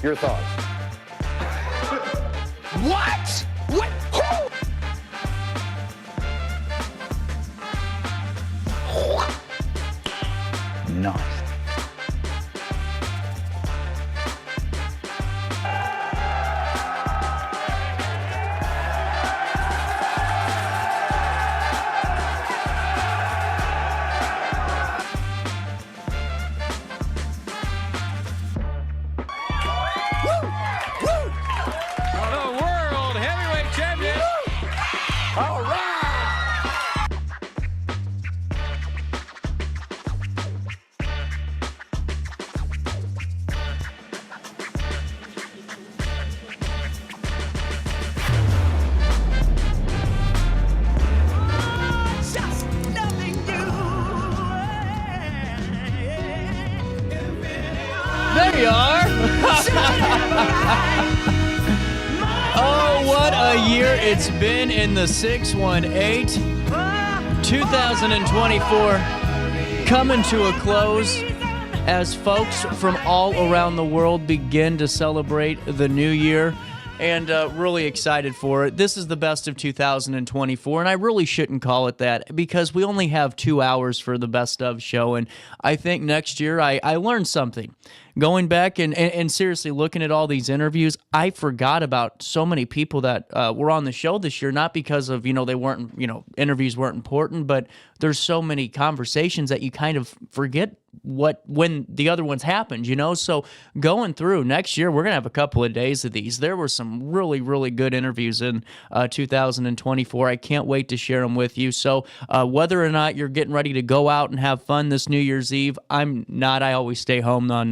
Your thoughts? What? What? Who? Nice. There you are. Oh, what a year it's been in the 618. 2024 coming to a close as folks from all around the world begin to celebrate the new year. And really excited for it. This is the best of 2024, and I really shouldn't call it that because we only have 2 hours for the best of show, and I think next year I learned something. Going back and seriously looking at all these interviews, I forgot about so many people that were on the show this year, not because of, they weren't, interviews weren't important, but there's so many conversations that you kind of forget when the other ones happened, So going through next year, we're going to have a couple of days of these. There were some really, really good interviews in 2024. I can't wait to share them with you. So whether or not you're getting ready to go out and have fun this New Year's Eve, I'm not. I always stay home on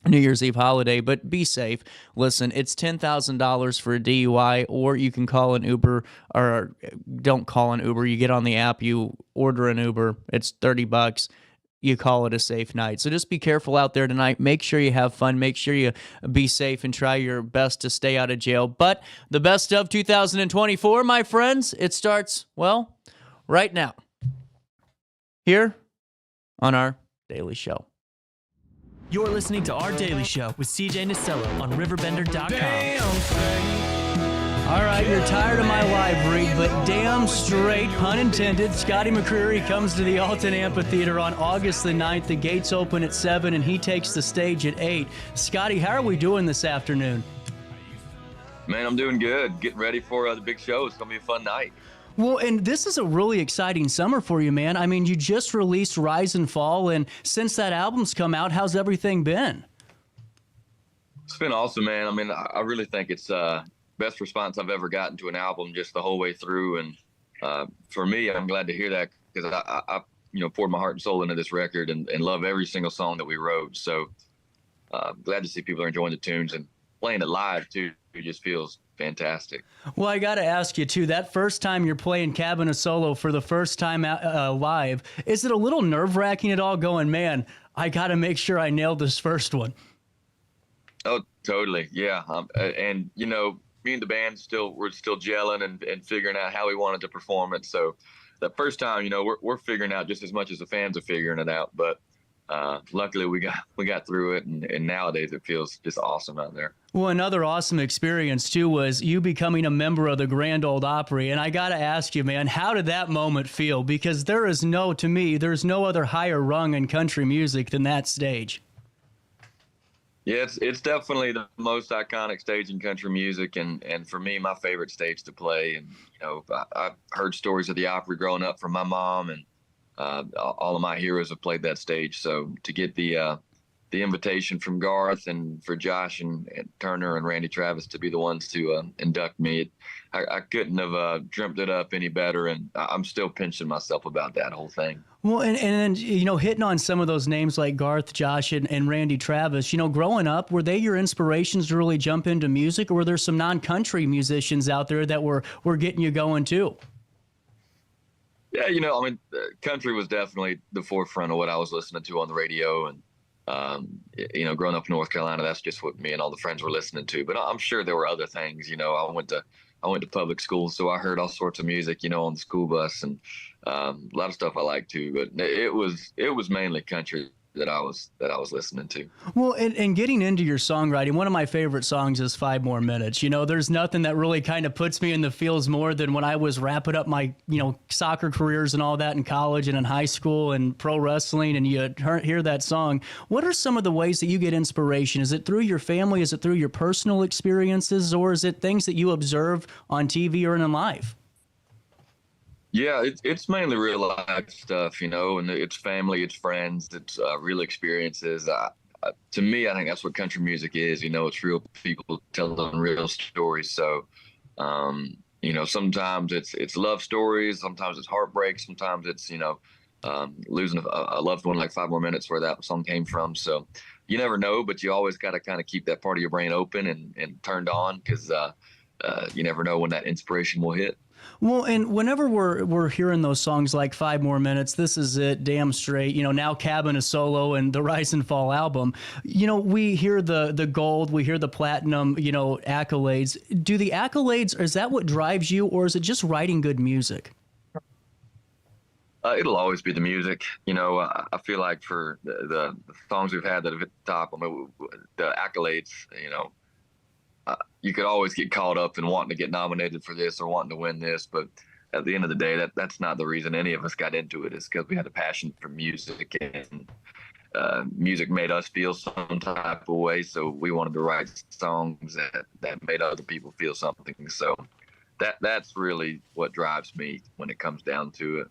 New Year's Eve holiday, but be safe. Listen, it's $10,000 for a DUI, or you can call an Uber, or don't call an Uber. You get on the app, you order an Uber. It's $30. You call it a safe night. So just be careful out there tonight. Make sure you have fun. Make sure you be safe and try your best to stay out of jail. But the best of 2024, my friends, it starts, well, right now, here on our daily show. You're listening to Our Daily Show with CJ Nasello on RiverBender.com. All right, you're tired of my live read, but damn straight, pun intended, Scotty McCreery comes to the Alton Amphitheater on August the 9th. The gates open at 7, and he takes the stage at 8. Scotty, how are we doing this afternoon? Man, I'm doing good. Getting ready for the big show. It's going to be a fun night. Well, and this is a really exciting summer for you, man. I mean, you just released Rise and Fall, and since that album's come out, how's everything been? It's been awesome, man. I mean, I really think it's best response I've ever gotten to an album just the whole way through. And for me, I'm glad to hear that because I poured my heart and soul into this record and love every single song that we wrote. So glad to see people are enjoying the tunes and playing it live, too. It just feels fantastic. Well, I got to ask you, too, that first time you're playing Cabin Solo for the first time live, is it a little nerve-wracking at all going, man, I got to make sure I nailed this first one? Oh, totally. Yeah. And, me and the band we're still gelling and figuring out how we wanted to perform it. So that first time, we're figuring out just as much as the fans are figuring it out. But luckily we got through it, and nowadays it feels just awesome out there. Well, another awesome experience, too, was you becoming a member of the Grand Ole Opry. And I got to ask you, man, how did that moment feel? Because there's no other higher rung in country music than that stage. Yeah, it's definitely the most iconic stage in country music, and for me, my favorite stage to play. And, I've heard stories of the Opry growing up from my mom, and all of my heroes have played that stage. So to get the invitation from Garth and for Josh and Turner and Randy Travis to be the ones to induct me, I couldn't have dreamt it up any better, and I'm still pinching myself about that whole thing. Well, and then, hitting on some of those names like Garth, Josh, and Randy Travis, growing up, were they your inspirations to really jump into music, or were there some non-country musicians out there that were getting you going too? Yeah, country was definitely the forefront of what I was listening to on the radio, and growing up in North Carolina, that's just what me and all the friends were listening to. But I'm sure there were other things. I went to public school, so I heard all sorts of music, on the school bus, and a lot of stuff I liked too. But it was mainly country that I was listening to. Well, and getting into your songwriting, one of my favorite songs is 5 More Minutes. You know, there's nothing that really kind of puts me in the feels more than when I was wrapping up my, soccer careers and all that in college and in high school and pro wrestling, and you hear that song. What are some of the ways that you get inspiration? Is it through your family? Is it through your personal experiences? Or is it things that you observe on TV or in life? Yeah, it's mainly real life stuff, and it's family, it's friends, it's real experiences. To me, I think that's what country music is. It's real people telling real stories. So, sometimes it's love stories, sometimes it's heartbreak, sometimes it's losing a loved one, like 5 More Minutes, where that song came from. So, you never know, but you always got to kind of keep that part of your brain open and turned on, because you never know when that inspiration will hit. Well, and whenever we're hearing those songs like 5 More Minutes, This Is It, Damn Straight, now Cabin is Solo and the Rise and Fall album, we hear the gold, we hear the platinum, accolades. Do the accolades, is that what drives you, or is it just writing good music? It'll always be the music. I feel like for the songs we've had that have hit the top, the accolades, you could always get caught up in wanting to get nominated for this or wanting to win this, but at the end of the day, that's not the reason any of us got into it. It's because we had a passion for music, and music made us feel some type of way. So we wanted to write songs that made other people feel something. So that's really what drives me when it comes down to it.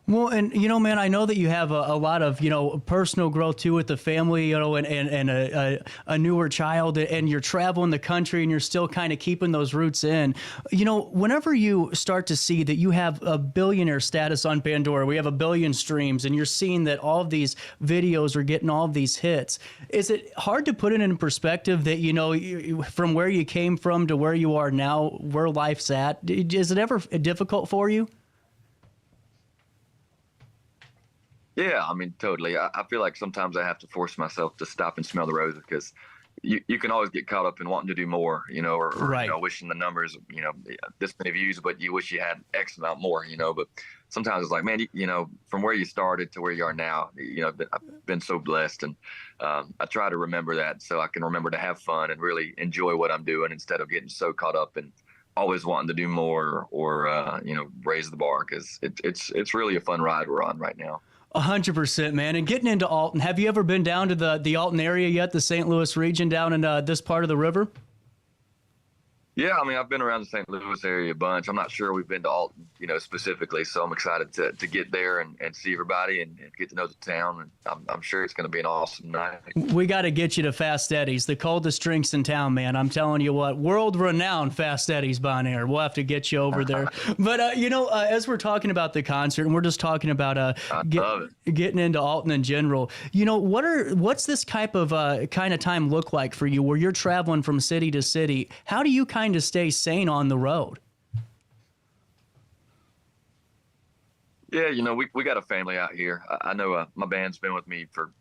Well, and, man, I know that you have a lot of, personal growth, too, with the family, and a newer child, and you're traveling the country and you're still kind of keeping those roots in. Whenever you start to see that you have a billionaire status on Pandora, we have 1 billion streams, and you're seeing that all of these videos are getting all of these hits, is it hard to put it in perspective that, from where you came from to where you are now, where life's at? Is it ever difficult for you? Yeah, totally. I feel like sometimes I have to force myself to stop and smell the roses, because you can always get caught up in wanting to do more, or right. Wishing the numbers, this many views, but you wish you had X amount more, but sometimes it's like, man, from where you started to where you are now, I've been so blessed, and I try to remember that so I can remember to have fun and really enjoy what I'm doing, instead of getting so caught up in always wanting to do more or raise the bar, because it's really a fun ride we're on right now. 100%, man. And getting into Alton, have you ever been down to the Alton area yet, the St. Louis region down in this part of the river? Yeah, I've been around the St. Louis area a bunch. I'm not sure we've been to Alton, specifically, so I'm excited to get there and see everybody and get to know the town. And I'm sure it's going to be an awesome night. We got to get you to Fast Eddie's, the coldest drinks in town, man. I'm telling you what, world-renowned Fast Eddie's Bon Air. We'll have to get you over there. But, as we're talking about the concert, and we're just talking about getting into Alton in general, what's this type of kind of time look like for you, where you're traveling from city to city? How do you kind to stay sane on the road? Yeah, we got a family out here. I know my band's been with me for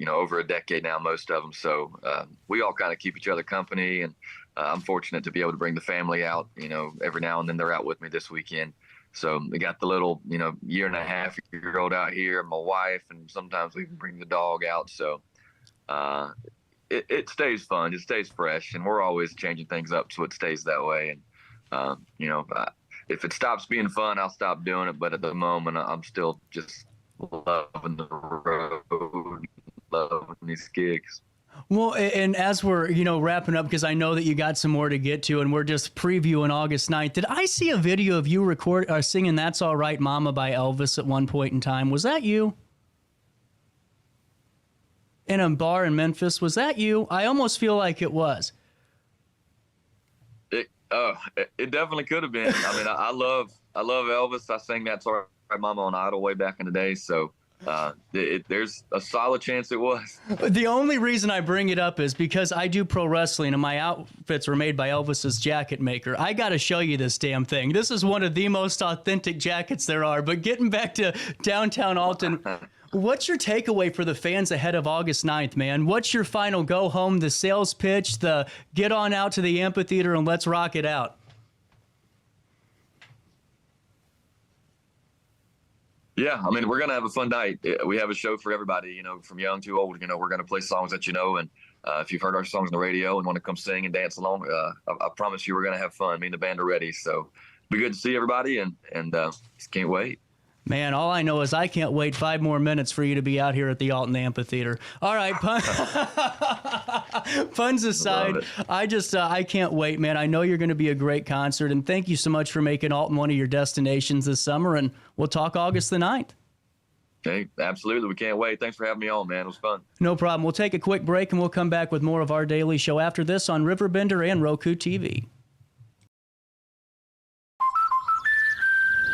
over a decade now, most of them. So we all kind of keep each other company, and I'm fortunate to be able to bring the family out. Every now and then they're out with me this weekend. So we got the little 1.5-year-old out here, my wife, and sometimes we even bring the dog out. So it stays fun, it stays fresh, and we're always changing things up so it stays that way. And if it stops being fun, I'll stop doing it. But at the moment, I'm still just loving the road, loving these gigs. Well, and as we're, wrapping up, because I know that you got some more to get to, and we're just previewing August 9th, did I see a video of you singing That's All Right Mama by Elvis at one point in time? Was that you? In a bar in Memphis, was that you? I almost feel like it was. It definitely could have been. I love Elvis. I sang That's All Right Mama on Idol way back in the day, so there's a solid chance it was. The only reason I bring it up is because I do pro wrestling, and my outfits were made by Elvis's jacket maker. I got to show you this damn thing. This is one of the most authentic jackets there are. But getting back to downtown Alton, what's your takeaway for the fans ahead of August 9th, man? What's your final go home, the sales pitch, the get on out to the amphitheater and let's rock it out? Yeah, I mean, we're going to have a fun night. We have a show for everybody, from young to old. We're going to play songs that and if you've heard our songs on the radio and want to come sing and dance along, I promise you we're going to have fun. Me and the band are ready. So be good to see everybody, and just can't wait. Man, all I know is I can't wait 5 more minutes for you to be out here at the Alton Amphitheater. All right, puns aside, I can't wait, man. I know you're going to be a great concert, and thank you so much for making Alton one of your destinations this summer, and we'll talk August the 9th. Hey, absolutely. We can't wait. Thanks for having me on, man. It was fun. No problem. We'll take a quick break, and we'll come back with more of our daily show after this on Riverbender and Roku TV.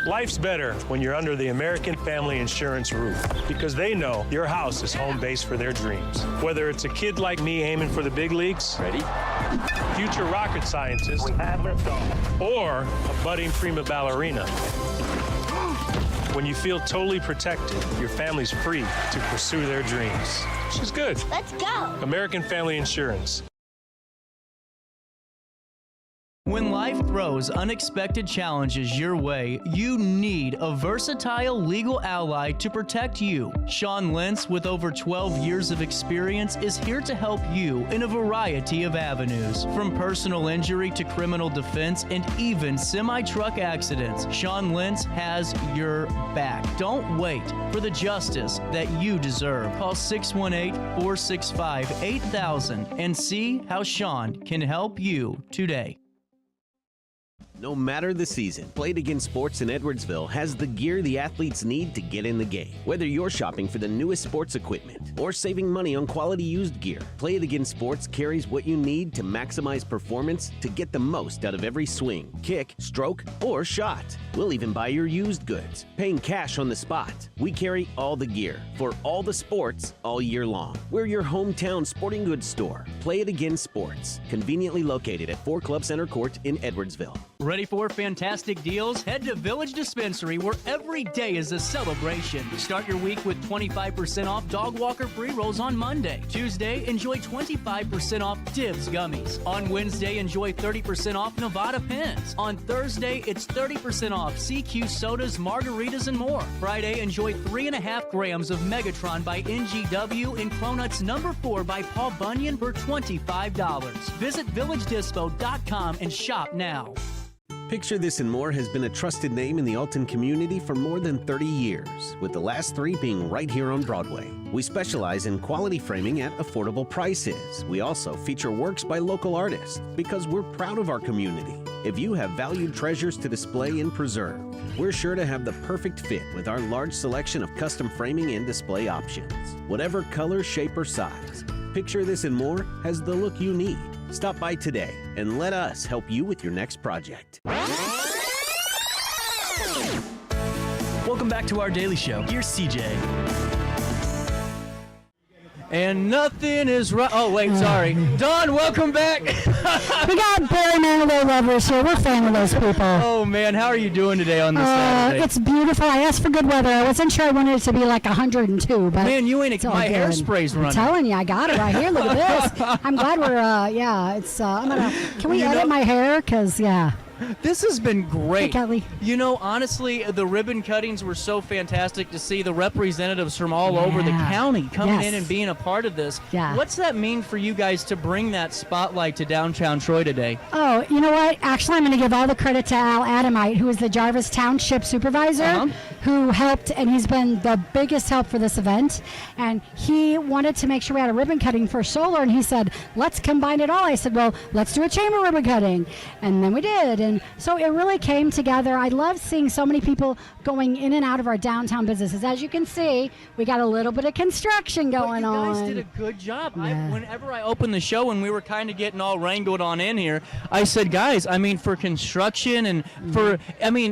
Life's better when you're under the American Family Insurance roof, because they know your house is home base for their dreams. Whether it's a kid like me aiming for the big leagues, ready, future rocket scientist, or a budding prima ballerina. When you feel totally protected, your family's free to pursue their dreams. She's good. Let's go. American Family Insurance. When life throws unexpected challenges your way, you need a versatile legal ally to protect you. Sean Lentz, with over 12 years of experience, is here to help you in a variety of avenues. From personal injury to criminal defense and even semi-truck accidents, Sean Lentz has your back. Don't wait for the justice that you deserve. Call 618-465-8000 and see how Sean can help you today. No matter the season, Play It Again Sports in Edwardsville has the gear the athletes need to get in the game. Whether you're shopping for the newest sports equipment or saving money on quality used gear, Play It Again Sports carries what you need to maximize performance to get the most out of every swing, kick, stroke, or shot. We'll even buy your used goods, paying cash on the spot. We carry all the gear for all the sports all year long. We're your hometown sporting goods store. Play It Again Sports, conveniently located at 4 Club Center Court in Edwardsville. Ready for fantastic deals? Head to Village Dispensary, where every day is a celebration. Start your week with 25% off Dog Walker pre-rolls on Monday. Tuesday, enjoy 25% off Divs gummies. On Wednesday, enjoy 30% off Nevada pens. On Thursday, it's 30% off CQ sodas, margaritas, and more. Friday, enjoy 3.5 grams of Megatron by NGW and Clonuts number 4 by Paul Bunyan for $25. Visit villagedispo.com and shop now. Picture This and More has been a trusted name in the Alton community for more than 30 years, with the last 3 being right here on Broadway. We specialize in quality framing at affordable prices. We also feature works by local artists because we're proud of our community. If you have valued treasures to display and preserve, we're sure to have the perfect fit with our large selection of custom framing and display options. Whatever color, shape, or size, Picture This and More has the look you need. Stop by today and let us help you with your next project. Welcome back to our daily show. Here's CJ. And nothing is right. Oh, wait, sorry. Dawn, welcome back. We got Barry Manilow lovers here. We're fan of those people. Oh, man, how are you doing today on this Saturday? It's beautiful. I asked for good weather. I wasn't sure I wanted it to be like 102, but man, you ain't my hairspray's running. I'm telling you, I got it right here. Look at this. I'm glad we're, I'm gonna, can we edit my hair? Because, this has been great. Hey, Kelly. You know, honestly, the ribbon cuttings were so fantastic to see the representatives from all over the county coming in and being a part of this. Yeah. What's that mean for you guys to bring that spotlight to downtown Troy today? Oh, you know what? Actually, I'm going to give all the credit to Al Adamite, who is the Jarvis Township Supervisor, who helped, and he's been the biggest help for this event. And he wanted to make sure we had a ribbon cutting for solar, and he said, let's combine it all. I said, well, let's do a chamber ribbon cutting. And then we did. And so it really came together. I love seeing so many people going in and out of our downtown businesses. As you can see, we got a little bit of construction going on. You guys did a good job. Whenever I opened the show and we were kind of getting all wrangled on in here, I said, guys, I mean, for construction and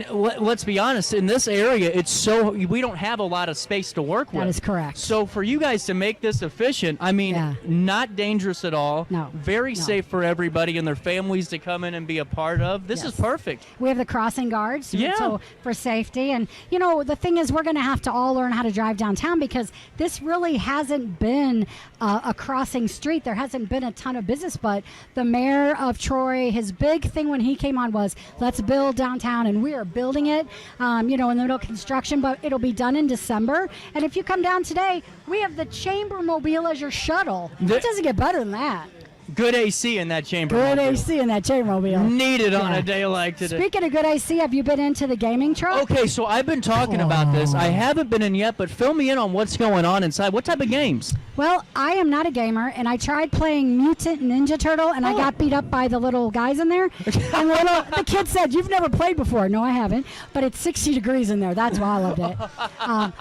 let's be honest, in this area, we don't have a lot of space to work with. That is correct. So for you guys to make this efficient, I mean, not dangerous at all. No. Very safe for everybody and their families to come in and be a part of. This is perfect. We have the crossing guards so for safety. And, you know, the thing is, we're going to have to all learn how to drive downtown because this really hasn't been a crossing street. There hasn't been a ton of business, but the mayor of Troy, his big thing when he came on was, let's build downtown, and we are building it, in the middle of construction. construction, but it'll be done in December. And if you come down today, we have the Chamber Mobile as your shuttle. It doesn't get better than that. Good AC in that chamber. Good mobile. AC in that Chamber Mobile. Needed on a day like today. Speaking of good AC, have you been into the gaming truck? Okay, so I've been talking about this. I haven't been in yet, but fill me in on what's going on inside. What type of games? Well, I am not a gamer, and I tried playing Mutant Ninja Turtle, and I got beat up by the little guys in there. And the kid said, "You've never played before." No, I haven't, but it's 60 degrees in there. That's why I loved it.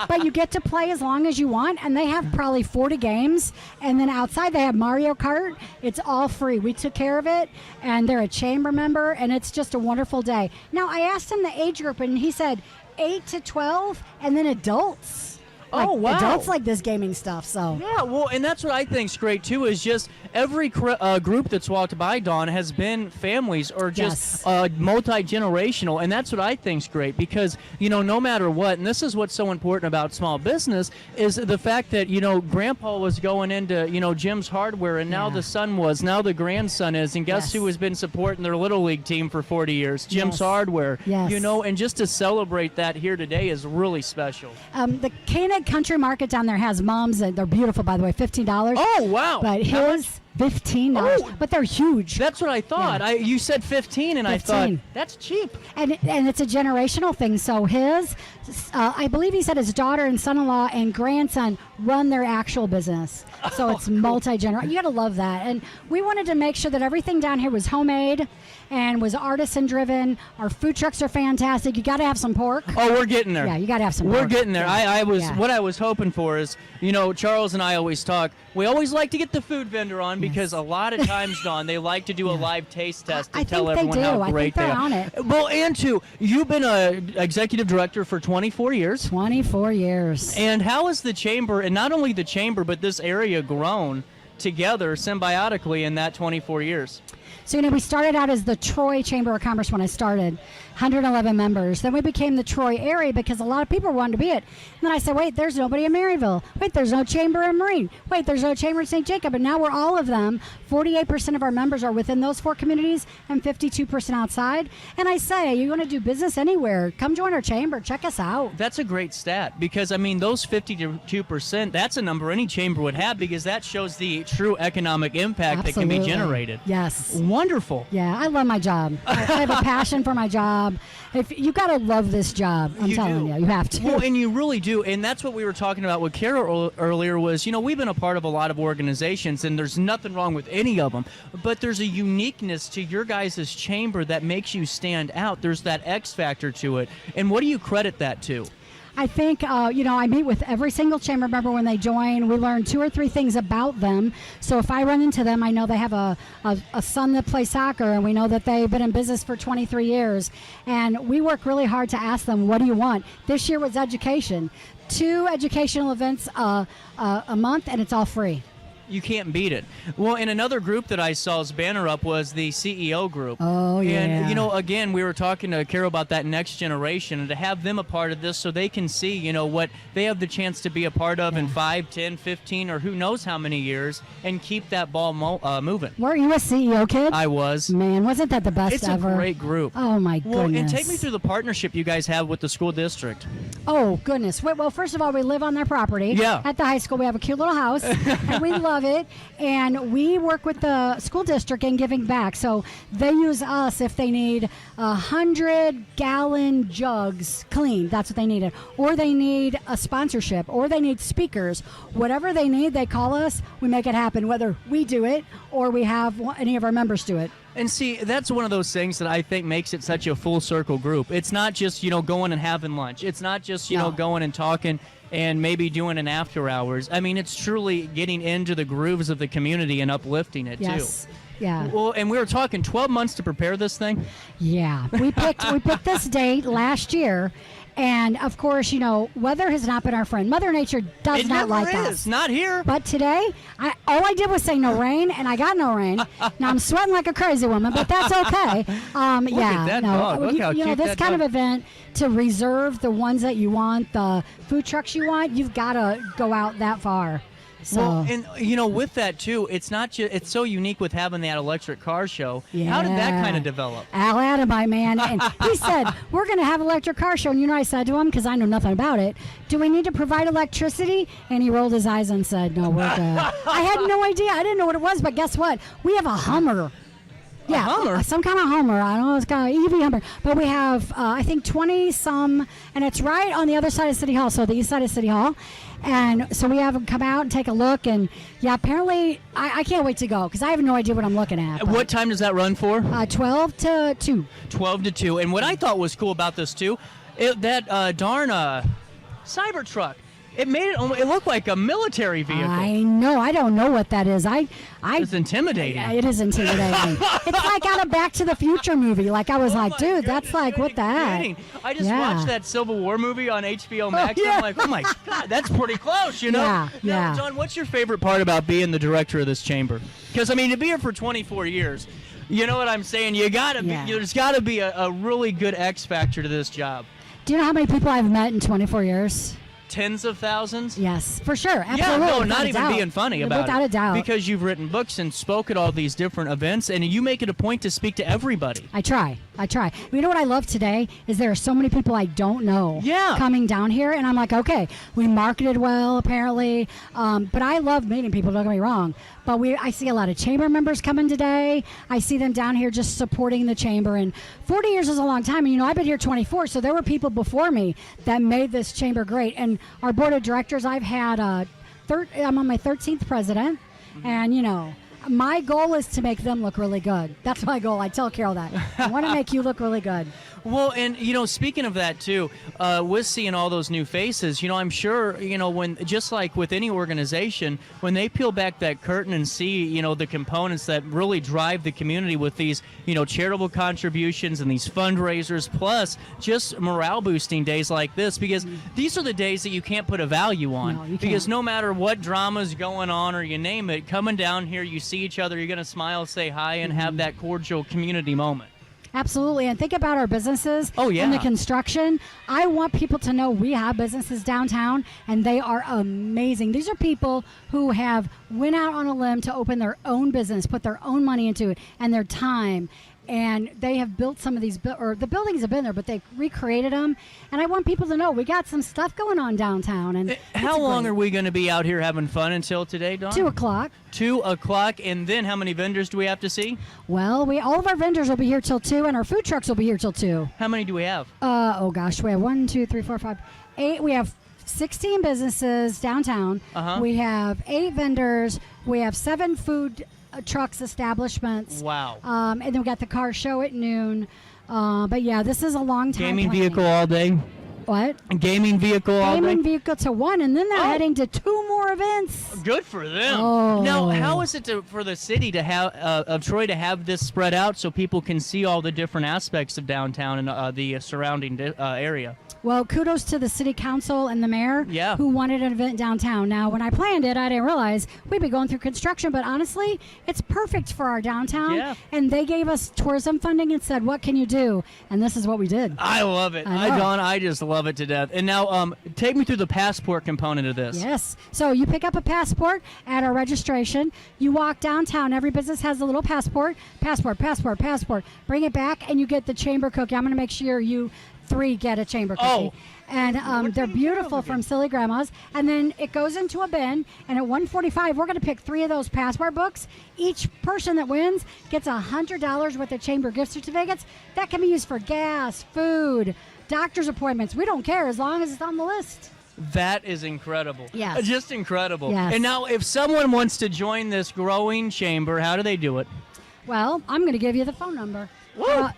But you get to play as long as you want, and they have probably 40 games. And then outside, they have Mario Kart. It's all free. We took care of it, and they're a chamber member, and it's just a wonderful day. Now, I asked him the age group, and he said 8 to 12, and then adults. Oh, wow. Adults like this gaming stuff, so. Yeah, well, and that's what I think's great, too, is just every group that's walked by, Dawn, has been families or just multi-generational, and that's what I think's great because, no matter what, and this is what's so important about small business, is the fact that, Grandpa was going into, Jim's Hardware, and now the son was, now the grandson is, and guess who has been supporting their Little League team for 40 years? Jim's Hardware. Yes. And just to celebrate that here today is really special. The Koenig Country Market down there has mums, and they're beautiful, by the way, $15. Oh, wow. But his $15, but they're huge. That's what I thought. Yeah. You said 15, and 15. I thought, that's cheap. And it's a generational thing. So his, I believe he said his daughter and son-in-law and grandson run their actual business. So it's multi-generational. You got to love that. And we wanted to make sure that everything down here was homemade and was artisan-driven. Our food trucks are fantastic. You got to have some pork. Oh, we're getting there. Yeah, you got to have some We're pork. getting there. Yeah. What I was hoping for is, Charles and I always talk. We always like to get the food vendor on because a lot of times, Dawn, they like to do a live taste test to tell everyone how great they are. I think they're on it. Well, and two, you've been an executive director for 24 years. 24 years. And how has the chamber, and not only the chamber, but this area grown together symbiotically in that 24 years? So, we started out as the Troy Chamber of Commerce when I started, 111 members. Then we became the Troy area because a lot of people wanted to be it. And then I said, wait, there's nobody in Maryville. Wait, there's no chamber in Marine. Wait, there's no chamber in St. Jacob. And now we're all of them. 48% of our members are within those 4 communities and 52% outside. And I say, you want to do business anywhere, come join our chamber. Check us out. That's a great stat because, those 52%, that's a number any chamber would have because that shows the true economic impact that can be generated. Yes. Wonderful. Yeah, I love my job. I have a passion for my job. If you got to love this job, I'm telling you, you have to. Well, and you really do, and that's what we were talking about with Carol earlier was, we've been a part of a lot of organizations, and there's nothing wrong with any of them, but there's a uniqueness to your guys' chamber that makes you stand out. There's that X factor to it, and what do you credit that to? I think, I meet with every single chamber member when they join. We learn 2 or 3 things about them. So if I run into them, I know they have a son that plays soccer, and we know that they've been in business for 23 years. And we work really hard to ask them, what do you want? This year was education. 2 educational events a month, and it's all free. You can't beat it. Well, and another group that I saw's banner up was the CEO group. Oh, yeah. And, again, we were talking to Carol about that next generation and to have them a part of this so they can see, what they have the chance to be a part of in 5, 10, 15, or who knows how many years and keep that ball moving. Weren't you a CEO kid? I was. Man, wasn't that the best ever? It's a great group. Oh, my goodness. Well, and take me through the partnership you guys have with the school district. Oh, goodness. Well, first of all, we live on their property. Yeah. At the high school. We have a cute little house, and we love it. And we work with the school district in giving back. So they use us if they need 100-gallon jugs cleaned. That's what they needed. Or they need a sponsorship. Or they need speakers. Whatever they need, they call us. We make it happen, whether we do it or we have any of our members do it. And see, that's one of those things that I think makes it such a full circle group. It's not just, going and having lunch. It's not just, going and talking and maybe doing an after hours. It's truly getting into the grooves of the community and uplifting it, too. Yeah. Well, and we were talking 12 months to prepare this thing. Yeah. We picked this date last year. And, of course, weather has not been our friend. Mother Nature does not like us. Not here. But today, all I did was say no rain, and I got no rain. Now I'm sweating like a crazy woman, but that's okay. Look at that dog. Look how cute this that kind dog. of event, to reserve the ones that you want, the food trucks you want, you've got to go out that far. So, Well, and with that too, it's not just it's so unique with having that electric car show. yeah. How did that kind of develop? Al Adamite, man, and he said, we're going to have electric car show. And I said to him, because I know nothing about it, do we need to provide electricity? And he rolled his eyes and said, no, we're good. I had no idea. I didn't know what it was, but guess what? We have a Hummer. Yeah, Hummer? some kind of Hummer. I don't know, it's kind of EV Hummer. But we have, I think, 20-some, and it's right on the other side of City Hall, so the east side of City Hall. And so we have them come out and take a look. And, yeah, apparently, I can't wait to go because I have no idea what I'm looking at. What time does that run for? 12 to 2. 12 to 2. And what I thought was cool about this, too, that darn Cybertruck. It made it look like a military vehicle. I know. I don't know what that is. It's intimidating. It is intimidating. It's like out of Back to the Future movie. Like, I was like, dude, that's like, what the heck? I just Yeah. watched that Civil War movie on HBO Max. yeah. I'm like, oh my God, that's pretty close, you know? Yeah, Now, yeah. John, what's your favorite part about being the director of this chamber? Because, I mean, to be here for 24 years, you know what I'm saying? You gotta be. Yeah. There's got to be a really good X factor to this job. Do you know how many people I've met in 24 years? Tens of thousands? Yes, for sure. Absolutely. Yeah, no, without not a even doubt. being funny about Without it. a doubt. Because you've written books and spoke at all these different events, and you make it a point to speak to everybody. I try. You know what I love today is there are so many people I don't know coming down here, and I'm like, okay, we marketed well, apparently, but I love meeting people, don't get me wrong, but I see a lot of chamber members coming today. I see them down here just supporting the chamber, and 40 years is a long time, and I've been here 24, so there were people before me that made this chamber great, and our board of directors, I've had, I'm on my 13th president, and my goal is to make them look really good. That's my goal. I tell Carol that. I want to make you look really good. Well, and speaking of that too, with seeing all those new faces, I'm sure when just like with any organization, when they peel back that curtain and see the components that really drive the community with these charitable contributions and these fundraisers, plus just morale boosting days like this, because these are the days that you can't put a value on. No, you because can't. no matter what drama's going on or you name it, coming down here, you see each other, you're gonna smile, say hi, and have that cordial community moment. Absolutely, and think about our businesses and the construction. I want people to know we have businesses downtown, and they are amazing. These are people who have went out on a limb to open their own business, put their own money into it, and their time. And they have built some of these, or the buildings have been there, but they recreated them. And I want people to know we got some stuff going on downtown. And how long are we going to be out here having fun until today, Dawn? 2 o'clock. 2 o'clock, and then how many vendors do we have to see? Well, all of our vendors will be here till 2, and our food trucks will be here till 2. How many do we have? Oh gosh, we have 1, 2, 3, 4, 5, 8. We have 16 businesses downtown. We have 8 vendors. We have 7 food trucks establishments. Wow. And then we got the car show at noon. But yeah, this is a long time. Gaming planning. vehicle all day. What? Gaming vehicle all day. Gaming vehicle to 1, and then they're heading to 2 more events. Good for them. Oh. Now, how is it for the city to have of Troy to have this spread out so people can see all the different aspects of downtown and the surrounding area? Well, kudos to the city council and the mayor who wanted an event downtown. Now, when I planned it, I didn't realize we'd be going through construction, but honestly, it's perfect for our downtown. Yeah. And they gave us tourism funding and said, what can you do? And this is what we did. I love it. I just love it to death. And now, take me through the passport component of this. Yes. So you pick up a passport at our registration. You walk downtown. Every business has a little passport. Passport. Bring it back, and you get the chamber cookie. I'm going to make sure you 3 get a chamber cookie. And they're beautiful from Silly Grandma's. And then it goes into a bin, and at 1:45, we're going to pick 3 of those passport books. Each person that wins gets $100 worth of chamber gift certificates. That can be used for gas, food, doctor's appointments. We don't care as long as it's on the list. That is incredible. Yes. Just incredible. Yes. And now, if someone wants to join this growing chamber, how do they do it? Well, I'm going to give you the phone number.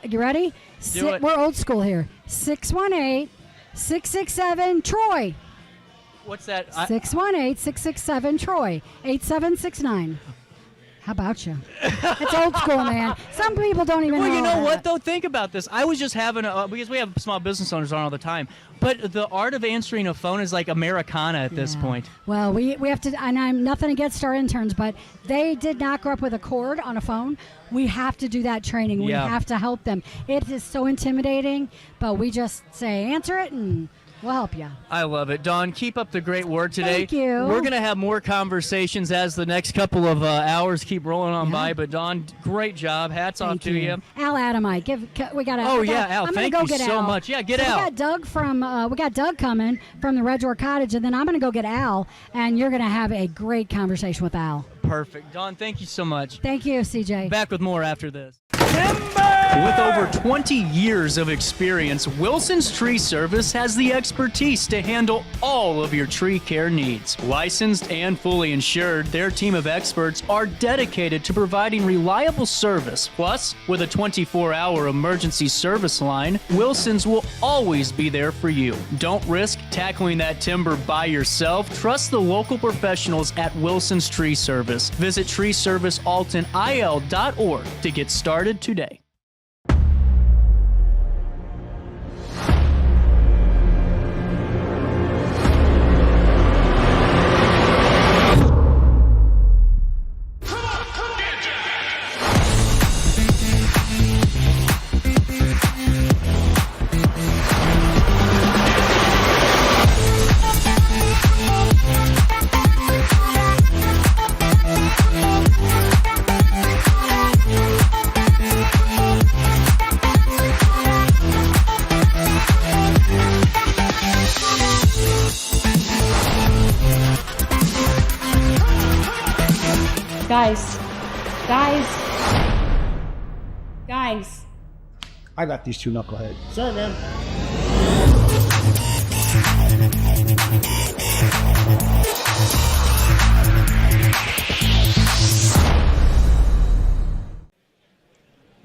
You ready? Do it. We're old school here. 618-667-TROY. What's that? 618-667-TROY. 8769. How about you? It's old school, man. Some people don't even know. Well, you know that. what, though? Think about this. I was just having because we have small business owners on all the time, but the art of answering a phone is like Americana at this point. Well, we have to, and I'm nothing against our interns, but they did not grow up with a cord on a phone. We have to do that training. We have to help them. It is so intimidating, but we just say, answer it, and We'll help you. I love it. Dawn, keep up the great work today. Thank you. We're going to have more conversations as the next couple of hours keep rolling on by. But, Dawn, great job. Hats off to you. Al Adamite. We got Al, I'm thank go you get so Al. much. Yeah, get Al. We got Doug coming from the Red Door Cottage, and then I'm going to go get Al, and you're going to have a great conversation with Al. Perfect. Dawn, thank you so much. Thank you, CJ. Back with more after this. With over 20 years of experience, Wilson's Tree Service has the expertise to handle all of your tree care needs. Licensed and fully insured, their team of experts are dedicated to providing reliable service. Plus, with a 24-hour emergency service line, Wilson's will always be there for you. Don't risk tackling that timber by yourself. Trust the local professionals at Wilson's Tree Service. Visit treeservicealtonil.org to get started today. Guys. I got these two knuckleheads. Sorry, man.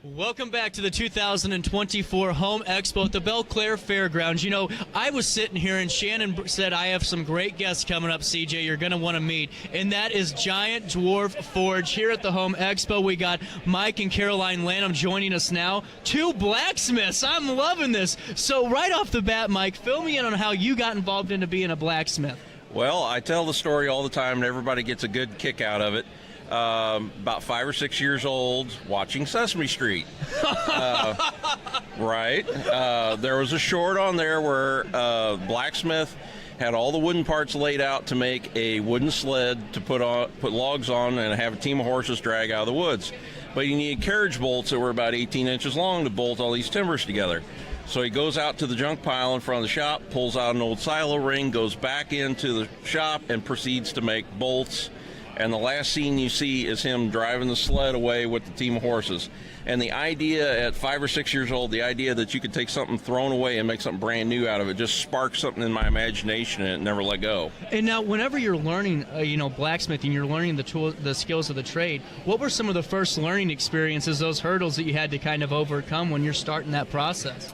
Welcome back to the 2024 Home Expo at the Belle Claire Fairgrounds. You know, I was sitting here and Shannon said I have some great guests coming up, CJ, you're going to want to meet. And that is Giant Dwarf Forge here at the Home Expo. We got Mike and Caroline Lanham joining us now. Two blacksmiths. I'm loving this. So right off the bat, Mike, fill me in on how you got involved into being a blacksmith. Well, I tell the story all the time and everybody gets a good kick out of it. About 5 or 6 years old, watching Sesame Street. Right. There was a short on there where blacksmith had all the wooden parts laid out to make a wooden sled to put logs on and have a team of horses drag out of the woods. But you needed carriage bolts that were about 18 inches long to bolt all these timbers together. So he goes out to the junk pile in front of the shop, pulls out an old silo ring, goes back into the shop, and proceeds to make bolts. And the last scene you see is him driving the sled away with the team of horses. And the idea at 5 or 6 years old, the idea that you could take something thrown away and make something brand new out of it just sparked something in my imagination and it never let go. And now whenever you're learning, blacksmithing, you're learning the skills of the trade, what were some of the first learning experiences, those hurdles that you had to kind of overcome when you're starting that process?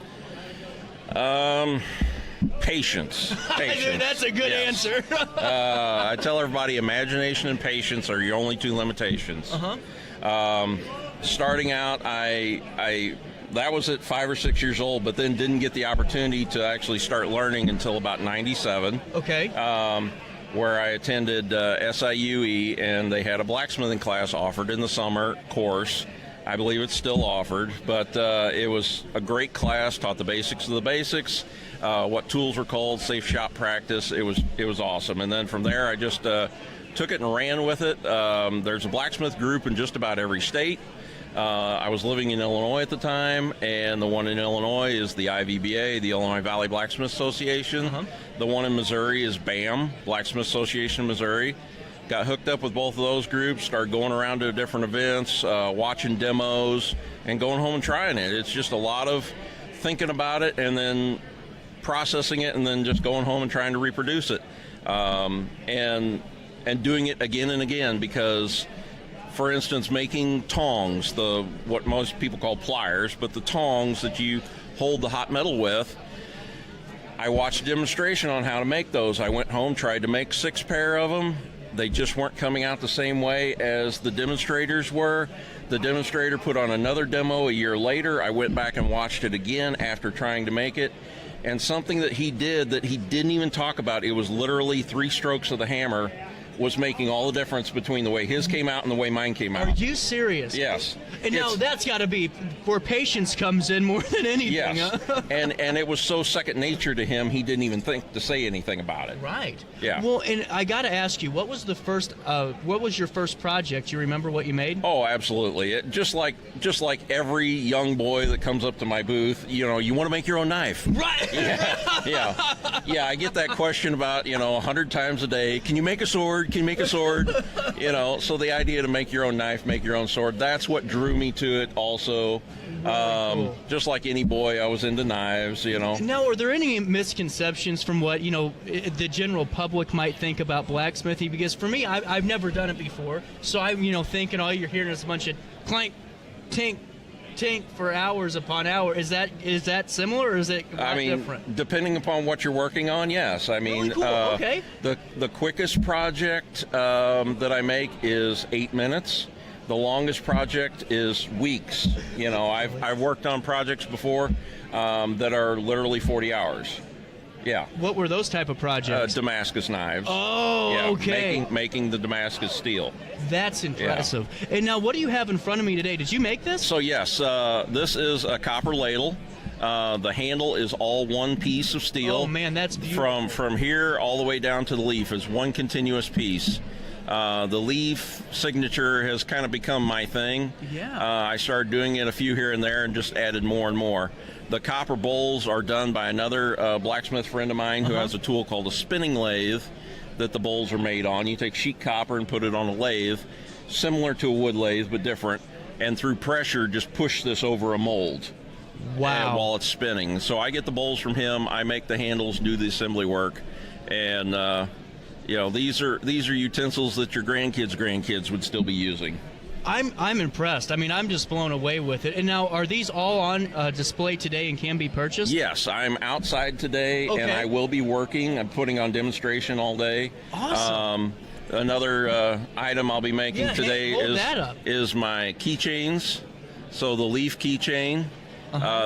Patience. Dude, that's a good answer. I tell everybody imagination and patience are your only two limitations. Starting out, I that was at 5 or 6 years old, but then didn't get the opportunity to actually start learning until about 97. Okay. Where I attended SIUE, and they had a blacksmithing class offered in the summer course. I believe it's still offered, but it was a great class, taught the basics of the basics, what tools were called, safe shop practice. It was awesome. And then from there, I just took it and ran with it. There's a blacksmith group in just about every state. I was living in Illinois at the time, and the one in Illinois is the IVBA, the Illinois Valley Blacksmith Association. The one in Missouri is BAM, Blacksmith Association of Missouri. Got hooked up with both of those groups, started going around to different events, watching demos, and going home and trying it. It's just a lot of thinking about it and then processing it and then just going home and trying to reproduce it. And doing it again and again because, for instance, making tongs, what most people call pliers, but the tongs that you hold the hot metal with, I watched a demonstration on how to make those. I went home, tried to make 6 pair of them. They just weren't coming out the same way as the demonstrators were. The demonstrator put on another demo a year later. I went back and watched it again after trying to make it. And something that he did that he didn't even talk about, it was literally 3 strokes of the hammer was making all the difference between the way his came out and the way mine came out. Are you serious? Yes. And now that's got to be where patience comes in more than anything. Yes. Huh? and it was so second nature to him, he didn't even think to say anything about it. Right. Yeah. Well, and I got to ask you, what was your first project? You remember what you made? Oh, absolutely. Just like every young boy that comes up to my booth, you want to make your own knife. Right. Yeah. I get that question about 100 times a day. Can you make a sword? Can you make a sword? So the idea to make your own knife, make your own sword, that's what drew me to it also. Cool. Just like any boy, I was into knives, Now, are there any misconceptions from what, the general public might think about blacksmithing? Because for me, I've never done it before. So I'm, thinking all you're hearing is a bunch of clank, tink, tink for hours upon hour. Is that similar, or is it different? Depending upon what you're working on, yes. Really cool. Okay. The quickest project that I make is 8 minutes. The longest project is weeks. I've worked on projects before that are literally 40 hours. Yeah. What were those type of projects? Damascus knives. Oh, yeah, okay. Making the Damascus steel. That's impressive. Yeah. And now, what do you have in front of me today? Did you make this? So yes, this is a copper ladle. The handle is all one piece of steel. Oh man, that's beautiful. From here all the way down to the leaf is one continuous piece. The leaf signature has kind of become my thing. Yeah. I started doing it a few here and there and just added more and more. The copper bowls are done by another blacksmith friend of mine who has a tool called a spinning lathe that the bowls are made on. You take sheet copper and put it on a lathe, similar to a wood lathe but different, and through pressure just push this over a mold. Wow. While it's spinning. So I get the bowls from him, I make the handles, do the assembly work, and these are utensils that your grandkids would still be using. I'm impressed. I mean, I'm just blown away with it. And now, are these all on display today and can be purchased? Yes, I'm outside today, and I will be working. I'm putting on demonstration all day. Awesome. Another item I'll be making today is my keychains. So the leaf keychain.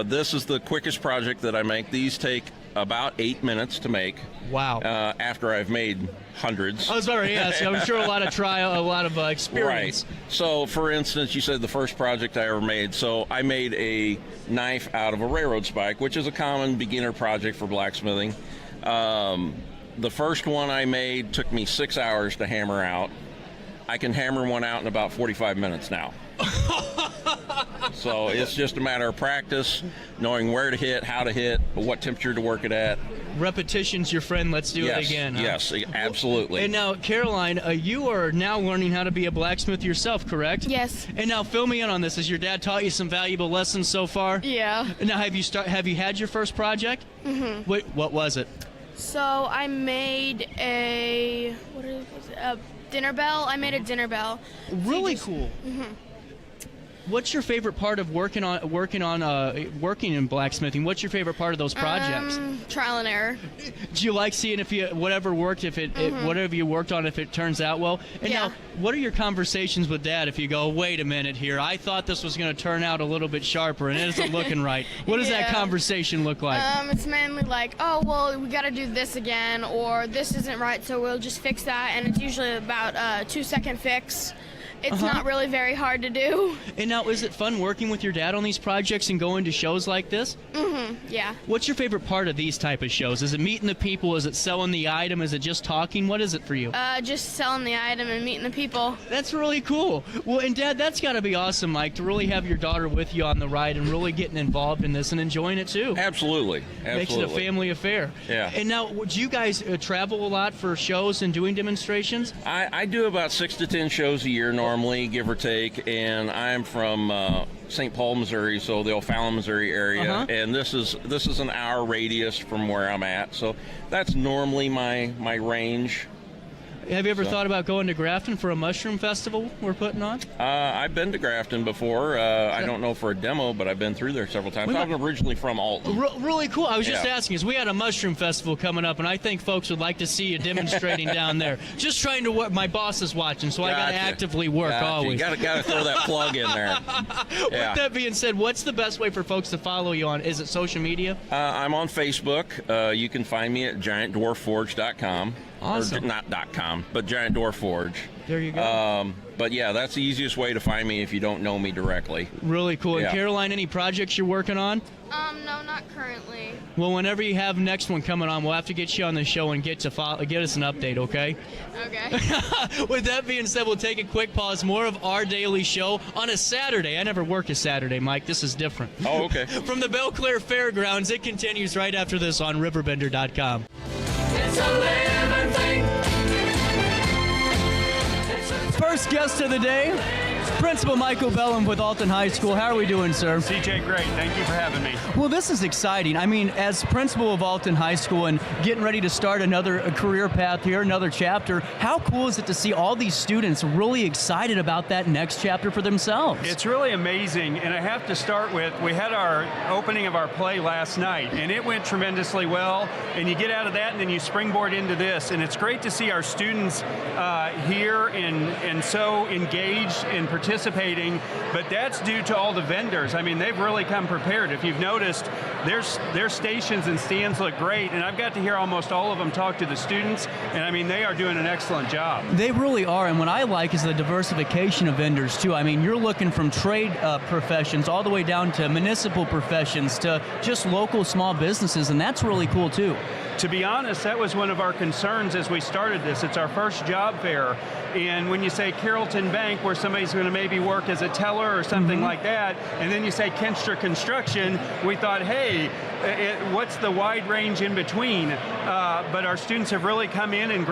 This is the quickest project that I make. These take about 8 minutes to make. Wow. After I've made hundreds. Oh, sorry, yes. I'm sure a lot of trial, a lot of experience. Right. So, for instance, you said the first project I ever made. So I made a knife out of a railroad spike, which is a common beginner project for blacksmithing. The first one I made took me 6 hours to hammer out. I can hammer one out in about 45 minutes now. So it's just a matter of practice, knowing where to hit, how to hit, what temperature to work it at. Repetition's your friend. Let's do it again. Huh? Yes, absolutely. And now, Caroline, you are now learning how to be a blacksmith yourself, correct? Yes. And now, fill me in on this. Has your dad taught you some valuable lessons so far? Yeah. And now, have you had your first project? Mm-hmm. What was it? So I made a dinner bell. I made a dinner bell. Really cool. Mm-hmm. What's your favorite part of working in blacksmithing? What's your favorite part of those projects? Trial and error. Do you like seeing if whatever you worked on, if it turns out well? And now, what are your conversations with Dad if you go, wait a minute here, I thought this was going to turn out a little bit sharper and it isn't looking right? What does that conversation look like? It's mainly like, oh, well, we got to do this again, or this isn't right, so we'll just fix that, and it's usually about a 2-second fix. It's not really very hard to do. And now, is it fun working with your dad on these projects and going to shows like this? Yeah. What's your favorite part of these type of shows? Is it meeting the people? Is it selling the item? Is it just talking? What is it for you? Just selling the item and meeting the people. That's really cool. Well, and Dad, that's got to be awesome, Mike, to really have your daughter with you on the ride and really getting involved in this and enjoying it too. Absolutely. Makes it a family affair. Yeah. And now, do you guys travel a lot for shows and doing demonstrations? I do about 6 to 10 shows a year normally, give or take, and I'm from St. Paul, Missouri, so the O'Fallon, Missouri area, and this is an hour radius from where I'm at, so that's normally my range. Have you ever thought about going to Grafton for a mushroom festival we're putting on? I've been to Grafton before. I don't know for a demo, but I've been through there several times. I'm originally from Alton. Really cool. I was just asking, because we had a mushroom festival coming up, and I think folks would like to see you demonstrating down there. Just trying to work. My boss is watching, so I got to actively work always. You got to throw that plug in there. With that being said, what's the best way for folks to follow you on? Is it social media? I'm on Facebook. You can find me at GiantDwarfForge.com. Awesome. Or not .com, but Giant Door Forge. There you go. But yeah, that's the easiest way to find me if you don't know me directly. Really cool. Yeah. And Caroline, any projects you're working on? No, not currently. Well, whenever you have next one coming on, we'll have to get you on the show and get us an update, okay? Okay. With that being said, we'll take a quick pause. More of Our Daily Show on a Saturday. I never work a Saturday, Mike. This is different. Oh, okay. From the Belle Claire Fairgrounds, it continues right after this on RiverBender.com. It's a living thing. First guest of the day, Principal Michael Bellum with Alton High School. How are we doing, sir? CJ, great. Thank you for having me. Well, this is exciting. I mean, as principal of Alton High School and getting ready to start another career path here, another chapter, how cool is it to see all these students really excited about that next chapter for themselves? It's really amazing, and I have to start with, we had our opening of our play last night, and it went tremendously well, and you get out of that, and then you springboard into this, and it's great to see our students here and so engaged and participating, but that's due to all the vendors. I mean, they've really come prepared. If you've noticed, their stations and stands look great, and I've got to hear almost all of them talk to the students, and I mean, they are doing an excellent job. They really are, and what I like is the diversification of vendors, too. I mean, you're looking from trade professions all the way down to municipal professions to just local small businesses, and that's really cool, too. To be honest, that was one of our concerns as we started this. It's our first job fair, and when you say Carrollton Bank, where somebody's going to maybe work as a teller or something like that, and then you say Kenstra Construction, we thought, hey, what's the wide range in between? But our students have really come in and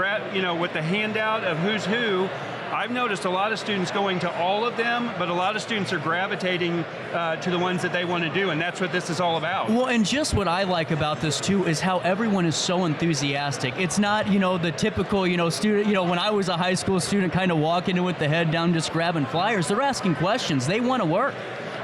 with the handout of who's who. I've noticed a lot of students going to all of them, but a lot of students are gravitating to the ones that they want to do, and that's what this is all about. Well, and just what I like about this, too, is how everyone is so enthusiastic. It's not, the typical, student, when I was a high school student, kind of walking in with the head down just grabbing flyers. They're asking questions. They want to work.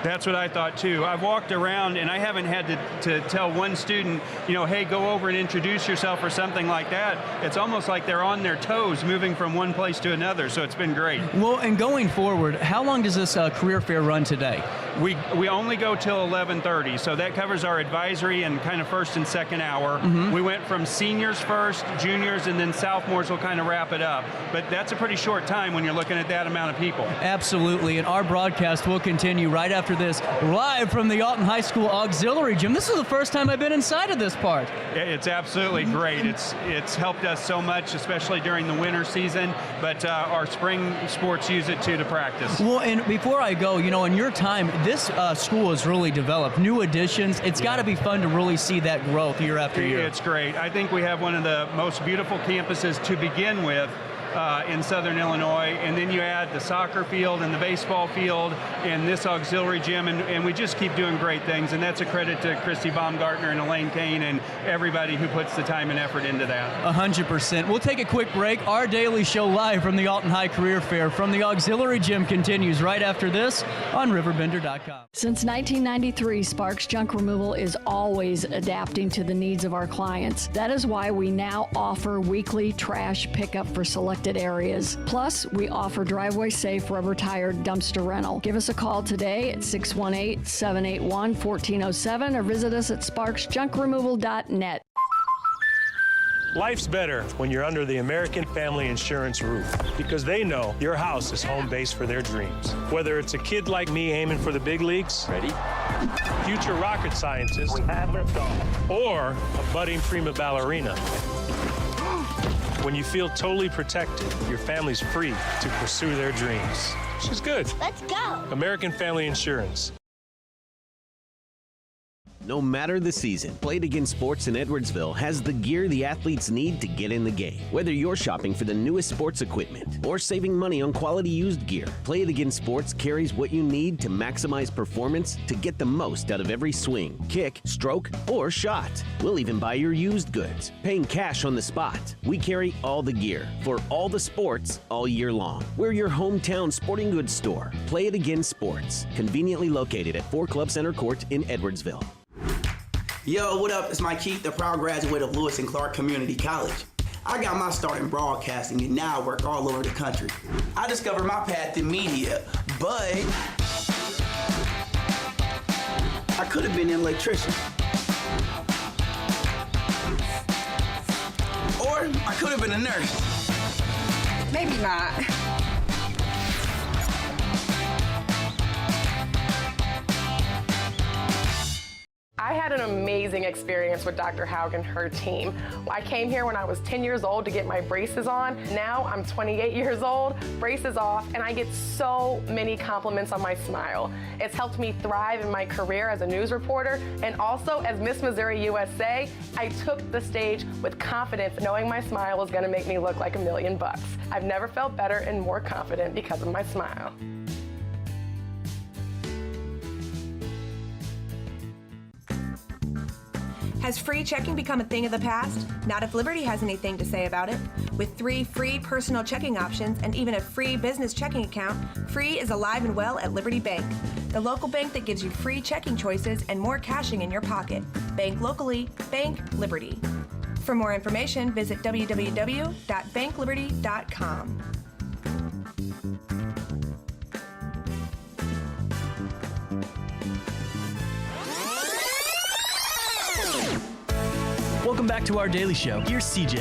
That's what I thought too. I've walked around and I haven't had to tell one student, hey, go over and introduce yourself or something like that. It's almost like they're on their toes moving from one place to another, so it's been great. Well, and going forward, how long does this career fair run today? We only go till 11:30, so that covers our advisory and kind of first and second hour. We went from seniors first, juniors, and then sophomores will kind of wrap it up. But that's a pretty short time when you're looking at that amount of people. Absolutely, and our broadcast will continue right after this, live from the Alton High School Auxiliary Gym. This is the first time I've been inside of this part. It's absolutely great. It's helped us so much, especially during the winter season, but our spring sports use it too to practice. Well, and before I go, in your time, this school has really developed new additions. It's got to be fun to really see that growth year after year. It's great. I think we have one of the most beautiful campuses to begin with in Southern Illinois, and then you add the soccer field and the baseball field and this auxiliary gym, and we just keep doing great things, and that's a credit to Christy Baumgartner and Elaine Kane and everybody who puts the time and effort into that. 100%. We'll take a quick break. Our daily show live from the Alton High Career Fair from the auxiliary gym continues right after this on RiverBender.com. Since 1993, Sparks Junk Removal is always adapting to the needs of our clients. That is why we now offer weekly trash pickup for select areas. Plus, we offer driveway-safe rubber-tired dumpster rental. Give us a call today at 618-781-1407 or visit us at sparksjunkremoval.net. Life's better when you're under the American Family Insurance roof because they know your house is home base for their dreams. Whether it's a kid like me aiming for the big leagues, future rocket scientist, or a budding prima ballerina. When you feel totally protected, your family's free to pursue their dreams. Which is good. Let's go. American Family Insurance. No matter the season, Play It Again Sports in Edwardsville has the gear the athletes need to get in the game. Whether you're shopping for the newest sports equipment or saving money on quality used gear, Play It Again Sports carries what you need to maximize performance to get the most out of every swing, kick, stroke, or shot. We'll even buy your used goods, paying cash on the spot. We carry all the gear for all the sports all year long. We're your hometown sporting goods store. Play It Again Sports, conveniently located at 4 Club Center Court in Edwardsville. Yo, what up? It's Mike Keith, the proud graduate of Lewis and Clark Community College. I got my start in broadcasting and now I work all over the country. I discovered my path in media, but I could have been an electrician. Or I could would have been a nurse. Maybe not. I had an amazing experience with Dr. Haug and her team. I came here when I was 10 years old to get my braces on. Now I'm 28 years old, braces off, and I get so many compliments on my smile. It's helped me thrive in my career as a news reporter, and also as Miss Missouri USA, I took the stage with confidence, knowing my smile was gonna make me look like $1 million. I've never felt better and more confident because of my smile. Has free checking become a thing of the past? Not if Liberty has anything to say about it. With 3 free personal checking options and even a free business checking account, free is alive and well at Liberty Bank, the local bank that gives you free checking choices and more cashing in your pocket. Bank locally, bank Liberty. For more information, visit www.bankliberty.com. Welcome back to our daily show. Here's CJ.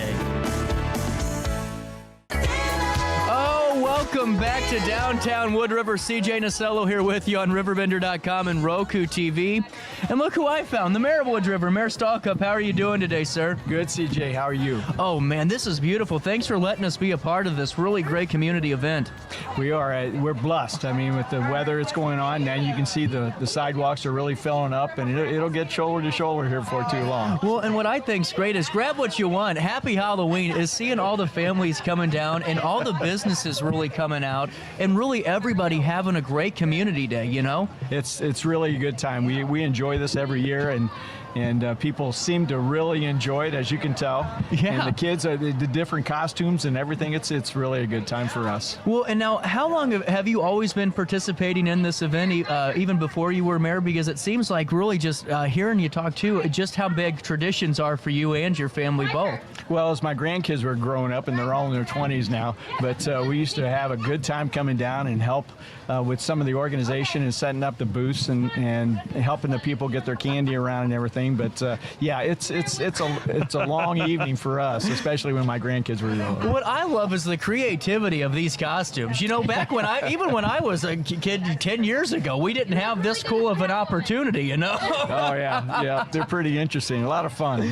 Welcome back to downtown Wood River. CJ Nasello here with you on RiverBender.com and Roku TV. And look who I found, the mayor of Wood River, Mayor Stalkup. How are you doing today, sir? Good, CJ. How are you? Oh, man, this is beautiful. Thanks for letting us be a part of this really great community event. We are. We're blessed. I mean, with the weather that's going on, now you can see the sidewalks are really filling up, and it'll get shoulder to shoulder here before too long. Well, and what I think's great is grab what you want. Happy Halloween is seeing all the families coming down and all the businesses really coming out, and really everybody having a great community day, you know? It's really a good time. We enjoy this every year, and people seem to really enjoy it, as you can tell. Yeah. And the kids, the different costumes and everything, it's really a good time for us. Well, and now, how long have you always been participating in this event, even before you were mayor? Because it seems like really just hearing you talk, too, just how big traditions are for you and your family both. Well, as my grandkids were growing up, and they're all in their 20s now, but we used to have a good time coming down and help with some of the organization and setting up the booths and helping the people get their candy around and everything. But yeah, it's a long evening for us, especially when my grandkids were young. What I love is the creativity of these costumes. You know, back when even when I was a kid 10 years ago, we didn't have this cool of an opportunity, you know? Oh yeah, they're pretty interesting. A lot of fun.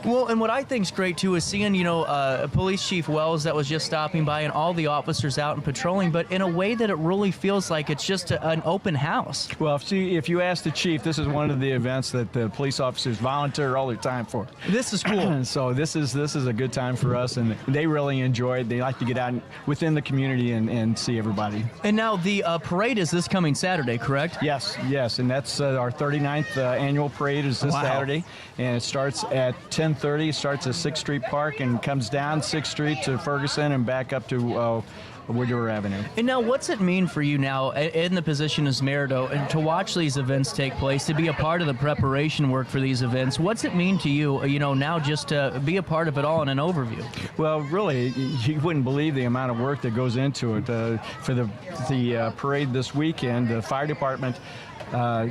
Well, and what I think's great too is seeing, you know, Police Chief Wells that was just stopping by and all the officers out and patrolling, but in a way that it really feels like it's just an open house. Well, if you ask the chief, this is one of the events that the police officers volunteer all their time for. This is cool. So this is a good time for us, and they really enjoy it. They like to get out within the community and see everybody. And now the parade is this coming Saturday, correct? Yes, and that's our 39th annual parade is this Saturday, and it starts at 10:30. It starts at 6th Street Park and comes down 6th Street to Ferguson and back up to Wood River Avenue. And now, what's it mean for you now, in the position as mayor, to watch these events take place, to be a part of the preparation work for these events? What's it mean to you, you know, now just to be a part of it all in an overview? Well, really, you wouldn't believe the amount of work that goes into it. For the parade this weekend, the fire department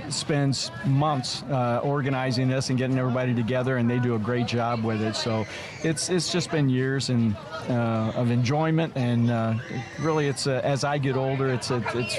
spends months organizing this and getting everybody together, and they do a great job with it. So it's just been years of enjoyment, and really, it's as I get older, it's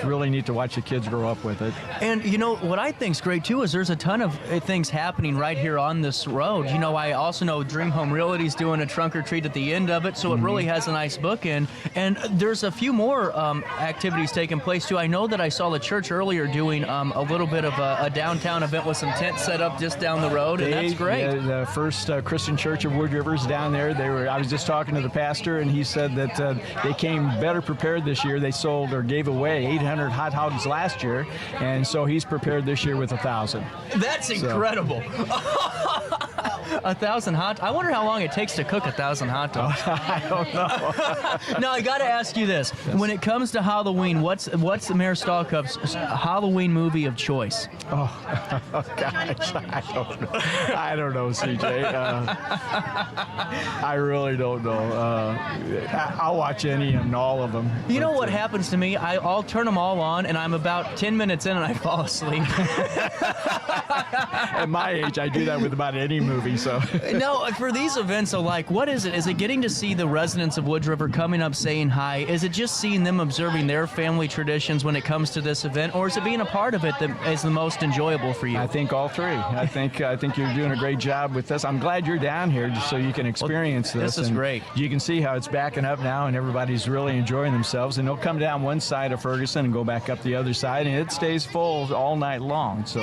really neat to watch the kids grow up with it. And you know what I think's great too is there's a ton of things happening right here on this road. You know, I also know Dream Home Realty's doing a trunk or treat at the end of it, so it really has a nice bookend. And there's a few more activities taking place too. I know that I saw the church earlier doing a little bit of a downtown event with some tents set up just down the road, and that's great. The First Christian Church of Wood River's down there. I was just talking to the pastor, and he said that they came better prepared this year. They sold or gave away 800 hot dogs last year, and so he's prepared this year with 1,000. That's incredible. 1,000 hot. I wonder how long it takes to cook 1,000 hot dogs. I don't know. Now I got to ask you this: when it comes to Halloween, what's Mayor Stalkup's Halloween movie of choice? Oh gosh, I don't know, CJ. I really don't know. I'll watch any and all of them. You know what happens to me? I'll turn them all on, and I'm about 10 minutes in, and I fall asleep. At my age, I do that with about any movie. coffee. So No, for these events alike, what is it? Is it getting to see the residents of Woods River coming up saying hi? Is it just seeing them observing their family traditions when it comes to this event, or is it being a part of it that is the most enjoyable for you? I think all three. I think you're doing a great job with this. I'm glad you're down here just so you can experience this. This is great. You can see how it's backing up now, and everybody's really enjoying themselves. And they'll come down one side of Ferguson and go back up the other side, and it stays full all night long. So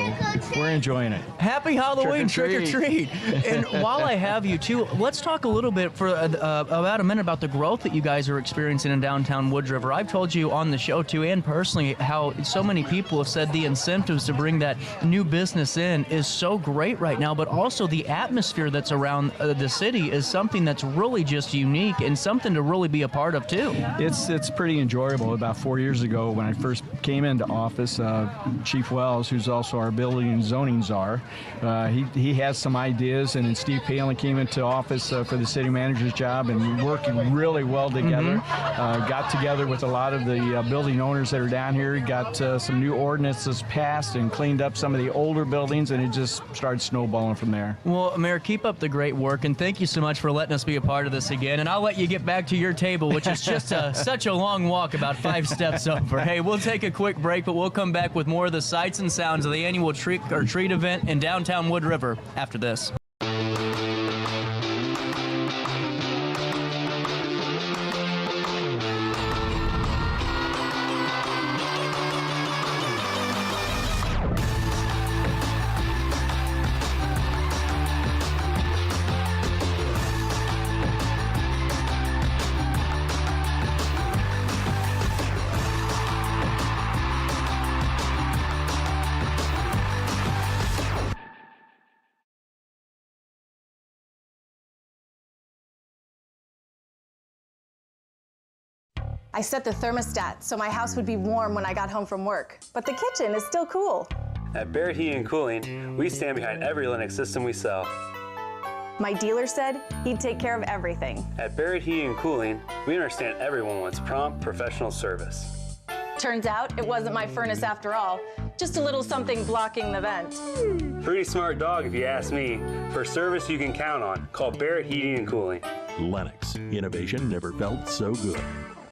we're enjoying it. Happy Halloween, trick or treat. And while I have you too, let's talk a little bit for about a minute about the growth that you guys are experiencing in downtown Woods River. I've told you on the show too, and personally, how so many people have said the incentives to bring that new business in is so great right now, but also the atmosphere that's around the city is something that's really just unique and something to really be a part of too. It's pretty enjoyable. About 4 years ago, when I first came into office, Chief Wells, who's also our building and zoning czar, he has some ideas, and then Steve Palin came into office for the city manager's job, and working really well together. Got together with a lot of the building owners that are down here, got some new ordinances passed and cleaned up some of the older buildings, and it just started snowballing from there. Well, Mayor, keep up the great work, and thank you so much for letting us be a part of this again. And I'll let you get back to your table, which is just such a long walk, about 5 steps over. Hey, we'll take a quick break, but we'll come back with more of the sights and sounds of the annual Trick or Treat event in downtown Wood River after this. I set the thermostat so my house would be warm when I got home from work, but the kitchen is still cool. At Barrett Heating and Cooling, we stand behind every Lennox system we sell. My dealer said he'd take care of everything. At Barrett Heating and Cooling, we understand everyone wants prompt, professional service. Turns out it wasn't my furnace after all, just a little something blocking the vent. Pretty smart dog if you ask me. For service you can count on, call Barrett Heating and Cooling. Lennox, innovation never felt so good.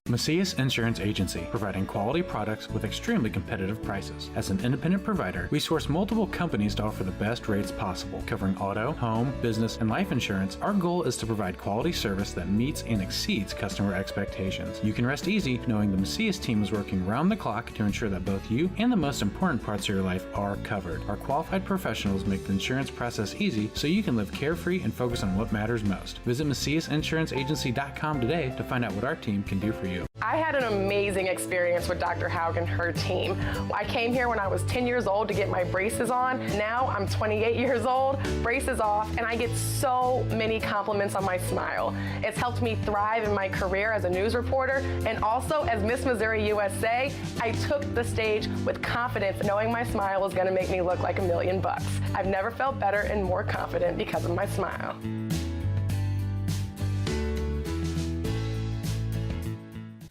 Macias Insurance Agency, providing quality products with extremely competitive prices. As an independent provider, we source multiple companies to offer the best rates possible, covering auto, home, business, and life insurance. Our goal is to provide quality service that meets and exceeds customer expectations. You can rest easy knowing the Macias team is working round the clock to ensure that both you and the most important parts of your life are covered. Our qualified professionals make the insurance process easy so you can live carefree and focus on what matters most. Visit MaciasInsuranceAgency.com today to find out what our team can do for you. I had an amazing experience with Dr. Haug and her team. I came here when I was 10 years old to get my braces on. Now I'm 28 years old, braces off, and I get so many compliments on my smile. It's helped me thrive in my career as a news reporter, and also as Miss Missouri USA, I took the stage with confidence, knowing my smile was gonna make me look like $1 million. I've never felt better and more confident because of my smile.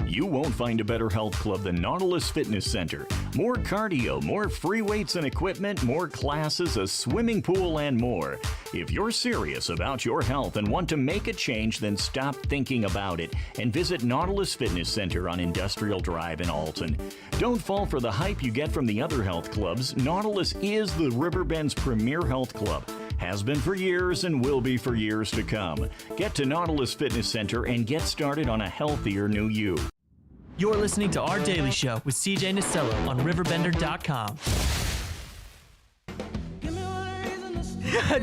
You won't find a better health club than Nautilus Fitness Center. More cardio, more free weights and equipment, more classes, a swimming pool, and more. If you're serious about your health and want to make a change, then stop thinking about it and visit Nautilus Fitness Center on Industrial Drive in Alton. Don't fall for the hype you get from the other health clubs. Nautilus is the Riverbend's premier health club. Has been for years and will be for years to come. Get to Nautilus Fitness Center and get started on a healthier new you. You're listening to Our Daily Show with CJ Nasello on RiverBender.com.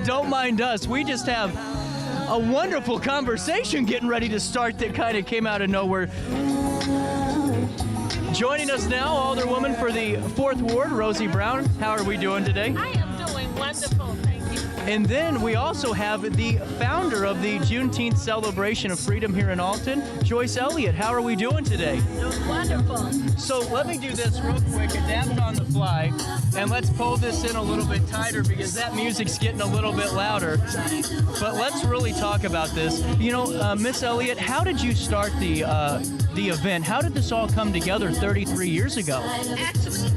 Don't mind us. We just have a wonderful conversation getting ready to start that kind of came out of nowhere. Joining us now, Alderwoman for the 4th Ward, Rosie Brown. How are we doing today? I am doing wonderful, thank you. And then we also have the founder of the Juneteenth Celebration of Freedom here in Alton, Joyce Elliott. How are we doing today? Doing wonderful. So let me do this real quick, adapt on the fly, and let's pull this in a little bit tighter because that music's getting a little bit louder. But let's really talk about this. You know, Miss Elliott, how did you start the event? How did this all come together 33 years ago? Actually,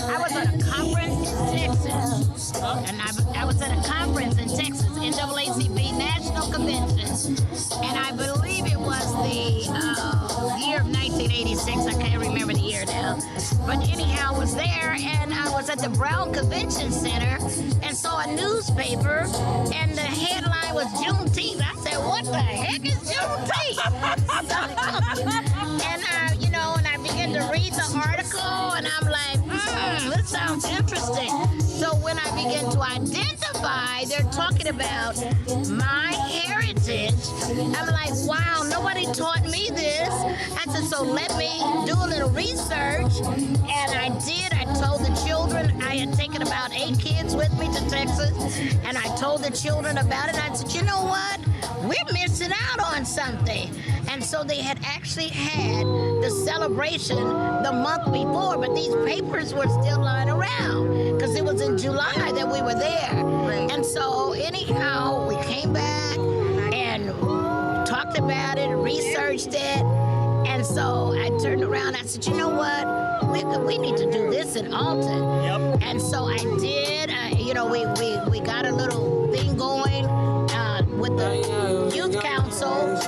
I was at a conference Texas. And I was at a conference in Texas, NAACP National Convention. And I believe it was the year of 1986. I can't remember the year now. But anyhow, I was there, and I was at the Brown Convention Center and saw a newspaper, and the headline was Juneteenth. I said, what the heck is Juneteenth? And, you know, and I began to read the article, and I'm like, this sounds interesting. So when I began to identify, they're talking about my heritage. I'm like, wow, nobody taught me this. I said, so let me do a little research. And I did. I told the children, I had taken about 8 kids with me to Texas, and I told the children about it. I said, you know what? We're missing out on something. And so they had actually had the celebration the month before, but these papers were still lying around because it was in July that we were there. And so anyhow, we came back and talked about it, researched it. And so I turned around, I said, you know what? We need to do this in Alton. Yep. And so I did. You know, we got a little thing going with the youth council.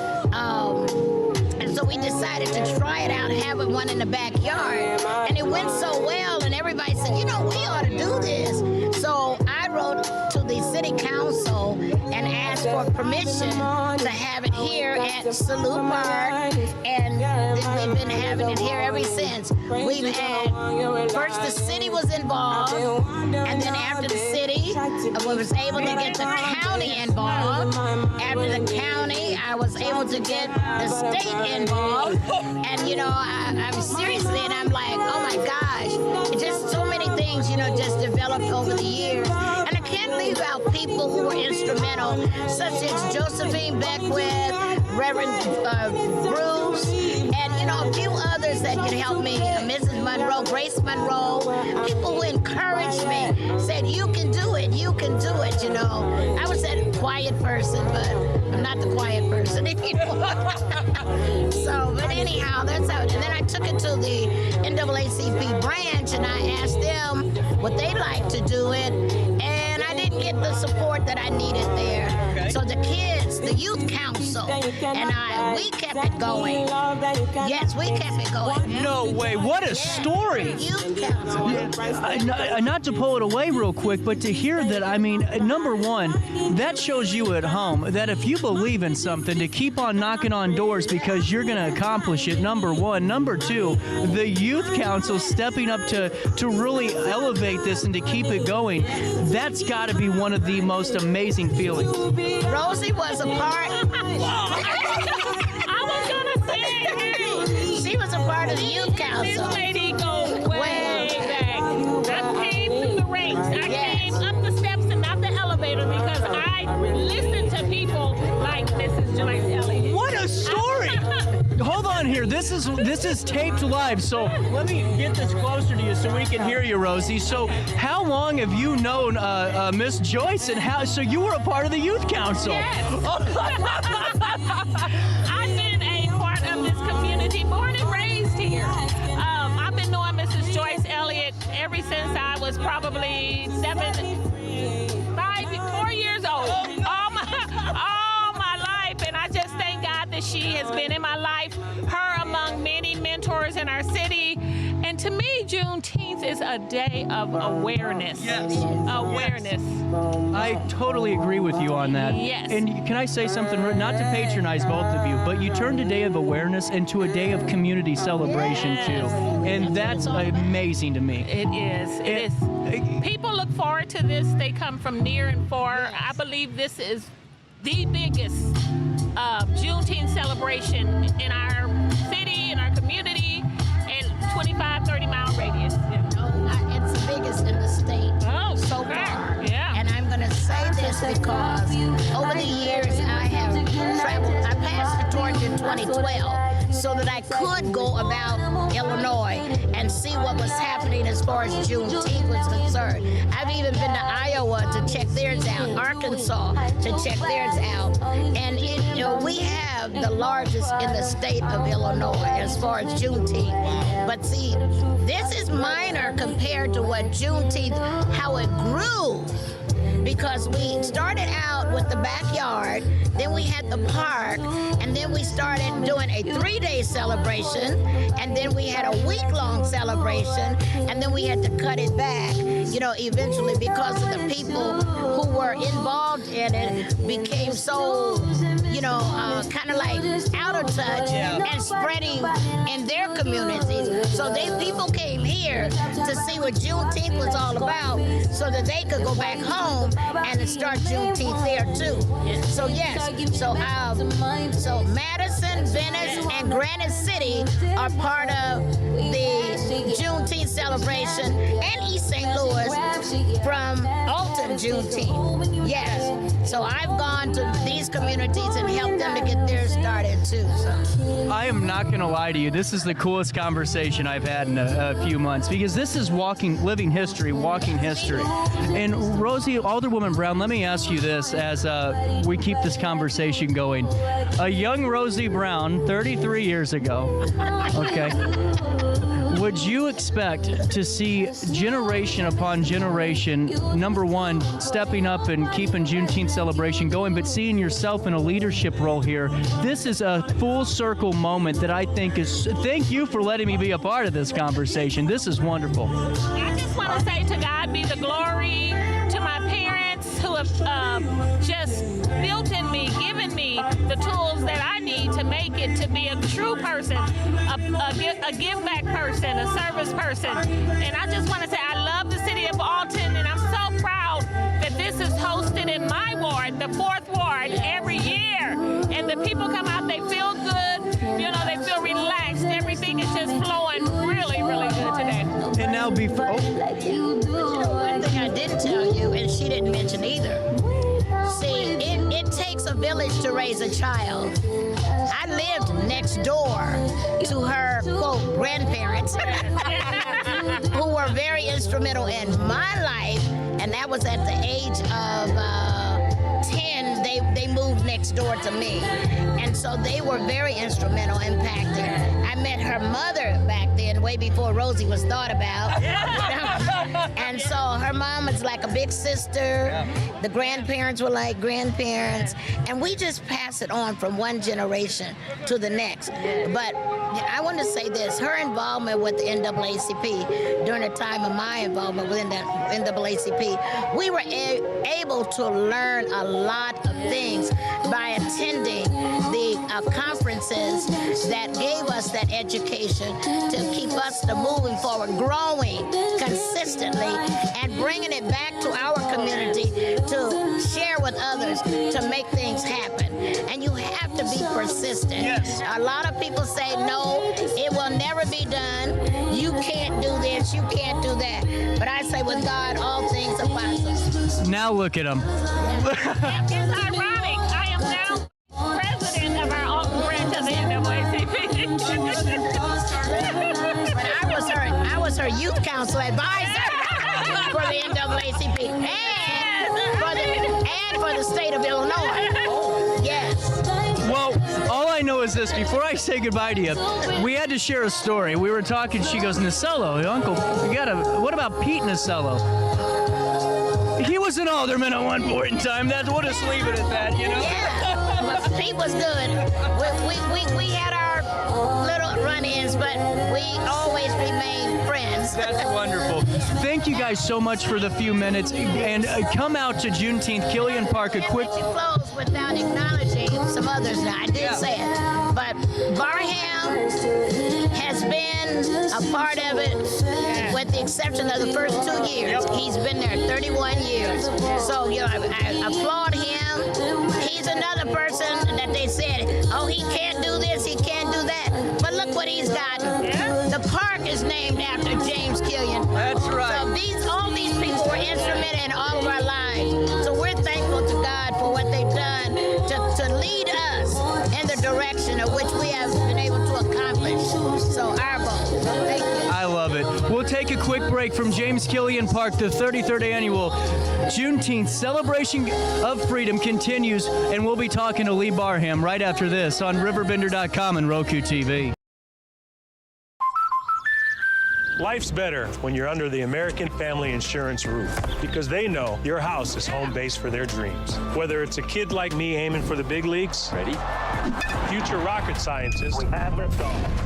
And so we decided to try it out, have one in the backyard. And it went so well, and everybody said, you know, we ought to do this. So I wrote to the city council and asked for permission to have it here at Salute Park, and we've been having it here ever since. We've had, first the city was involved, and then after the city, we was able to get the county involved. After the county, I was able to get the state involved, and you know, I'm seriously, and I'm like, oh my gosh, it's just so many things, you know, just developed over the years. And I can't leave out people who were instrumental, such as Josephine Beckwith, Reverend Bruce, and you know, a few others that could help me, Mrs. Monroe, Grace Monroe, people who encouraged me, said, you can do it, you know. I was that quiet person, but I'm not the quiet person anymore. So, but anyhow, that's how, and then I took it to the NAACP branch, and I asked them what they'd like to do it, and I didn't get the support that I needed there. Okay. So the kids, the youth council, and we kept it going. Yes, we kept it going. No way, what a story. Youth council. Not to pull it away real quick, but to hear that, I mean, number one, that shows you at home that if you believe in something, to keep on knocking on doors because you're going to accomplish it, number one. Number two, the youth council stepping up to really elevate this and to keep it going, that's got to be one of the most amazing feelings. Rosie was a part. I was going to say, she was a part of the youth council. This lady goes way back. I came through the ranks. I came up the steps and not the elevator because I listened to people like Mrs. Joyce Elliott. What a story! Hold on here. This is taped live, so let me get this closer to you so we can hear you, Rosie. So how long have you known Miss Joyce, and so you were a part of the youth council? Yes. I've been a part of this community, born and raised here. I've been knowing Mrs. Joyce Elliott ever since I was probably 4 years old. All my life, and I just thank God that she has been in my life, her among many mentors in our city. And to me, Juneteenth is a day of awareness. Yes. Awareness. I totally agree with you on that. Yes. And can I say something, not to patronize both of you, but you turned a day of awareness into a day of community celebration too. And that's amazing to me. It is. It is. People look forward to this. They come from near and far. I believe this is the biggest Juneteenth celebration in our city, in our community, in 25, 30-mile radius. It's the biggest in the state. Oh, so far. Yeah. And I'm going to say this because over the years I have traveled. I passed the torch in 2012. so that I could go about Illinois and see what was happening as far as Juneteenth was concerned. I've even been to Iowa to check theirs out, Arkansas to check theirs out, and we have the largest in the state of Illinois as far as Juneteenth. But see, this is minor compared to what Juneteenth, how it grew. Because we started out with the backyard, then we had the park, and then we started doing a 3-day celebration, and then we had a week-long celebration, and then we had to cut it back, eventually because of the people who were involved in it became so, kind of like out of touch and spreading in their communities. So people came here to see what Juneteenth was all about so that they could go back home and start Juneteenth there too. So yes, so Madison, Venice, and Granite City are part of the Juneteenth celebration, and East St. Louis from Alton Juneteenth. Yes, so I've gone to these communities and helped them to get theirs started too. So I am not going to lie to you. This is the coolest conversation I've had in a few months, because this is living history, walking history. And Rosie, Alderwoman Brown, let me ask you this as we keep this conversation going. A young Rosie Brown, 33 years ago, okay, would you expect to see generation upon generation, number one, stepping up and keeping Juneteenth celebration going, but seeing yourself in a leadership role here? This is a full circle moment that I think is, thank you for letting me be a part of this conversation. This is wonderful. I just want to say to God be the glory, to my parents who have just built in me, given me the tools that I need to make it to be a true person, a give back person, a service person. And I just want to say I love the city of Alton, and I'm so proud that this is hosted in my ward, the 4th ward, every year. And the people come out, they feel good, they feel relaxed. Everything is just flowing really, really good today. And now before... one thing I didn't tell you, and she didn't mention either. See, it takes a village to raise a child. I lived next door to her, quote, grandparents, who were very instrumental in my life, and that was at the age of 10, they moved next door to me. And so they were very instrumental, impacting. I met her mother back then, way before Rosie was thought about. And so her mom was like a big sister. The grandparents were like grandparents. And we just pass it on from one generation to the next. But I want to say this, her involvement with the NAACP during the time of my involvement with the NAACP, we were able to learn a lot of things by attending the conferences that gave us that education to keep us moving forward, growing consistently, and bringing it back to our community to share with others to make things happen. And you have to be persistent. Yes. A lot of people say, no, it will never be done. You can't do this, you can't do that. But I say, with God, all things are possible. Now look at them. It's ironic. I am now president of our Alton branch of the NAACP. But I was her youth council advisor for the NAACP and for the state of Illinois. Yes. Well, all I know is this. Before I say goodbye to you, we had to share a story. We were talking. She goes, Nasello, Uncle, what about Pete Nasello? He was an alderman at one point in time. We'll just leave it at that, Yeah, but Pete was good. We had our little run-ins, but we always remained friends. That's wonderful. Thank you guys so much for the few minutes. And come out to Juneteenth, Killian Park. A quick... To close without acknowledging some others now. I did say it. But Barham has been a part of it with the exception of the first 2 years. He's been there 31 years. So, I applaud him. He's another person that they said, oh, he can't do this, he can't do that. But look what he's gotten. The park is named after James Killian. That's right. So all these people were instrumental in all of our lives. So we're thankful to God for what they've done to lead us in the direction of which we have been able to accomplish. take a quick break from James Killian Park. The 33rd annual Juneteenth Celebration of Freedom continues, and we'll be talking to Lee Barham right after this on RiverBender.com and Roku TV. Life's better when you're under the American Family Insurance roof because they know your house is home base for their dreams. Whether it's a kid like me aiming for the big leagues, future rocket scientist,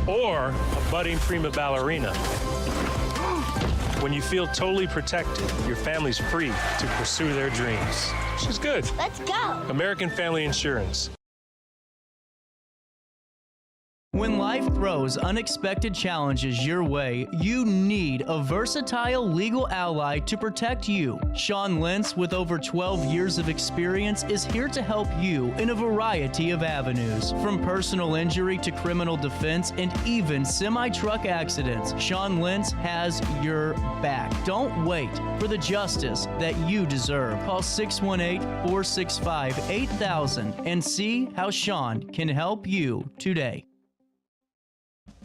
or a budding prima ballerina. When you feel totally protected, your family's free to pursue their dreams. She's good. Let's go. American Family Insurance. When life throws unexpected challenges your way, you need a versatile legal ally to protect you. Sean Lentz, with over 12 years of experience, is here to help you in a variety of avenues. From personal injury to criminal defense and even semi-truck accidents, Sean Lentz has your back. Don't wait for the justice that you deserve. Call 618-465-8000 and see how Sean can help you today.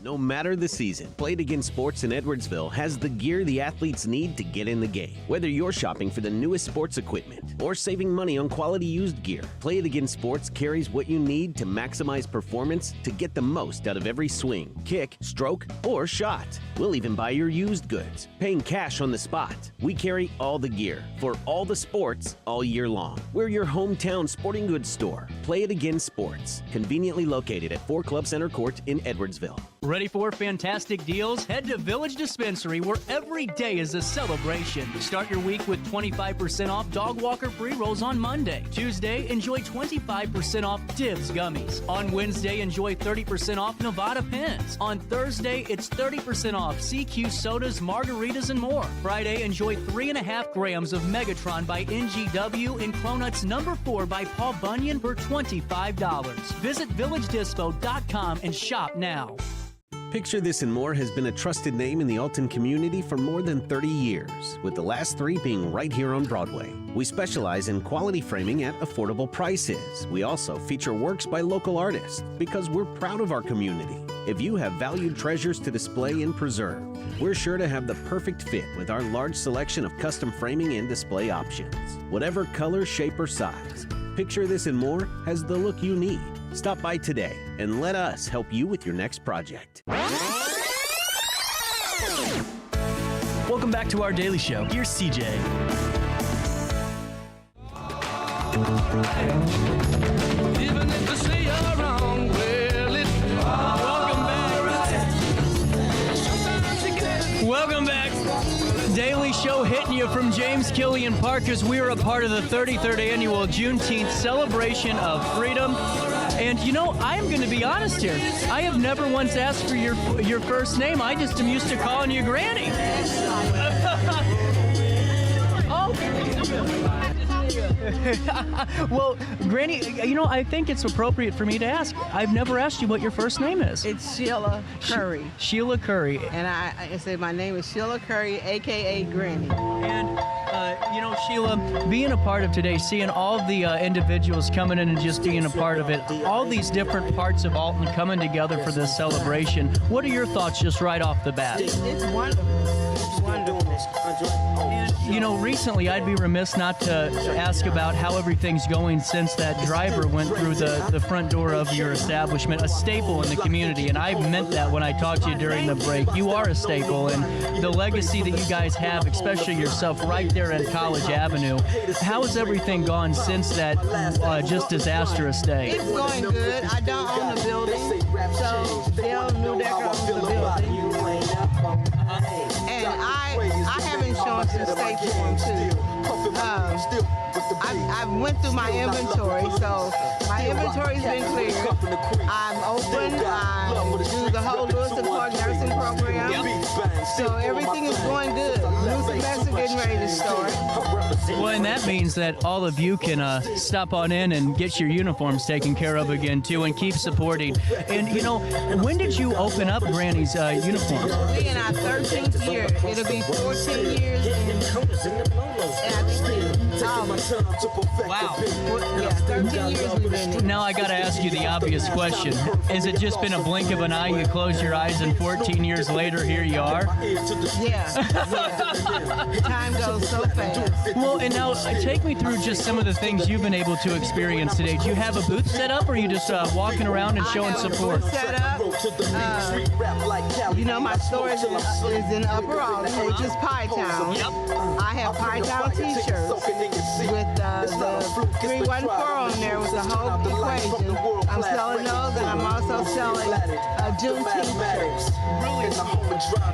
No matter the season, Play It Again Sports in Edwardsville has the gear the athletes need to get in the game. Whether you're shopping for the newest sports equipment or saving money on quality used gear, Play It Again Sports carries what you need to maximize performance to get the most out of every swing, kick, stroke, or shot. We'll even buy your used goods, paying cash on the spot. We carry all the gear for all the sports all year long. We're your hometown sporting goods store. Play It Again Sports, conveniently located at 4 Club Center Court in Edwardsville. Ready for fantastic deals? Head to Village Dispensary, where every day is a celebration. Start your week with 25% off Dog Walker pre-rolls on Monday. Tuesday, enjoy 25% off Dibs gummies. On Wednesday, enjoy 30% off Nevada pens. On Thursday, it's 30% off CQ sodas, margaritas, and more. Friday, enjoy 3.5 grams of Megatron by NGW and Cronuts number 4 by Paul Bunyan for $25. Visit VillageDispo.com and shop now. Picture This and More has been a trusted name in the Alton community for more than 30 years, with the last 3 being right here on Broadway. We specialize in quality framing at affordable prices. We also feature works by local artists because we're proud of our community. If you have valued treasures to display and preserve, we're sure to have the perfect fit with our large selection of custom framing and display options. Whatever color, shape, or size, Picture This and More has the look you need. Stop by today and let us help you with your next project. Welcome back to our daily show. Here's CJ. Even if they say you're wrong, well, it's Welcome back. Daily show hitting you from James Killian Park as we are a part of the 33rd annual Juneteenth Celebration of Freedom. And you know, I'm going to be honest here. I have never once asked for your first name. I just am used to calling you Granny. Well, Granny, you know, I think it's appropriate for me to ask. I've never asked you what your first name is. It's Sheila Curry. Sheila Curry. And I say my name is Sheila Curry, a.k.a. Granny. And, you know, Sheila, being a part of today, seeing all the individuals coming in and just being a part of it, all these different parts of Alton coming together for this celebration, what are your thoughts just right off the bat? It's wonderful. It's wonderful. And, you know, recently I'd be remiss not to ask about how everything's going since that driver went through the front door of your establishment, a staple in the community. And I meant that when I talked to you during the break. You are a staple, and the legacy that you guys have, especially yourself right there at College Avenue. How has everything gone since that just disastrous day? It's going good. I don't own the building, so Dale Newdecker owns the building. And I have insurance in State Farm too. I went through my inventory, so my inventory's been cleared. I'm open. I do the whole Lewis and Clark nursing program. So everything is going good. New semester getting ready to start. Well, and that means that all of you can stop on in and get your uniforms taken care of again, too, and keep supporting. And, you know, when did you open up Granny's uniforms? We're in our 13th year. It'll be 14 years in Wow. Yeah, 13 years we've been there. Now I got to ask you the obvious question. Has it just been a blink of an eye? You close your eyes and 14 years later, here you are? Yeah. Time goes so fast. Well, and now take me through just some of the things you've been able to experience today. Do you have a booth set up, or are you just walking around and showing support? Set up. My store is in Upper Alton, which is Pie Town. Yep. I have Pie Town t-shirts with the 314 on there with the whole equation. I'm selling those, and I'm also selling Juneteenth shirts.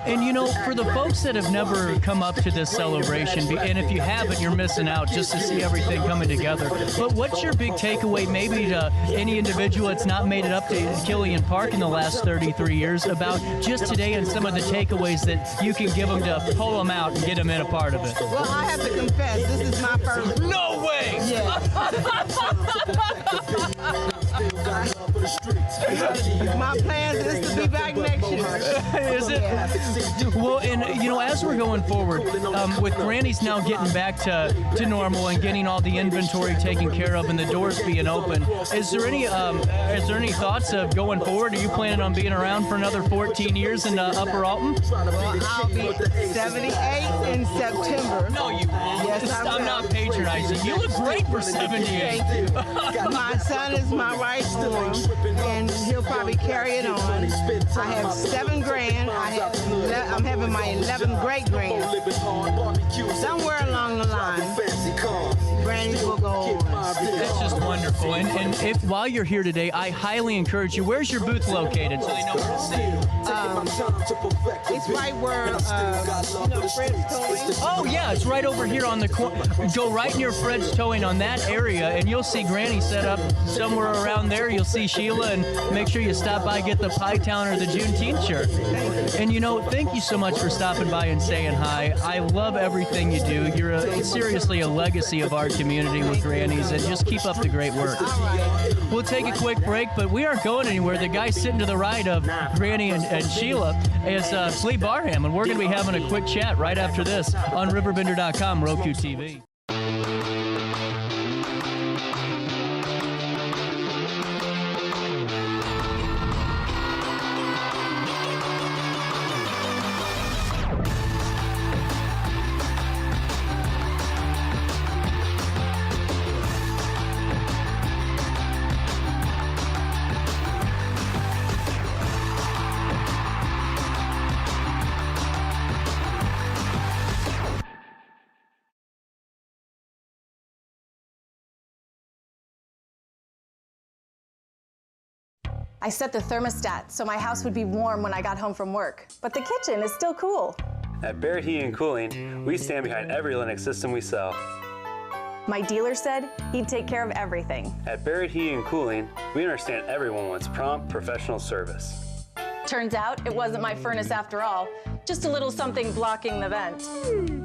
And for the folks that have never come up to this celebration, and if you haven't, you're missing out just to see everything coming together. But what's your big takeaway, maybe to any individual that's not made it up to Killian Park in the last 33 years, about just today and some of the takeaways that you can give them to pull them out and get them in a part of it? Well, I have to confess, this is my first. No way! Yeah. My plans is to be back next year. Is it? Yeah. Well, and as we're going forward, with Granny's now getting back to normal and getting all the inventory taken care of and the doors being open, is there any thoughts of going forward? Are you planning on being around for another 14 years in Upper Alton? Well, I'll be 78 in September. No, you won't. Yes, I'm not patronizing. You look great for 78. My son is my right storm, and he'll probably carry it on. I have 7 grand. I'm having my 11th great grand. Somewhere along the line, Granny's will go on. That's just wonderful. And if while you're here today, I highly encourage you. Where's your booth located so they know where to see it? It's right where Fred's Towing. Oh yeah, it's right over here on the corner. Go right near Fred's Towing on that area, and you'll see Granny set up somewhere around there. You'll see Sheila, and make sure you stop by, get the Pie Town or the Juneteenth shirt. And thank you so much for stopping by and saying hi. I love everything you do. You're seriously a legacy of our community with Granny's, and just keep up the great work. We'll take a quick break, but we aren't going anywhere. The guy sitting to the right of Granny and Sheila is Flea Barham, and we're going to be having a quick chat right after this on RiverBender.com, Roku TV. I set the thermostat so my house would be warm when I got home from work, but the kitchen is still cool. At Barrett Heating and Cooling, we stand behind every Lennox system we sell. My dealer said he'd take care of everything. At Barrett Heating and Cooling, we understand everyone wants prompt, professional service. Turns out it wasn't my furnace after all, just a little something blocking the vent.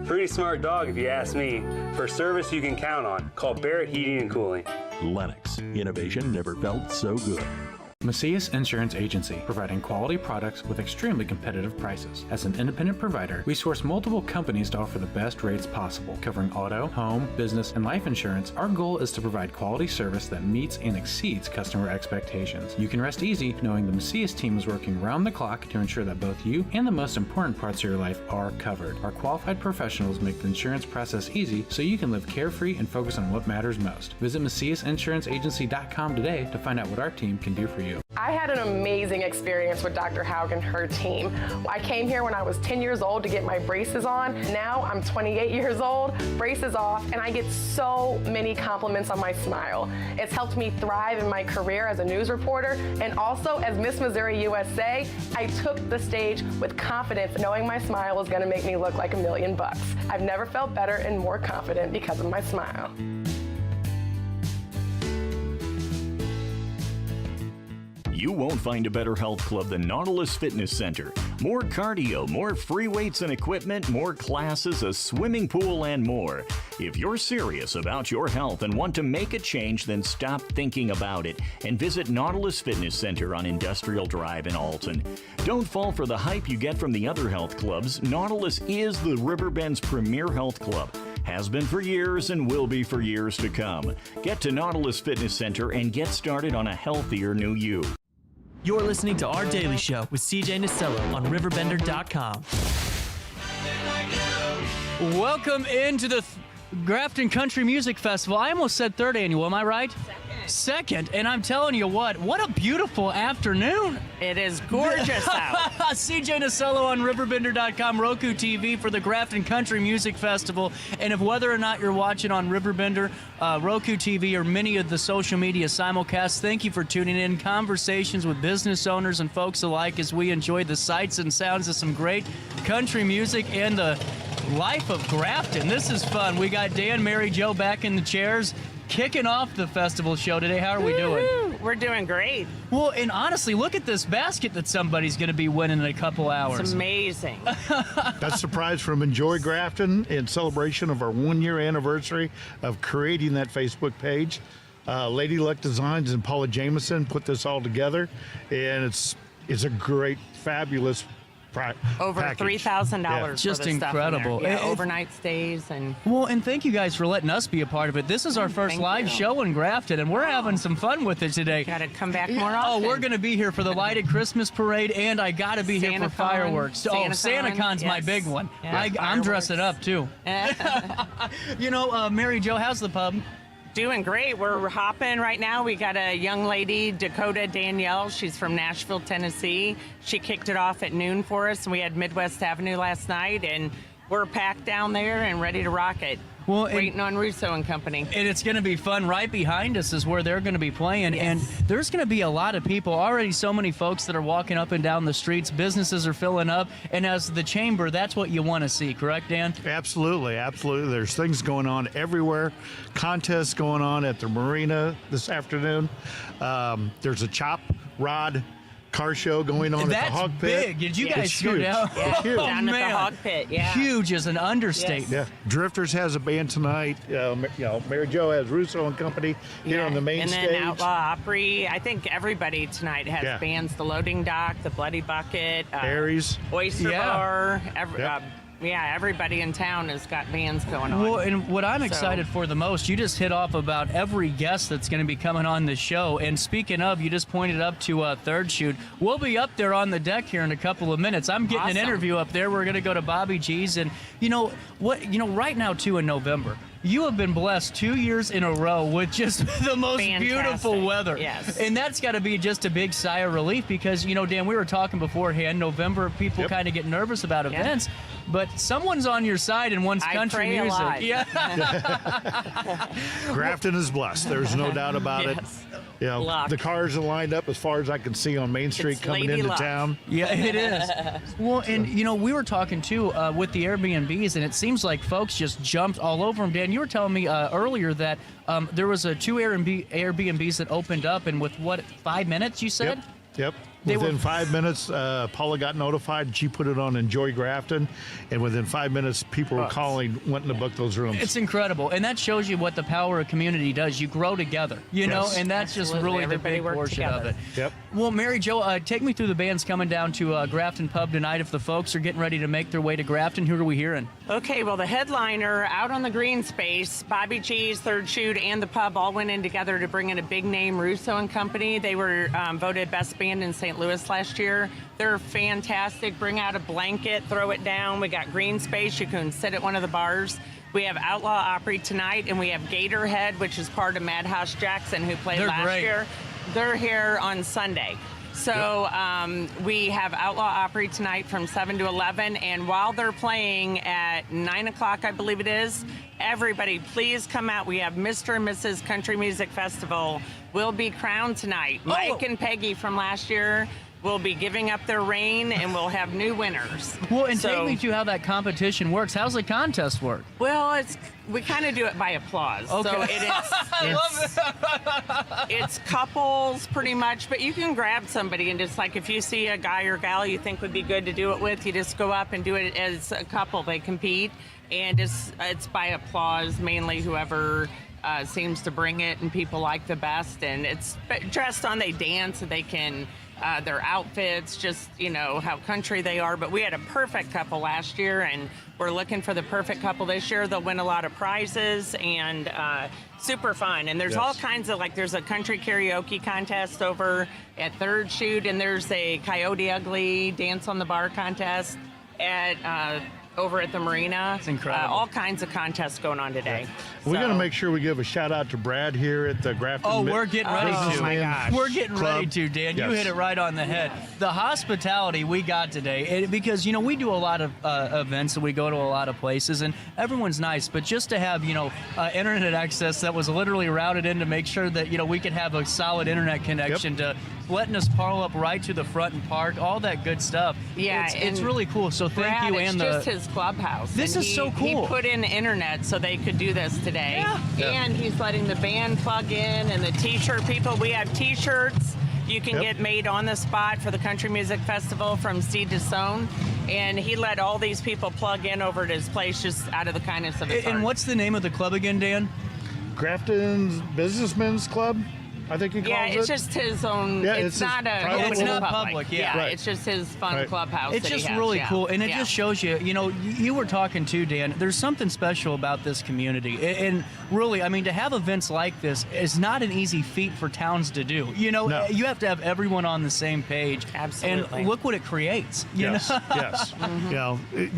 Pretty smart dog if you ask me. For service you can count on, call Barrett Heating and Cooling. Lennox. Innovation never felt so good. Macias Insurance Agency, providing quality products with extremely competitive prices. As an independent provider, we source multiple companies to offer the best rates possible, covering auto, home, business, and life insurance. Our goal is to provide quality service that meets and exceeds customer expectations. You can rest easy knowing the Macias team is working round the clock to ensure that both you and the most important parts of your life are covered. Our qualified professionals make the insurance process easy so you can live carefree and focus on what matters most. Visit MaciasInsuranceAgency.com today to find out what our team can do for you. I had an amazing experience with Dr. Haug and her team. I came here when I was 10 years old to get my braces on. Now I'm 28 years old, braces off, and I get so many compliments on my smile. It's helped me thrive in my career as a news reporter, and also as Miss Missouri USA, I took the stage with confidence, knowing my smile was gonna make me look like $1 million. I've never felt better and more confident because of my smile. You won't find a better health club than Nautilus Fitness Center. More cardio, more free weights and equipment, more classes, a swimming pool, and more. If you're serious about your health and want to make a change, then stop thinking about it and visit Nautilus Fitness Center on Industrial Drive in Alton. Don't fall for the hype you get from the other health clubs. Nautilus is the Riverbend's premier health club. Has been for years and will be for years to come. Get to Nautilus Fitness Center and get started on a healthier new you. You're listening to Our Daily Show with CJ Nasello on RiverBender.com. Welcome into the Grafton Country Music Festival. I almost said third annual, am I right? Second. And I'm telling you what a beautiful afternoon. It is gorgeous out. CJ Nasello on RiverBender.com, Roku TV for the Grafton Country Music Festival. And if whether or not you're watching on RiverBender, Roku TV, or many of the social media simulcasts, thank you for tuning in. Conversations with business owners and folks alike as we enjoy the sights and sounds of some great country music and the life of Grafton. This is fun. We got Dan, Mary Jo back in the chairs, kicking off the festival show today. How are we doing? We're doing great. Well, and honestly, look at this basket that somebody's going to be winning in a couple hours. It's amazing. That's the prize from Enjoy Grafton in celebration of our 1-year anniversary of creating that Facebook page. Lady Luck Designs and Paula Jameson put this all together, and it's a great, fabulous over $3,000 just incredible. Yeah, overnight stays and and thank you guys for letting us be a part of it. This is our first live show in Grafton, and we're having some fun with it today. Got to come back more often. Oh, we're going to be here for the lighted Christmas parade, and I got to be here for fireworks. SantaCon's my big one. Yes, I'm dressing up too. Mary Jo, how's the pub? Doing great. We're hopping right now. We got a young lady, Dakota Danielle. She's from Nashville, Tennessee. She kicked it off at noon for us, and we had Midwest Avenue last night, and we're packed down there and ready to rock it. Waiting on Russo and Company. And it's going to be fun. Right behind us is where they're going to be playing. Yes. And there's going to be a lot of people. Already so many folks that are walking up and down the streets. Businesses are filling up. And as the chamber, that's what you want to see. Correct, Dan? Absolutely. Absolutely. There's things going on everywhere. Contests going on at the marina this afternoon. There's a chop rod car show going on at the Hog Pit. That's big. Did you guys go down? Yeah, down at the Hog Pit, yeah. Huge is an understatement. Yeah. Drifters has a band tonight. Mary Jo has Russo and Company here on the main stage. And then Outlaw Opry. I think everybody tonight has bands. The Loading Dock, the Bloody Bucket, Aries, Oyster Bar. Everybody in town has got bands going on. Well, and what I'm excited for the most, you just hit off about every guest that's going to be coming on this show. And speaking of, you just pointed up to Third Shoot. We'll be up there on the deck here in a couple of minutes. I'm getting an interview up there. We're going to go to Bobby G's. And right now, too, in November, you have been blessed 2 years in a row with just the most beautiful weather. Yes. And that's got to be just a big sigh of relief because, Dan, we were talking beforehand, November, people kind of get nervous about events. But someone's on your side in one's country music. A lot. Yeah. Grafton is blessed. There's no doubt about it. The cars are lined up as far as I can see on Main Street coming into town. Yeah, it is. Well, and we were talking too with the Airbnbs, and it seems like folks just jumped all over them. Dan, you were telling me earlier that there was 2 Airbnbs that opened up, and with 5 minutes, you said? Yep. Within 5 minutes, Paula got notified. She put it on Enjoy Grafton, and within 5 minutes, people were calling, wanting to book those rooms. It's incredible, and that shows you what the power of community does. You grow together, and that's just really the big portion of it. Yep. Well, Mary Jo, take me through the bands coming down to Grafton Pub tonight. If the folks are getting ready to make their way to Grafton, who are we hearing? Okay, well, the headliner out on the green space, Bobby G's, Third Shoot, and the pub all went in together to bring in a big name, Russo and Company. They were voted best band in St. Louis last year. They're fantastic. Bring out a blanket, throw it down. We got green space. You can sit at one of the bars. We have Outlaw Opry tonight, and we have Gatorhead, which is part of Madhouse Jackson, who played last year. They're here on Sunday. So we have Outlaw Opry tonight from 7 to 11, and while they're playing at 9 o'clock, I believe it is, everybody, please come out. We have Mr. and Mrs. Country Music Festival will be crowned tonight. Mike and Peggy from last year will be giving up their reign, and we'll have new winners. Well, and take me to how that competition works. How's the contest work? Well, we kind of do it by applause. Okay. So it's couples pretty much, but you can grab somebody and just like if you see a guy or gal you think would be good to do it with, you just go up and do it as a couple. They compete, and it's by applause, mainly whoever seems to bring it and people like the best, and it's dressed on, they dance, and they can their outfits, just, how country they are. But we had a perfect couple last year, and we're looking for the perfect couple this year. They'll win a lot of prizes and super fun. And there's all kinds of, there's a country karaoke contest over at Third Shoot, and there's a Coyote Ugly Dance on the Bar contest at over at the marina. It's incredible. All kinds of contests going on today. We got to make sure we give a shout out to Brad here at the Grafton. Oh, we're getting ready to. Oh, my gosh. We're getting Club. ready to, Dan. You Yes. hit it right on the head. The hospitality we got today, because, we do a lot of events and we go to a lot of places, and everyone's nice, but just to have, internet access that was literally routed in to make sure that, we could have a solid internet connection to letting us park up right to the front and park, all that good stuff. Yeah, it's really cool. So thank Brad, you. it's and just his clubhouse. This and is so cool. He put in internet so they could do this today. And he's letting the band plug in and the t-shirt people. We have t-shirts you can get made on the spot for the Country Music Festival from Seed to Sown. And he let all these people plug in over at his place just out of the kindness of his heart. And what's the name of the club again, Dan? Grafton's Businessmen's Club, I think he calls it. Yeah, it's just his own. Yeah, it's not It's not public. Yeah, Right. It's just his fun clubhouse. It's that just he has, really yeah. cool, and it Yeah. just shows you. You were talking too, Dan. There's something special about this community, and really, I mean, to have events like this is not an easy feat for towns to do. No. You have to have everyone on the same page. Absolutely. And look what it creates. Yes, yes.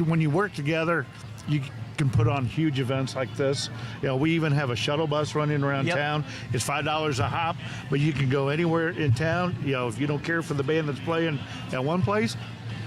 When you work together, you can put on huge events like this. We even have a shuttle bus running around town. It's $5 a hop, but you can go anywhere in town. If you don't care for the band that's playing at one place,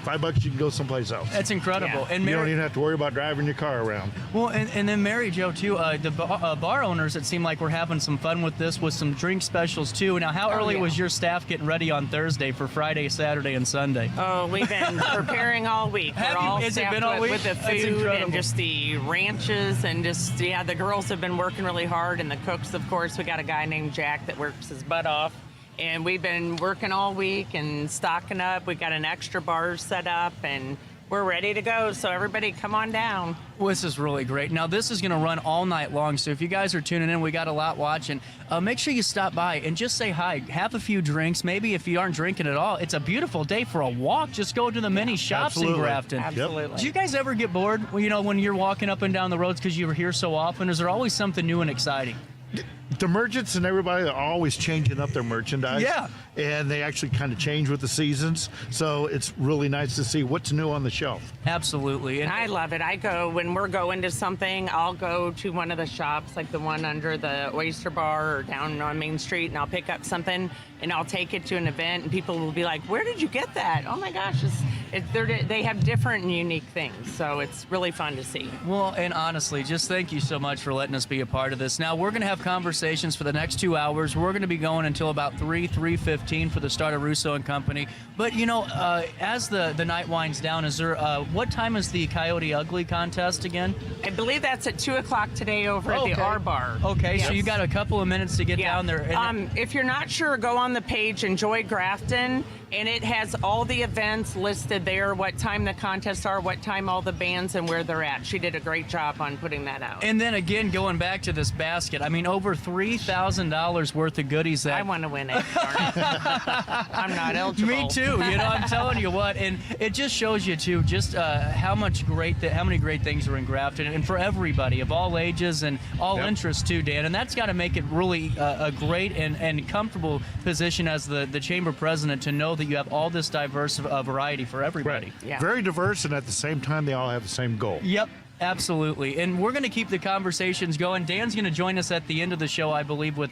$5 you can go someplace else. That's incredible. Yeah. And You don't Mary, even have to worry about driving your car around. well, and then Mary Jo too. The bar owners, it seemed like we're having some fun with this, with some drink specials too. Now, how early was your staff getting ready on Thursday for Friday, Saturday, and Sunday? Oh, we've been preparing all week. Have We're you? all Has it staffed been all week? with the That's food incredible. and just the ranches and just, the girls have been working really hard, and the cooks, of course. We got a guy named Jack that works his butt off. And we've been working all week and stocking up. We've got an extra bar set up, and we're ready to go. So everybody come on down. Well, this is really great. Now, this is going to run all night long, so if you guys are tuning in, we got a lot watching. Make sure you stop by and just say hi. Have a few drinks. Maybe if you aren't drinking at all, it's a beautiful day for a walk. Just go to the many shops in Grafton. Absolutely. Do you guys ever get bored, when you're walking up and down the roads because you're here so often? Is there always something new and exciting? The merchants and everybody are always changing up their merchandise. Yeah. And they actually kind of change with the seasons. So it's really nice to see what's new on the shelf. Absolutely. And I love it. When we're going to something, I'll go to one of the shops, like the one under the Oyster Bar or down on Main Street, and I'll pick up something and I'll take it to an event, and people will be like, "Where did you get that?" Oh my gosh, they have different and unique things, so it's really fun to see. Well, and honestly, just thank you so much for letting us be a part of this. Now, we're going to have conversations for the next 2 hours. We're going to be going until about 3:15 for the start of Russo and Company. But, as the night winds down, is there, what time is the Coyote Ugly contest again? I believe that's at 2 o'clock today over at the R Bar. Okay, Yes. so you got a couple of minutes to get down there. And If you're not sure, go on the page Enjoy Grafton, and it has all the events listed there, what time the contests are, what time all the bands, and where they're at. She did a great job on putting that out. And then again, going back to this basket, I mean, over $3,000 worth of goodies. I want to win it. Darn it. I'm not eligible. Me too. I'm telling you what, and it just shows you too, just how many great things are in Grafton, and for everybody of all ages and all interests too, Dan. And that's got to make it really a great and comfortable position as the chamber president to know that you have all this diverse variety for everybody. Yeah. Very diverse, and at the same time, they all have the same goal. Yep. Absolutely, and we're going to keep the conversations going. Dan's going to join us at the end of the show, I believe, with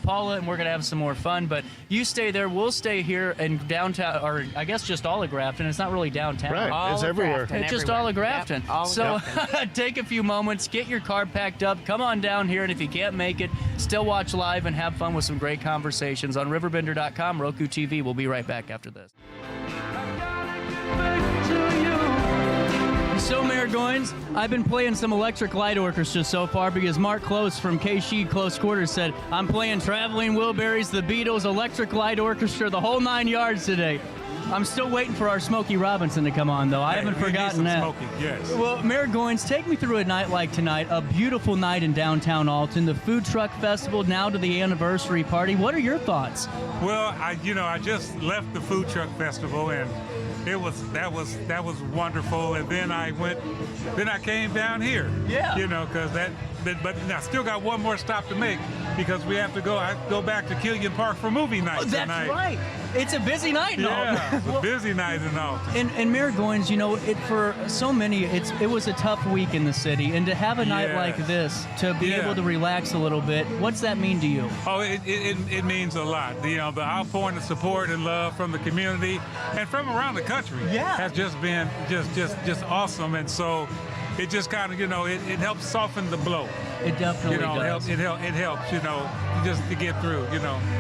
Paula, and we're going to have some more fun. But you stay there. We'll stay here in downtown, or I guess just all of Grafton. It's not really downtown. Right, it's everywhere. It's just all of Grafton. Yep, all of so Grafton. take a few moments, get your car packed up, come on down here, and if you can't make it, still watch live and have fun with some great conversations on RiverBender.com, Roku TV. We'll be right back after this. So, Mayor Goins, I've been playing some electric light orchestra so far because Mark Close from KSHE Close Quarters said, I'm playing Traveling Wilburys, the Beatles, electric light orchestra, the whole 9 yards today. I'm still waiting for our Smokey Robinson to come on, though. I haven't forgotten that. Smokey, yes. Well, Mayor Goins, take me through a night like tonight, a beautiful night in downtown Alton, the Food Truck Festival, now to the anniversary party. What are your thoughts? Well, I just left the Food Truck Festival, and that was wonderful. And then I came down here. Yeah. But I still got one more stop to make because we have to go. I go back to Killian Park for movie night That's tonight. Right. It's a busy night in Alton. Yeah, it's a busy night in Alton. And Mayor Goins, for so many, it was a tough week in the city, and to have a night like this, to be able to relax a little bit, what's that mean to you? Oh, it means a lot. The outpouring of support and love from the community and from around the country has just been just awesome. And so it just kind of, it helps soften the blow. It definitely does. It helps, just to get through,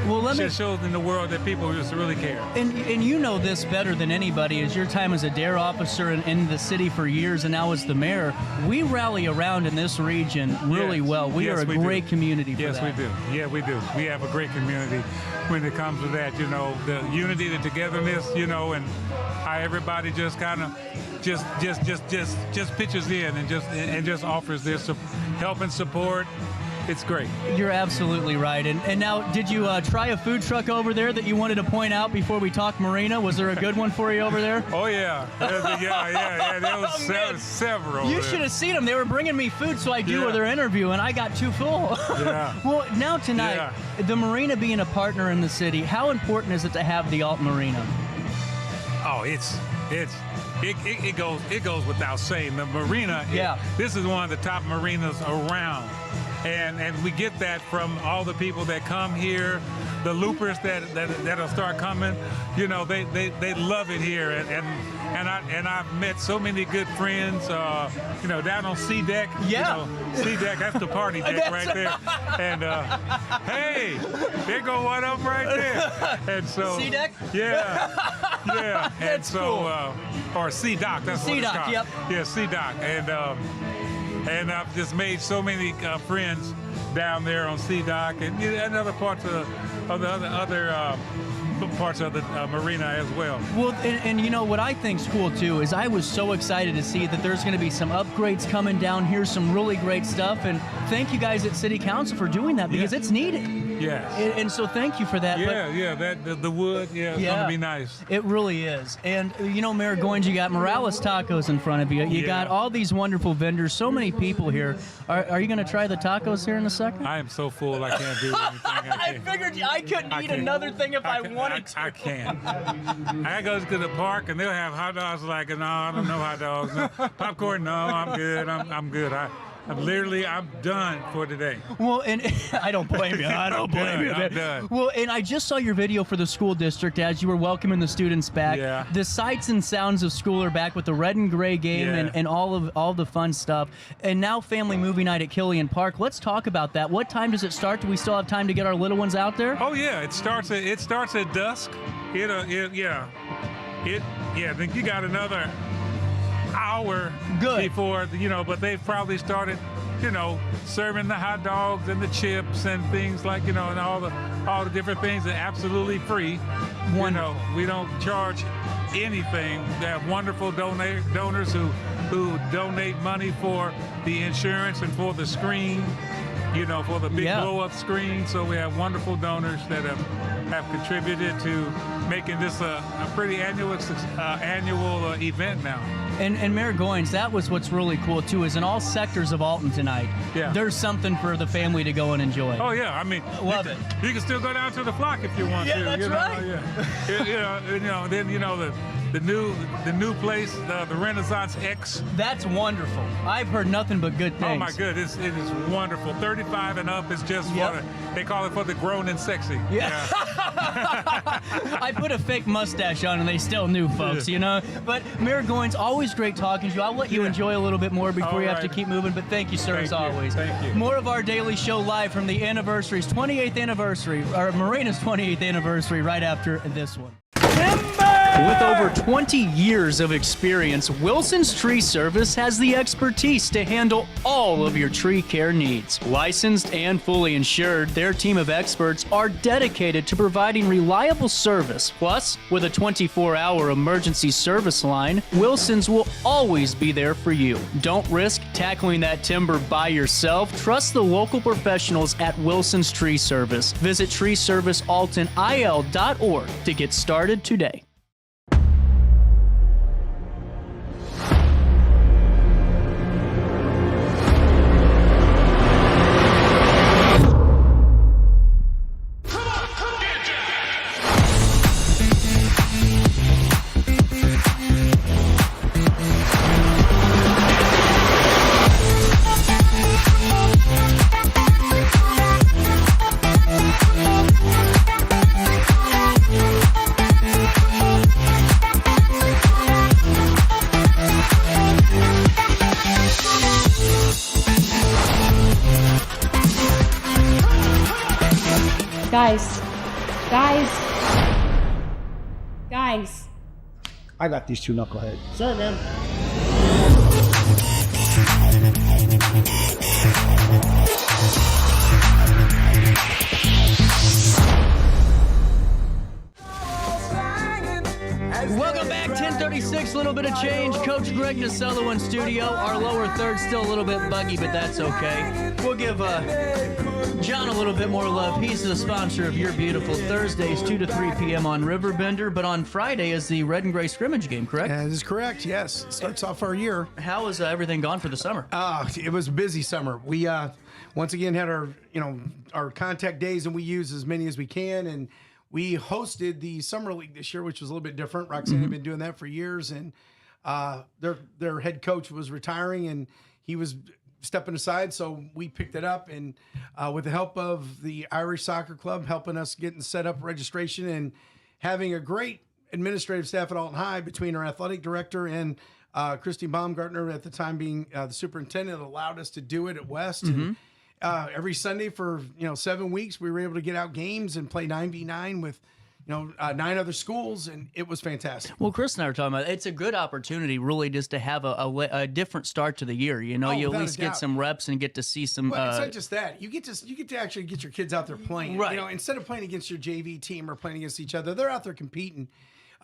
Well, it shows in the world that people just really care. And you know this better than anybody, is your time as a DARE officer in the city for years and now as the mayor. We rally around in this region really well. We are a great community for that. Yes, we do. Yeah, we do. We have a great community when it comes to that, the unity, the togetherness, and how everybody just kind of just pitches in and just offers their help and support. It's great. You're absolutely right. And now, did you try a food truck over there that you wanted to point out before we talk marina? Was there a good one for you over there? Oh, yeah. There was several. You should have seen them. They were bringing me food so I do their interview, and I got too full. Yeah. Well, now tonight, the marina being a partner in the city, how important is it to have the Alton Marina? Oh, it goes without saying. The marina, this is one of the top marinas around. And we get that from all the people that come here, the loopers that'll start coming. They love it here, and I've met so many good friends. Down on C deck. Yeah. C deck, that's the party deck right there. And hey, there go one of them right there. And so C deck. Yeah. That's cool. Or C dock. That's what it's called. Yep. Yeah, C dock. And I've just made so many friends down there on C dock and other parts of the parts of the marina as well. Well, and what I think's cool too is I was so excited to see that there's going to be some upgrades coming down here, some really great stuff, and thank you guys at City Council for doing that because it's needed. Yes. And so thank you for that. The wood, it's going to be nice. It really is. And Mayor Goins, you got Morales Tacos in front of you. You got all these wonderful vendors, so many people here. Are you going to try the tacos here in a second? I am so full I can't do anything. I figured I couldn't eat another thing if I wanted to. I can't. I go to the park and they'll have hot dogs like, no, I don't know hot dogs. No. Popcorn, no, I'm good. I'm good. I'm done for today. Well, and I don't blame you. I don't blame you. I'm done. Well, and I just saw your video for the school district as you were welcoming the students back. Yeah. The sights and sounds of school are back with the red and gray game and all the fun stuff. And now family movie night at Killian Park. Let's talk about that. What time does it start? Do we still have time to get our little ones out there? Oh yeah, it starts at dusk. Then you got another hour before, but they've probably started, serving the hot dogs and the chips and things like, and all the different things are absolutely free. We don't charge anything. They have wonderful donors who donate money for the insurance and for the screen, for the big blow-up screen. So we have wonderful donors that have contributed to making this a pretty annual event now. And Mayor Goins, that was what's really cool too, is in all sectors of Alton tonight, there's something for the family to go and enjoy. Oh yeah, I mean, love it. You can still go down to the flock if you want to. That's right. Then the new place, the Renaissance X. That's wonderful. I've heard nothing but good things. Oh my goodness, it is wonderful. 35 and up is just they call it for the grown and sexy. Yeah. I put a fake mustache on and they still knew, folks, But Mayor Goins, always great talking to you. I'll let you enjoy a little bit more before you have to keep moving, but thank you, sir, as always. Thank you. More of our daily show live from the anniversary's 28th anniversary, or Marina's 28th anniversary, right after this one. Timber! With over 20 years of experience, Wilson's Tree Service has the expertise to handle all of your tree care needs. Licensed and fully insured, their team of experts are dedicated to providing reliable service. Plus, with a 24-hour emergency service line, Wilson's will always be there for you. Don't risk tackling that timber by yourself. Trust the local professionals at Wilson's Tree Service. Visit treeservicealtonil.org to get started today. Guys. I got these two knuckleheads. Sorry, man. Welcome back, 10:36, a little bit of change. Coach Greg Nasello in studio. Our lower third still a little bit buggy, but that's okay. We'll give John a little bit more love. He's the sponsor of Your Beautiful Thursdays, 2 to 3 p.m. on Riverbender, but on Friday is the Red and Gray scrimmage game, correct? That is correct, yes. It starts off our year. How has everything gone for the summer? It was a busy summer. We once again had our contact days, and we used as many as we can, and we hosted the Summer League this year, which was a little bit different. Roxanne had been doing that for years, and their head coach was retiring, and he was stepping aside, so we picked it up, and with the help of the Irish Soccer Club helping us getting set up registration and having a great administrative staff at Alton High between our athletic director and Christy Baumgartner at the time being the superintendent, allowed us to do it at West. And every Sunday for 7 weeks, we were able to get out games and play 9v9 with 9 other schools, and it was fantastic. Well, Chris and I were talking about it's a good opportunity, really, just to have a different start to the year. You at least get some reps and get to see some. Well, it's not just that. You get to actually get your kids out there playing. Right. Instead of playing against your JV team or playing against each other, they're out there competing.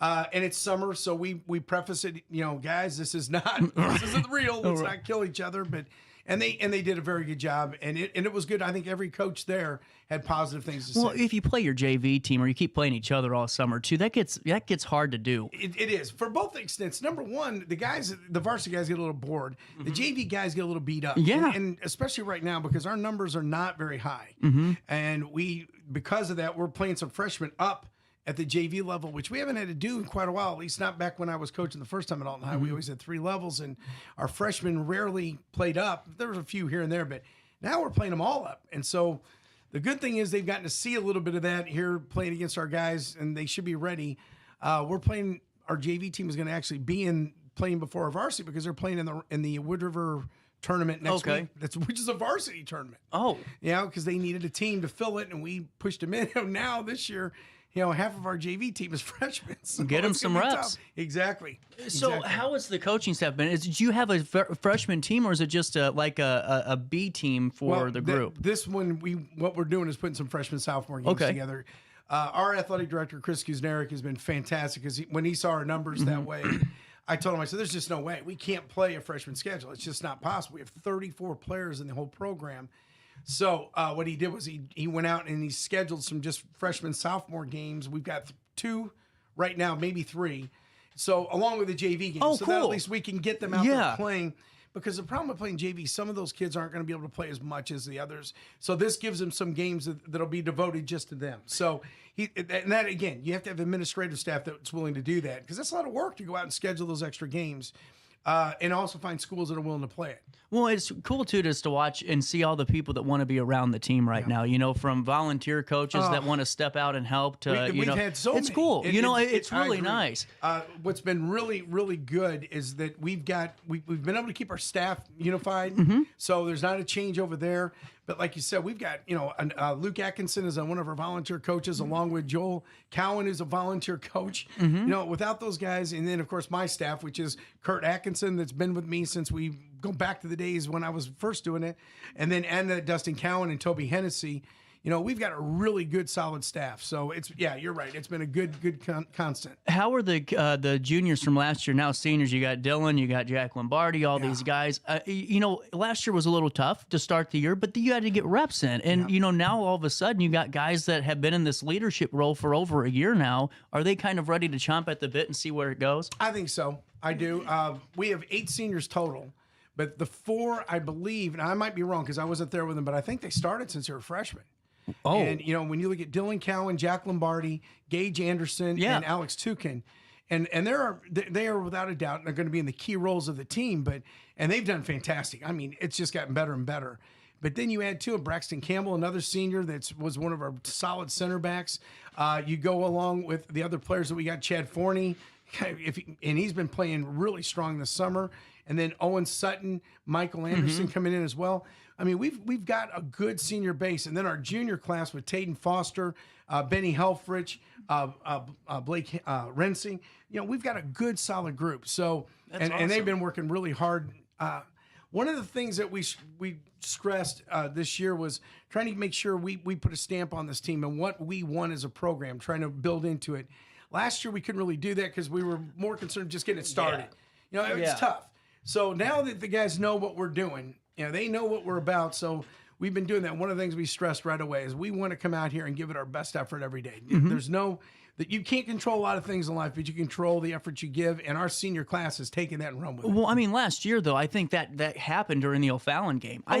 And it's summer, so we preface it. Guys, this isn't real. Let's not kill each other, but. And they did a very good job, and it was good. I think every coach there had positive things to say. Well, if you play your JV team or you keep playing each other all summer too, that gets hard to do. It is for both extents. Number one, the varsity guys get a little bored. The JV guys get a little beat up. Yeah, and especially right now because our numbers are not very high, and because of that we're playing some freshmen up at the JV level, which we haven't had to do in quite a while, at least not back when I was coaching the first time at Alton High. We always had 3 levels, and our freshmen rarely played up. There was a few here and there, but now we're playing them all up. And so the good thing is they've gotten to see a little bit of that here playing against our guys, and they should be ready. We're playing, our JV team is going to actually be playing before our varsity because they're playing in the Wood River tournament next week, which is a varsity tournament. Oh. Yeah, because they needed a team to fill it, and we pushed them in. Now this year, half of our JV team is freshmen. So get them some reps. Exactly. So how has the coaching staff been? Did you have a freshman team, or is it just like a B team for the group? This one, what we're doing is putting some freshman sophomore games together. Our athletic director, Chris Kuznarek, has been fantastic because when he saw our numbers that way, I told him, I said, there's just no way. We can't play a freshman schedule. It's just not possible. We have 34 players in the whole program. So what he did was he went out and he scheduled some just freshman sophomore games. We've got 2 right now, maybe 3. So along with the JV games, so that at least we can get them out there playing. Because the problem with playing JV, some of those kids aren't going to be able to play as much as the others. So this gives them some games that'll be devoted just to them. So and that again, you have to have administrative staff that's willing to do that because that's a lot of work to go out and schedule those extra games. And also find schools that are willing to play it. Well, it's cool, too, just to watch and see all the people that want to be around the team right now, from volunteer coaches that want to step out and help to, we've had so many. It's cool. It's really nice. What's been really, really good is that we've been able to keep our staff unified. So there's not a change over there. But like you said, we've got, Luke Atkinson is one of our volunteer coaches, along with Joel Cowan, who's a volunteer coach. Without those guys, and then, of course, my staff, which is Kurt Atkinson, that's been with me since we go back to the days when I was first doing it, and then Dustin Cowan and Toby Hennessy. We've got a really good, solid staff. So you're right. It's been a good constant. How are the juniors from last year now seniors? You got Dylan, you got Jack Lombardi, all these guys. Last year was a little tough to start the year, but you had to get reps in. And, now all of a sudden you got guys that have been in this leadership role for over a year now. Are they kind of ready to chomp at the bit and see where it goes? I think so. I do. We have 8 seniors total. But the 4, I believe, and I might be wrong because I wasn't there with them, but I think they started since they were freshmen. Oh. And, when you look at Dylan Cowan, Jack Lombardi, Gage Anderson, and Alex Tukin, and they are without a doubt, they're going to be in the key roles of the team, and they've done fantastic. I mean, it's just gotten better and better. But then you add to it Braxton Campbell, another senior that was one of our solid center backs. You go along with the other players that we got, Chad Forney, and he's been playing really strong this summer. And then Owen Sutton, Michael Anderson coming in as well. I mean, we've got a good senior base, and then our junior class with Taden Foster, Benny Helfrich, Blake Rensing. We've got a good, solid group. So, and they've been working really hard. One of the things that we stressed this year was trying to make sure we put a stamp on this team and what we want as a program, trying to build into it. Last year we couldn't really do that because we were more concerned just getting it started. It's tough. So now that the guys know what we're doing, they know what we're about. So we've been doing that. One of the things we stressed right away is we want to come out here and give it our best effort every day. There's that you can't control a lot of things in life, but you control the effort you give. And our senior class has taken that and run with it. Well, I mean, last year, though, I think that happened during the O'Fallon game. I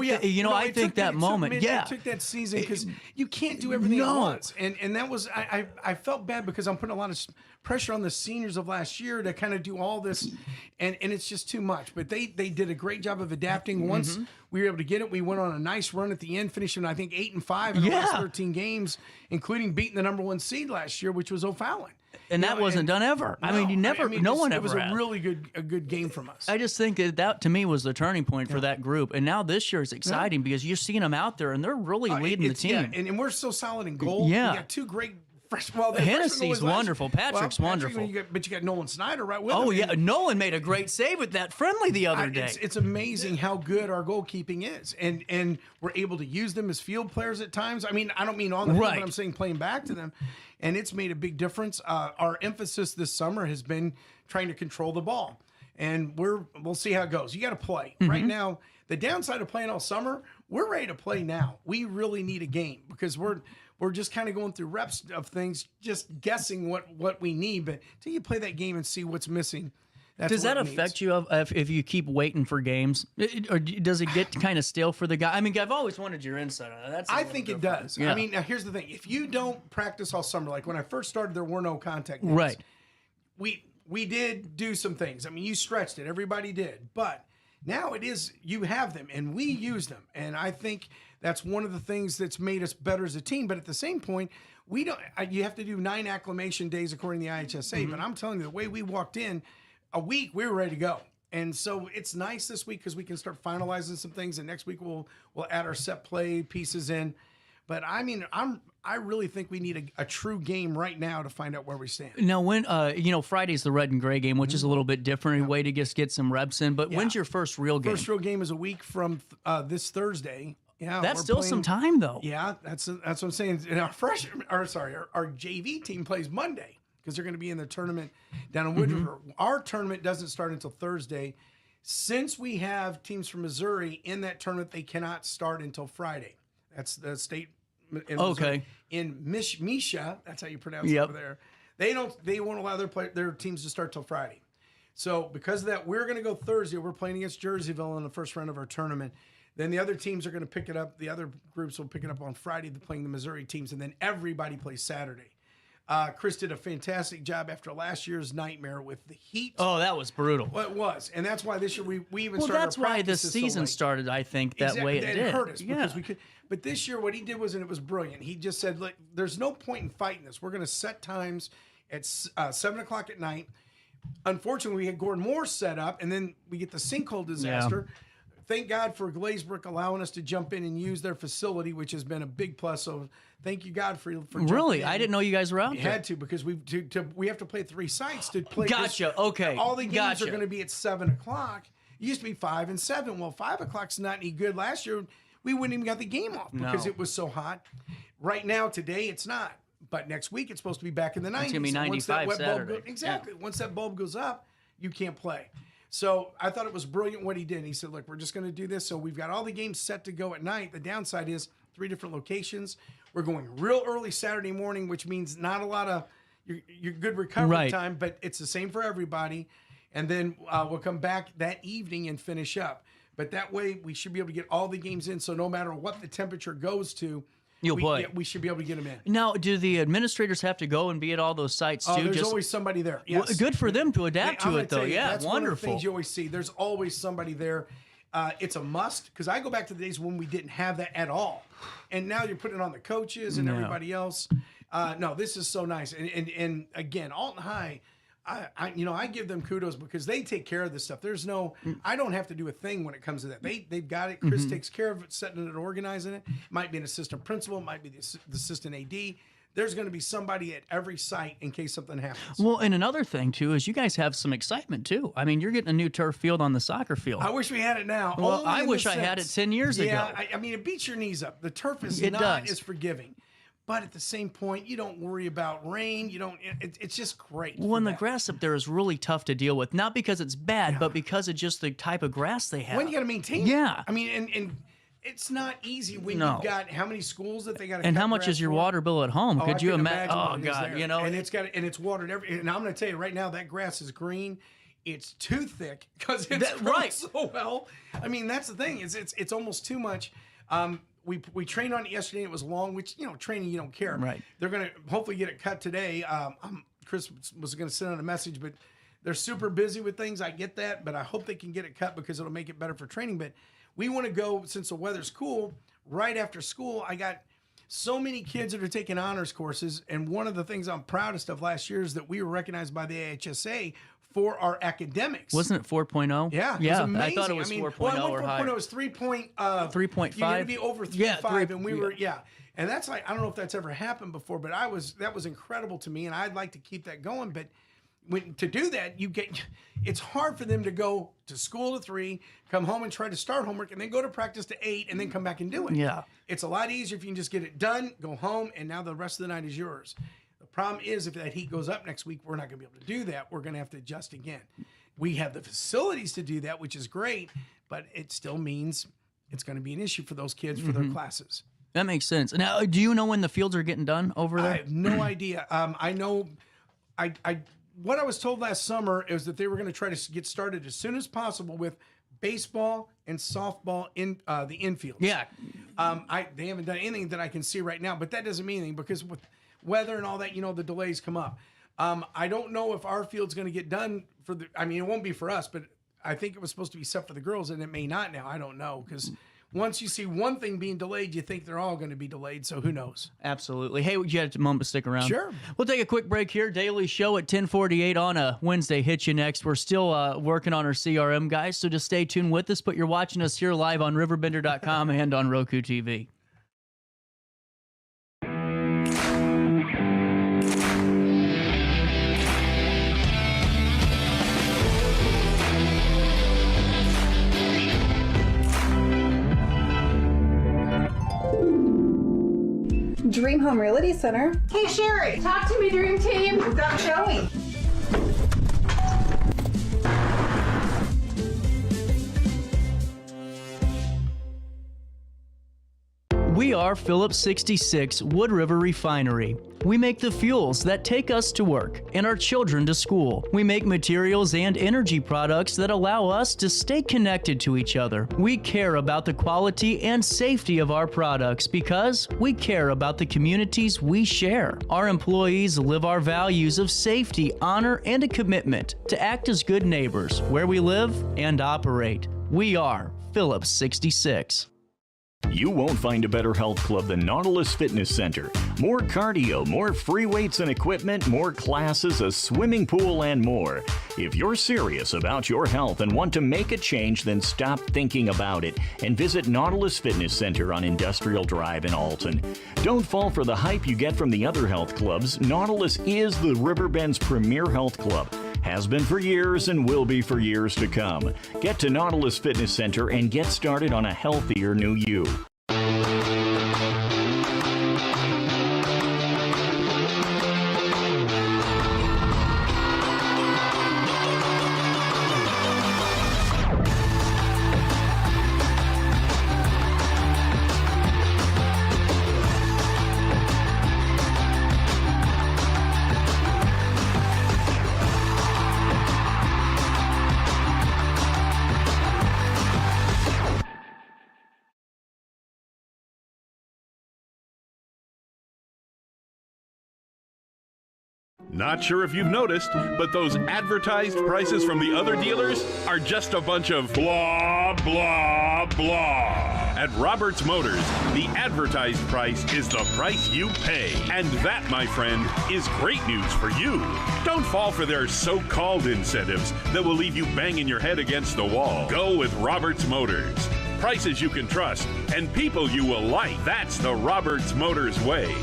think that moment. It took that season because you can't do everything at once. And that was, I felt bad because I'm putting a lot of pressure on the seniors of last year to kind of do all this. And it's just too much. But they did a great job of adapting. Once we were able to get it, we went on a nice run at the end, finishing, I think, 8-5 in the last 13 games, including beating the #1 seed last year, which was O'Fallon. And that wasn't done ever. No, I mean, no one ever. It was a really good game from us. I just think that to me was the turning point for that group. And now this year is exciting because you're seeing them out there and they're really leading the team. Yeah, and we're so solid in goal. Yeah. We got 2 great freshmen. Well, Hennessy's wonderful. Patrick's wonderful. But you got Nolan Snyder right with him. Oh, yeah. Nolan made a great save with that friendly the other day. It's amazing how good our goalkeeping is. And we're able to use them as field players at times. I mean, I don't mean on the field, but I'm saying playing back to them. And it's made a big difference. Our emphasis this summer has been trying to control the ball. And we'll see how it goes. You got to play. Right now, the downside of playing all summer, we're ready to play now. We really need a game because we're just kind of going through reps of things, just guessing what we need. But until you play that game and see what's missing, does that affect you if you keep waiting for games? Or does it get kind of stale for the guy? I mean, I've always wanted your insight on that. I think it does. Yeah. I mean, now here's the thing. If you don't practice all summer, like when I first started, there were no contact days. Right. We did do some things. I mean, you stretched it. Everybody did. But now you have them, and we use them. And I think that's one of the things that's made us better as a team. But at the same point, you have to do 9 acclimation days according to the IHSA. But I'm telling you, the way we walked in, a week, we were ready to go. And so it's nice this week because we can start finalizing some things. And next week, we'll add our set play pieces in. But I mean, I really think we need a true game right now to find out where we stand. Now, when Friday's the red and gray game, which is a little bit different, a way to just get some reps in. But when's your first real game? First real game is a week from this Thursday. Yeah, that's still some time though. Yeah, that's what I'm saying. And our JV team plays Monday because they're going to be in the tournament down in Wood River. Our tournament doesn't start until Thursday. Since we have teams from Missouri in that tournament, they cannot start until Friday. That's the state in Missouri. In Misha, that's how you pronounce it over there. They won't allow their teams to start till Friday. So because of that, we're going to go Thursday. We're playing against Jerseyville in the first round of our tournament. Then the other teams are going to pick it up. The other groups will pick it up on Friday. They're playing the Missouri teams, and then everybody plays Saturday. Chris did a fantastic job after last year's nightmare with the heat. Oh, that was brutal. Well, it was, and that's why this year we even started. Well, that's why the season started. I think that way it did. It hurt us because we could. But this year, what he did was, and it was brilliant. He just said, "Look, there's no point in fighting this. We're going to set times at 7:00 at night." Unfortunately, we had Gordon Moore set up, and then we get the sinkhole disaster. Yeah. thank God for Glazebrook allowing us to jump in and use their facility, which has been a big plus. So thank you, God, for really. I didn't know you guys were out we there. had to because we have to play at 3 sites to play. Gotcha. Okay. All the games Gotcha. are going to be at 7 o'clock. It used to be 5 and 7. Well, 5 o'clock's not any good. Last year we wouldn't even got the game off because it was so hot. Right now, today it's not. But next week it's supposed to be back in the 90s. It's gonna be 95 Saturday. Exactly. Once that bulb goes up, you can't play. So I thought it was brilliant what he did. He said, look, we're just going to do this. So we've got all the games set to go at night. The downside is 3 different locations. We're going real early Saturday morning, which means not a lot of your good recovery time, but it's the same for everybody. And then we'll come back that evening and finish up. But that way we should be able to get all the games in. So no matter what the temperature goes to, You'll play. Yeah, we should be able to get them in. Now, do the administrators have to go and be at all those sites too? There's always somebody there. Yes. Well, good for them to adapt to it, though. Yeah, that's wonderful. One of the things you always see. There's always somebody there. It's a must because I go back to the days when we didn't have that at all, and now you're putting it on the coaches and everybody else. No, this is so nice. And again, Alton High. I give them kudos because they take care of this stuff. There's no, I don't have to do a thing when it comes to that. They've got it. Chris takes care of it, setting it, organizing it. Might be an assistant principal, might be the assistant AD. There's going to be somebody at every site in case something happens. Well, and another thing too is you guys have some excitement too. I mean, you're getting a new turf field on the soccer field. I wish we had it now. Well, I wish I had it 10 years ago. Yeah, I mean, it beats your knees up. The turf is It not does. as forgiving. But at the same point, you don't worry about rain. You don't. It's just great. Well, and the grass up there is really tough to deal with. Not because it's bad, but because of just the type of grass they have. When you got to maintain. Yeah. It. I mean, and it's not easy when No. you've got how many schools that they got to. And how much is your water bill at home? Oh, Could I you can imagine? Oh what it is God, there. you know. And it's watered every. And I'm going to tell you right now, that grass is green. It's too thick because it's grown so well. I mean, that's the thing. It's almost too much. We trained on it yesterday. It was long, which, training, you don't care. Right. They're going to hopefully get it cut today. Chris was going to send out a message, but they're super busy with things. I get that, but I hope they can get it cut because it'll make it better for training. But we want to go, since the weather's cool, right after school. I got so many kids that are taking honors courses. And one of the things I'm proudest of last year is that we were recognized by the AHSA for our academics. Wasn't it 4.0? Yeah, yeah. it was amazing. I thought it was 4.0 or higher. It was 3.5. 3.5. You had to be over 3.5, and we were and that's like, I don't know if that's ever happened before, but that was incredible to me, and I'd like to keep that going. But to do that, it's hard for them to go to school at 3, come home and try to start homework, and then go to practice to 8, and then come back and do it. Yeah, it's a lot easier if you can just get it done, go home, and now the rest of the night is yours. The problem is if that heat goes up next week, we're not going to be able to do that. We're going to have to adjust again. We have the facilities to do that, which is great, but it still means it's going to be an issue for those kids for their classes. That makes sense. Now, do you know when the fields are getting done over there? I have no idea. I know what I was told last summer is that they were going to try to get started as soon as possible with baseball and softball in the infield. Yeah. They haven't done anything that I can see right now, but that doesn't mean anything because with weather and all that, the delays come up. I don't know if our field's going to get done it won't be for us, but I think it was supposed to be set for the girls, and it may not now. I don't know, because once you see one thing being delayed, you think they're all going to be delayed, so who knows? Absolutely. Hey, you had a moment to stick around. Sure. We'll take a quick break here. Daily show at 10:48 on a Wednesday. Hit you next. We're still working on our CRM, guys, so just stay tuned with us, but you're watching us here live on RiverBender.com and on Roku TV. Dream Home Realty Center. Hey Sherry, talk to me, Dream Team. We've got Joey. We are Phillips 66 Wood River Refinery. We make the fuels that take us to work and our children to school. We make materials and energy products that allow us to stay connected to each other. We care about the quality and safety of our products because we care about the communities we share. Our employees live our values of safety, honor, and a commitment to act as good neighbors where we live and operate. We are Phillips 66. You won't find a better health club than Nautilus Fitness Center. More cardio, more free weights and equipment, more classes, a swimming pool, and more. If you're serious about your health and want to make a change, then stop thinking about it and visit Nautilus Fitness Center on Industrial Drive in Alton. Don't fall for the hype you get from the other health clubs. Nautilus is the Riverbend's premier health club. Has been for years and will be for years to come. Get to Nautilus Fitness Center and get started on a healthier new you. Not sure if you've noticed, but those advertised prices from the other dealers are just a bunch of blah, blah, blah. At Roberts Motors, the advertised price is the price you pay. And that, my friend, is great news for you. Don't fall for their so-called incentives that will leave you banging your head against the wall. Go with Roberts Motors. Prices you can trust and people you will like. That's the Roberts Motors way.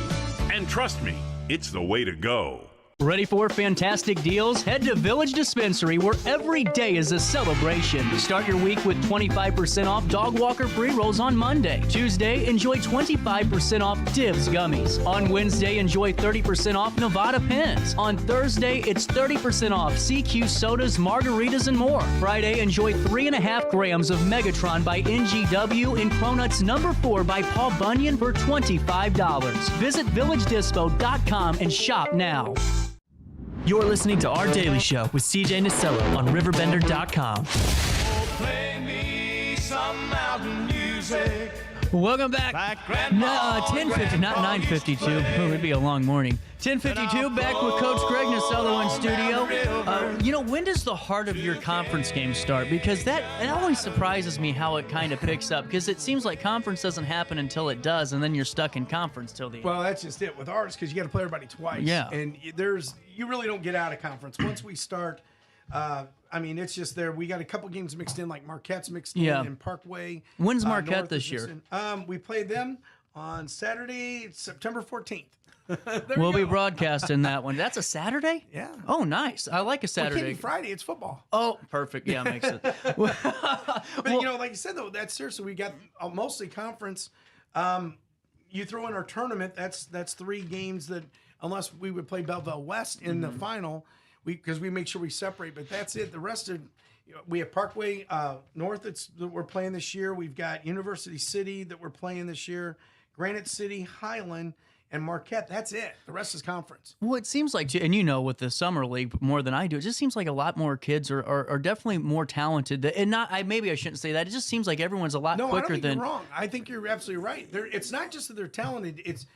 And trust me, it's the way to go. Ready for fantastic deals? Head to Village Dispensary, where every day is a celebration. Start your week with 25% off Dog Walker pre-rolls on Monday. Tuesday, enjoy 25% off Divs gummies. On Wednesday, enjoy 30% off Nevada pens. On Thursday, it's 30% off CQ sodas, margaritas, and more. Friday, enjoy 3.5 grams of Megatron by NGW and Cronuts number 4 by Paul Bunyan for $25. Visit VillageDispo.com and shop now. You're listening to Our Daily Show with CJ Nasello on RiverBender.com. Play me some mountain music. Welcome back. 10:50, not 9:52. It'd be a long morning. 10:52, back with Coach Greg Nasello in studio. When does the heart of your conference game start? Because it always surprises me how it kind of picks up. Because it seems like conference doesn't happen until it does, and then you're stuck in conference till the end. Well, that's just it with ours, because you got to play everybody twice. Yeah. And you really don't get out of conference once we start. It's just there. We got a couple games mixed in, like Marquette's mixed in and Parkway. When's Marquette North this year? We played them on Saturday, September 14th. We'll be broadcasting that one. That's a Saturday? Yeah. Oh, nice. I like a Saturday. Friday, it's football. Oh, perfect. Yeah, makes it. But, like you said, though, that's seriously, we got mostly conference. You throw in our tournament, that's 3 games that, unless we would play Belleville West in the final, because we make sure we separate, but that's it. The rest of, we have Parkway North that we're playing this year. We've got University City that we're playing this year, Granite City, Highland, and Marquette. That's it. The rest is conference. Well, it seems like, and with the summer league more than I do, it just seems like a lot more kids are definitely more talented. And maybe I shouldn't say that. It just seems like everyone's a lot quicker I don't think than. You're wrong. I think you're absolutely right. It's not just that they're talented. It's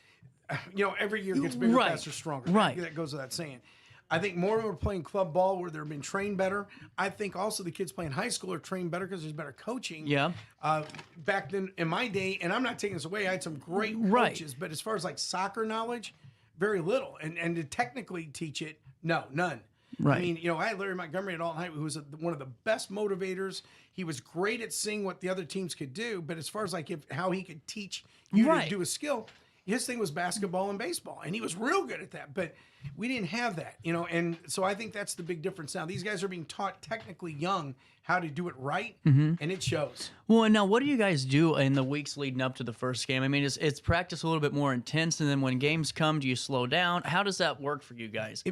every year gets bigger, faster, stronger. Right. That goes without saying. I think more of them are playing club ball where they're being trained better. I think also the kids playing high school are trained better because there's better coaching. Yeah. Back then, in my day, and I'm not taking this away, I had some great coaches, but as far as like soccer knowledge, very little. And to technically teach it, no, none. Right. I mean, I had Larry Montgomery at Alton High, who was one of the best motivators. He was great at seeing what the other teams could do, but as far as how he could teach you to do a skill, his thing was basketball and baseball, and he was real good at that. But we didn't have that, and so I think that's the big difference now. These guys are being taught technically young how to do it right, and it shows. Well, and now what do you guys do in the weeks leading up to the first game? I mean, it's practice a little bit more intense, and then when games come, do you slow down? How does that work for you guys?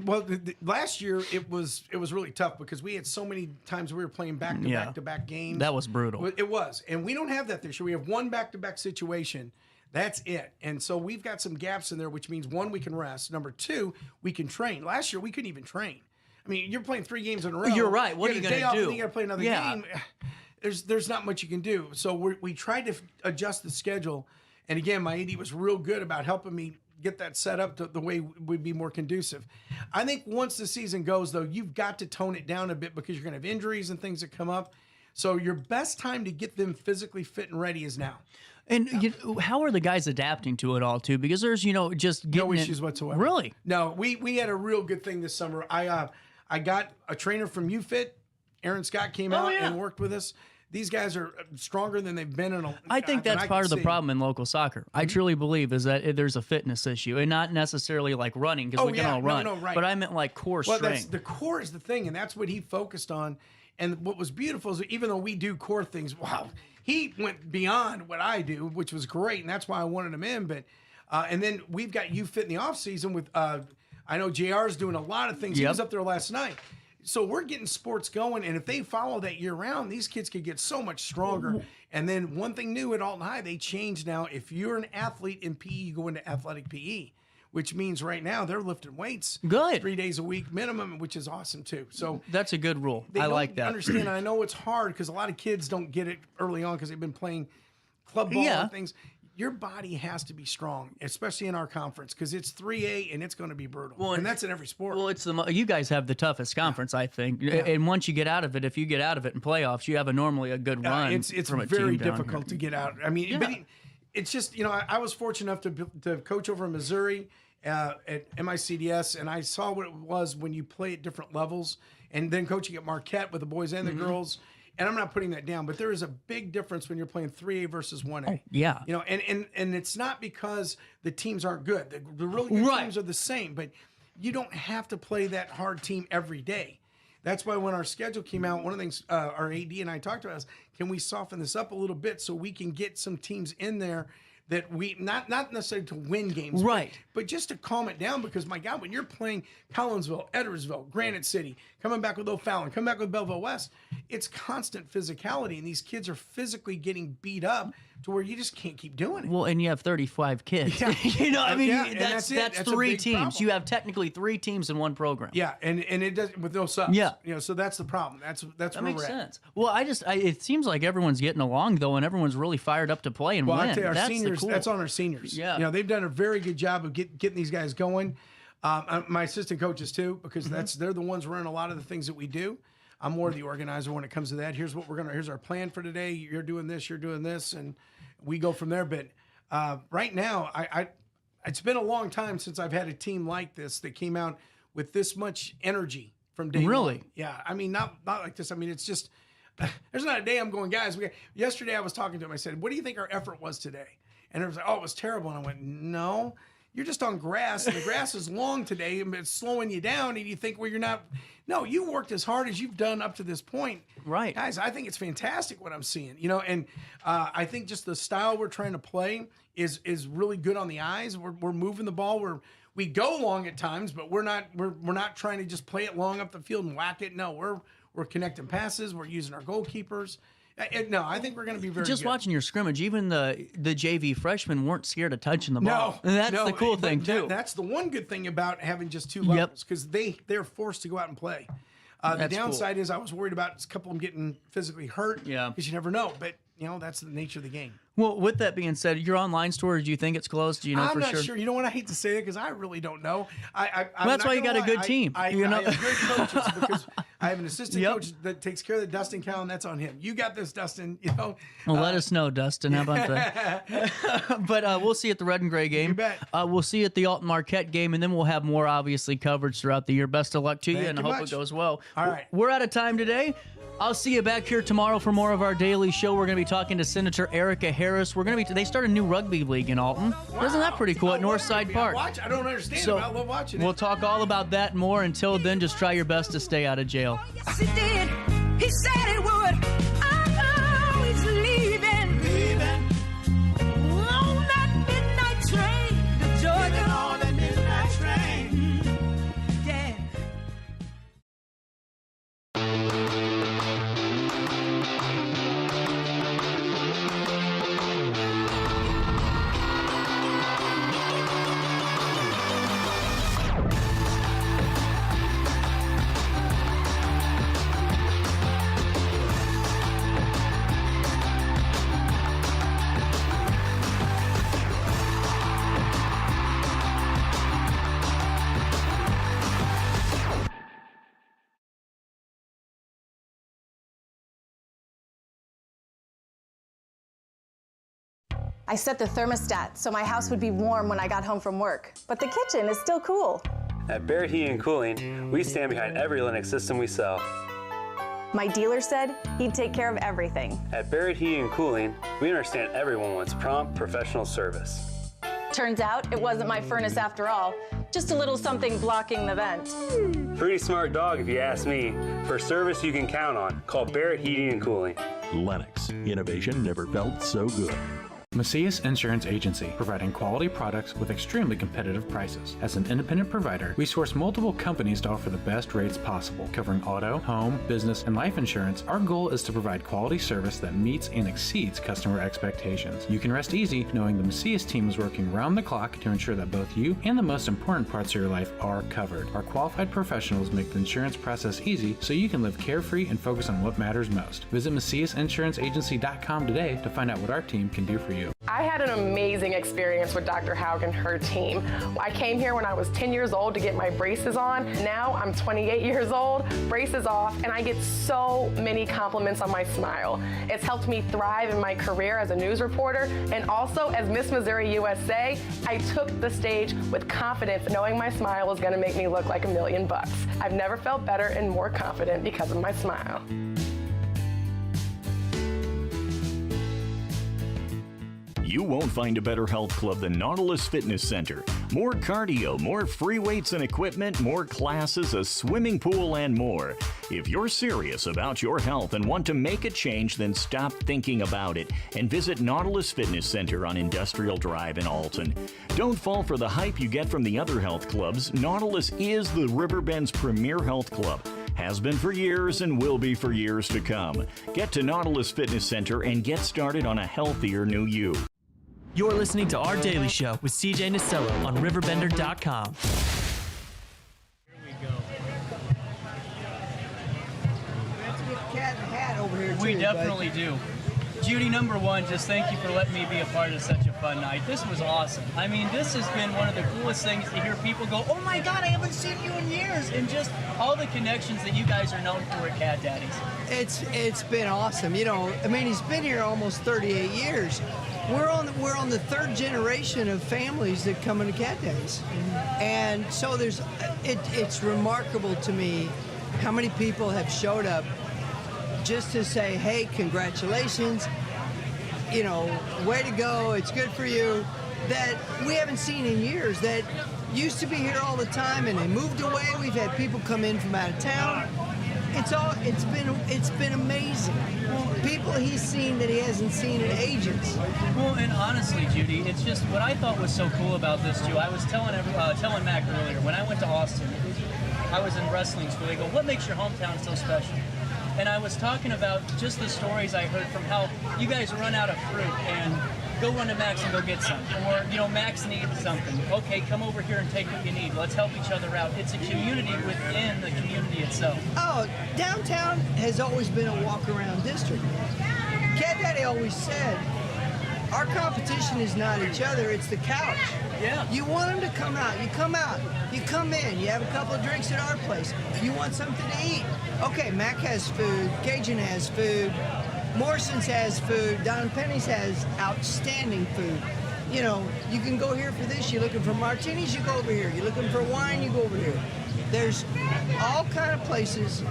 Last year it was really tough because we had so many times we were playing back-to-back games. That was brutal. It was, and we don't have that this year. We have one back-to-back situation. That's it. And so we've got some gaps in there, which means 1, we can rest. Number 2, we can train. Last year, we couldn't even train. I mean, you're playing 3 games in a row. You're right. What are you going to do? You got to play another game. There's not much you can do. So we tried to adjust the schedule. And again, my AD was real good about helping me get that set up to the way would be more conducive. I think once the season goes, though, you've got to tone it down a bit because you're going to have injuries and things that come up. So your best time to get them physically fit and ready is now. And how are the guys adapting to it all, too? Because there's, just getting no issues whatsoever. Really? No, we had a real good thing this summer. I got a trainer from UFIT. Aaron Scott came out and worked with us. These guys are stronger than they've been in a I think that's part of the problem in local soccer. I truly believe is that there's a fitness issue, and not necessarily like running, because we can all run. No, right. But I meant like core strength. The core is the thing, and that's what he focused on. And what was beautiful is that even though we do core things, wow, he went beyond what I do, which was great, and that's why I wanted him in. But and then we've got UFIT in the off season with I know JR's doing a lot of things. He was up there last night. So we're getting sports going, and if they follow that year round, these kids could get so much stronger. And then one thing new at Alton High, they changed now. If you're an athlete in PE, you go into athletic PE, which means right now they're lifting weights. Good. 3 days a week minimum, which is awesome too. So that's a good rule. I like that. Understand? I know it's hard because a lot of kids don't get it early on because they've been playing club ball and things. Your body has to be strong, especially in our conference, because it's 3A and it's going to be brutal. Well, and that's in every sport. Well, you guys have the toughest conference, I think. Yeah. And once you get out of it, if you get out of it in playoffs, you have normally a good run. It's very difficult to get out. I mean, but it's just, I was fortunate enough to coach over in Missouri at MICDS, and I saw what it was when you play at different levels, and then coaching at Marquette with the boys and the girls. And I'm not putting that down, but there is a big difference when you're playing 3A versus 1A. Oh, yeah. And it's not because the teams aren't good. The really good teams are the same, but you don't have to play that hard team every day. That's why when our schedule came out, one of the things our AD and I talked about is, can we soften this up a little bit so we can get some teams in there that we, not necessarily to win games, but just to calm it down, because my God, when you're playing Collinsville, Edwardsville, Granite City, coming back with O'Fallon, coming back with Belleville West, it's constant physicality, and these kids are physically getting beat up to where you just can't keep doing it. Well, and you have 35 kids. That's 3 teams. Problem. You have technically 3 teams in one program. Yeah, and it does with no subs. Yeah, so that's the problem. That's that where makes we're at. sense. Well, it seems like everyone's getting along though, and everyone's really fired up to play and win. I tell you, our that's seniors. That's on our seniors. Yeah, they've done a very good job of getting these guys going. My assistant coaches too, because they're the ones running a lot of the things that we do. I'm more the organizer when it comes to that. Here's our plan for today. You're doing this, and we go from there. But right now, it's been a long time since I've had a team like this that came out with this much energy from day one. Yeah, I mean, not like this. I mean, it's just, there's not a day I'm going, guys. Yesterday I was talking to him. I said, what do you think our effort was today? And it was like, oh, it was terrible. And I went, no. You're just on grass, and the grass is long today, and it's slowing you down, and you think, well, you're not. No, you worked as hard as you've done up to this point. Right. Guys, I think it's fantastic what I'm seeing, and I think just the style we're trying to play is really good on the eyes. We're moving the ball. We go long at times, but we're not trying to just play it long up the field and whack it. No, we're connecting passes. We're using our goalkeepers. No, I think we're going to be very just good. Watching your scrimmage, even the JV freshmen weren't scared of touching the ball. No, and that's the cool thing too. That's the one good thing about having just 2 levels, because they're forced to go out and play. The downside is I was worried about a couple of them getting physically hurt. Yeah, because you never know. But that's the nature of the game. Well, with that being said, your online store, do you think it's closed? Do you know I'm for not sure? sure. You know what? I hate to say it because I really don't know. That's why you got a good team. I have good coaches because I have an assistant coach that takes care of the Dustin Cowan. That's on him. You got this, Dustin. Well, let us know, Dustin. How about that? But we'll see you at the Red and Gray game. You bet. We'll see you at the Alton Marquette game, and then we'll have more, obviously, coverage throughout the year. Best of luck to you, and I hope it goes well. All right. We're out of time today. I'll see you back here tomorrow for more of our daily show. We're going to be talking to Senator Erica Harris. They started a new rugby league in Alton. Wow. Isn't that pretty cool at Northside Park? I don't understand it, but I love watching it. We'll talk all about that and more. Until then, just try your best to stay out of jail. Yes, he did. He said it would. I'm always leaving. On that midnight train, the Georgia. On that midnight train. Yeah. I set the thermostat so my house would be warm when I got home from work, but the kitchen is still cool. At Barrett Heating and Cooling, we stand behind every Lennox system we sell. My dealer said he'd take care of everything. At Barrett Heating and Cooling, we understand everyone wants prompt, professional service. Turns out it wasn't my furnace after all, just a little something blocking the vent. Pretty smart dog if you ask me. For service you can count on, call Barrett Heating and Cooling. Lennox. Innovation never felt so good. Macias Insurance Agency, providing quality products with extremely competitive prices. As an independent provider, we source multiple companies to offer the best rates possible, covering auto, home, business, and life insurance. Our goal is to provide quality service that meets and exceeds customer expectations. You can rest easy knowing the Macias team is working round the clock to ensure that both you and the most important parts of your life are covered. Our qualified professionals make the insurance process easy so you can live carefree and focus on what matters most. Visit MaciasInsuranceAgency.com today to find out what our team can do for you. I had an amazing experience with Dr. Haug and her team. I came here when I was 10 years old to get my braces on. Now I'm 28 years old, braces off, and I get so many compliments on my smile. It's helped me thrive in my career as a news reporter, and also as Miss Missouri USA, I took the stage with confidence, knowing my smile was gonna make me look like $1 million. I've never felt better and more confident because of my smile. You won't find a better health club than Nautilus Fitness Center. More cardio, more free weights and equipment, more classes, a swimming pool, and more. If you're serious about your health and want to make a change, then stop thinking about it and visit Nautilus Fitness Center on Industrial Drive in Alton. Don't fall for the hype you get from the other health clubs. Nautilus is the Riverbend's premier health club. Has been for years and will be for years to come. Get to Nautilus Fitness Center and get started on a healthier new you. You're listening to Our Daily Show with CJ Nasello on RiverBender.com. Here we go. We have to get Cat and Hat over here, We too, definitely do. Judy, number one, just thank you for letting me be a part of such a fun night. This was awesome. I mean, this has been one of the coolest things to hear people go, oh my God, I haven't seen you in years, and just all the connections that you guys are known for at Cat Daddy's. It's been awesome. You know, I mean, he's been here almost 38 years. We're on the third generation of families that come into Cat Daddy's, and so it's remarkable to me how many people have showed up just to say, hey, congratulations, you know, way to go, it's good for you, that we haven't seen in years, that used to be here all the time and they moved away. We've had people come in from out of town. It's been amazing. People he's seen that he hasn't seen in ages. Well, and honestly, Judy, it's just what I thought was so cool about this too. I was telling Mac earlier, when I went to Austin, I was in wrestling school. They go, what makes your hometown so special? And I was talking about just the stories I heard from how you guys run out of fruit and go run to Max and go get some. Or, you know, Max needs something. Okay, come over here and take what you need. Let's help each other out. It's a community within the community itself. Oh, downtown has always been a walk-around district. Cat Daddy always said, our competition is not each other, it's the couch. Yeah. You want them to come out, you come in, you have a couple of drinks at our place. You want something to eat. Okay, Mac has food, Cajun has food, Morrison's has food, Don Penny's has outstanding food. You know, you can go here for this, you're looking for martinis, you go over here. You're looking for wine, you go over here. There's all kind of places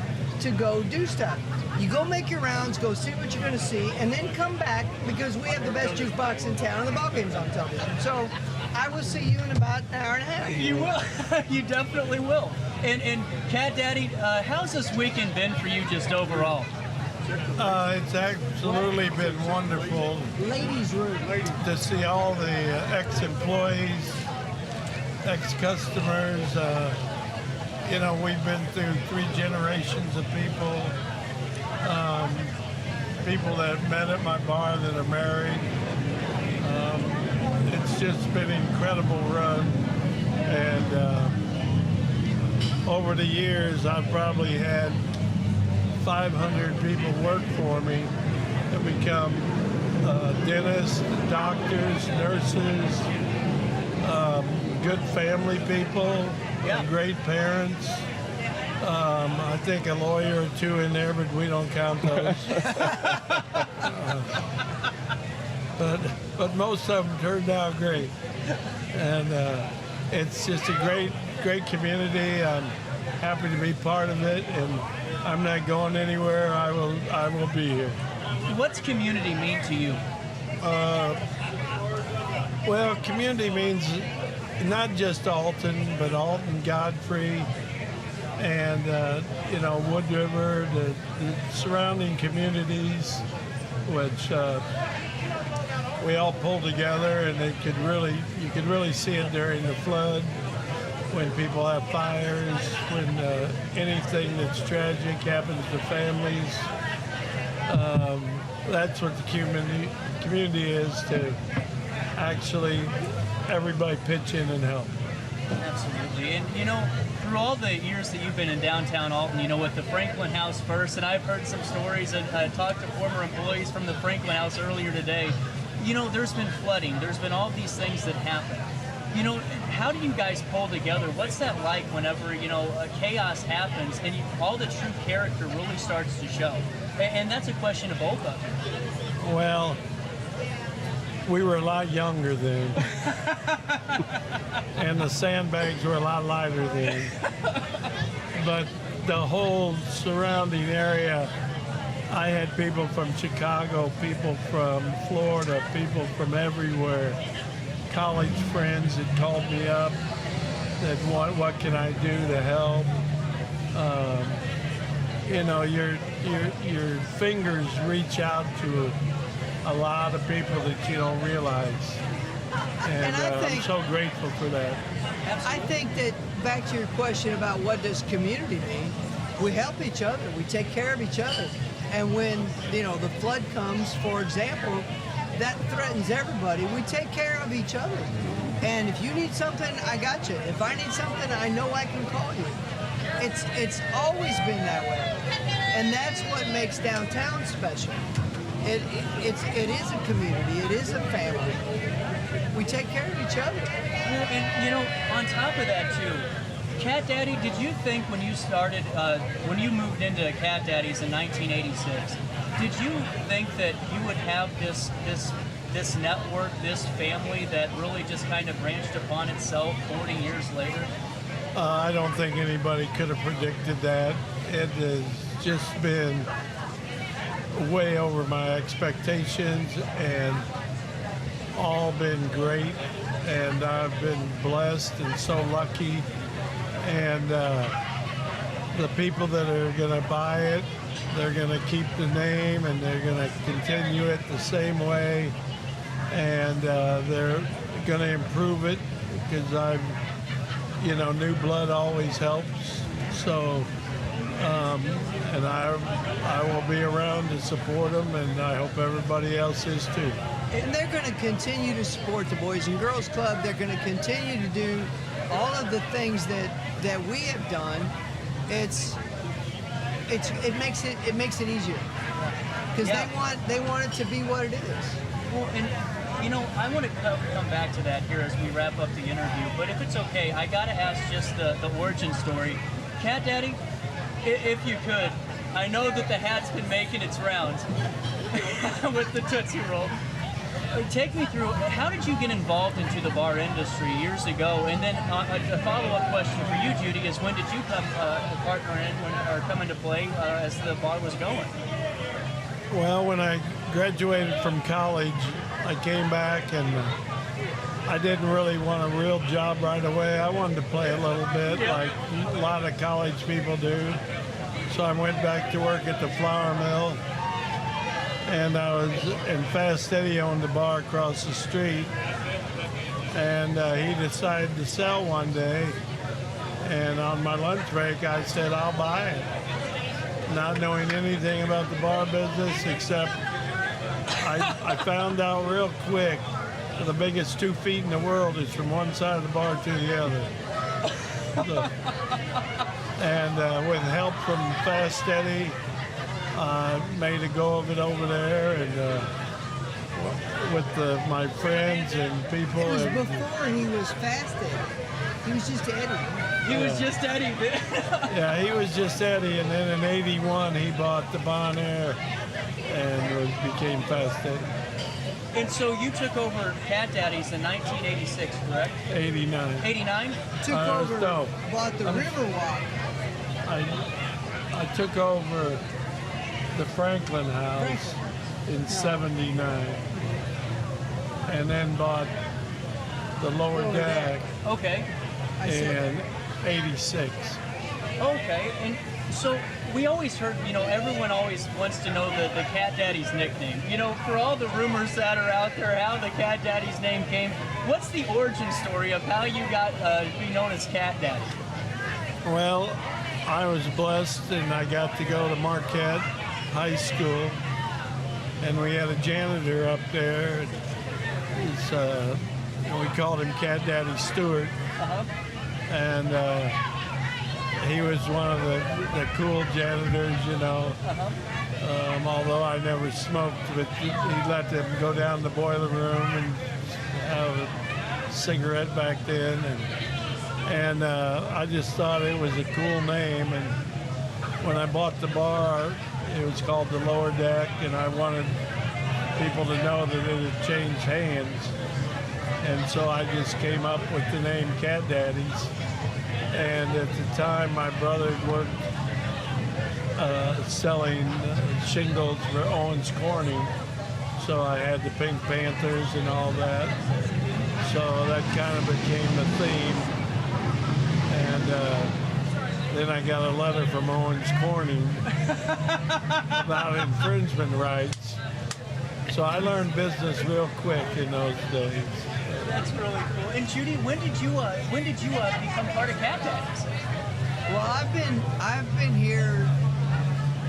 to go do stuff. You go make your rounds, go see what you're going to see, and then come back because we have the best juice box in town and the ball game's on television. So I will see you in about an hour and a half. You will. You definitely will. And Cat Daddy, how's this weekend been for you just overall? It's absolutely been wonderful. Ladies' room. To see all the ex-employees, ex-customers. You know, we've been through 3 generations of people. People that met at my bar that are married. It's just been an incredible run. And over the years, I've probably had 500 people work for me that become dentists, doctors, nurses, good family people, great parents. I think a lawyer or 2 in there, but we don't count those. but most of them turned out great. And it's just a great community. I'm happy to be part of it, and I'm not going anywhere. I will be here. What's community mean to you? Well, community means not just Alton, but Alton, Godfrey, and Wood River, the surrounding communities, which we all pull together, and you could really see it during the flood, when people have fires, when anything that's tragic happens to families. That's what the community is, to actually everybody pitch in and help. Absolutely. And through all the years that you've been in downtown Alton, with the Franklin House first, and I've heard some stories and talked to former employees from the Franklin House earlier today, there's been flooding, there's been all these things that happen. How do you guys pull together? What's that like whenever, chaos happens and all the true character really starts to show? And that's a question of both of you. Well, we were a lot younger then. And the sandbags were a lot lighter then. But the whole surrounding area, I had people from Chicago, people from Florida, people from everywhere. College friends had called me up, that what can I do to help? Your fingers reach out to a lot of people that you don't realize, and I'm so grateful for that. I think that, back to your question about what does community mean, we help each other, we take care of each other, and when the flood comes, for example, that threatens everybody. We take care of each other. And if you need something, I got you. If I need something, I know I can call you. It's always been that way. And that's what makes downtown special. It is a community. It is a family. We take care of each other. Well, and on top of that too, Cat Daddy, did you think when you started, when you moved into Cat Daddy's in 1986, did you think that you would have this network, this family that really just kind of branched upon itself 40 years later? I don't think anybody could have predicted that. It has just been way over my expectations and all been great. And I've been blessed and so lucky. And the people that are going to buy it, they're going to keep the name, and they're going to continue it the same way, and they're going to improve it, because new blood always helps. So, and I will be around to support them, and I hope everybody else is too. And they're going to continue to support the Boys and Girls Club. They're going to continue to do all of the things that we have done. It makes it easier, because they want it to be what it is. Well, and I want to come back to that here as we wrap up the interview. But if it's okay, I got to ask just the origin story. Cat Daddy, if you could, I know that the hat's been making its rounds with the Tootsie Roll. Take me through, how did you get involved into the bar industry years ago? And then a follow-up question for you, Judy, is when did you come partner in or come into play as the bar was going? Well, when I graduated from college, I came back, and I didn't really want a real job right away. I wanted to play a little bit, like a lot of college people do. So I went back to work at the flour mill. And Fast Eddie owned the bar across the street, and he decided to sell one day, and on my lunch break I said, I'll buy it, not knowing anything about the bar business, except I found out real quick the biggest 2 feet in the world is from one side of the bar to the other. And with help from Fast Eddie, made a go of it over there, and with my friends and people. It was before he was Fast Eddie. He was just Eddie. He was just Eddie. Yeah, he was just Eddie, and then in '81 he bought the Bon Air and became Fast Eddie. And so you took over Cat Daddy's in 1986, correct? 89. 89? Took over, No. bought the Riverwalk. I took over the Franklin House in 79. And then bought the lower deck Okay. in 86. Okay. And so we always heard, everyone always wants to know the Cat Daddy's nickname. For all the rumors that are out there, how the Cat Daddy's name came, what's the origin story of how you got to be known as Cat Daddy? Well, I was blessed and I got to go to Marquette High School, and we had a janitor up there. We called him Cat Daddy Stewart. And he was one of the cool janitors, although I never smoked, but he let them go down the boiler room and have a cigarette back then. And I just thought it was a cool name. And when I bought the bar, it was called the Lower Deck, and I wanted people to know that it had changed hands. And so I just came up with the name Cat Daddy's. And at the time, my brother worked selling shingles for Owens Corning. So I had the Pink Panthers and all that. So that kind of became the theme. And then I got a letter from Owens Corning about infringement rights. So I learned business real quick in those days. That's really cool. And Judy, when did you become part of Cat Daddy's? Well, I've been here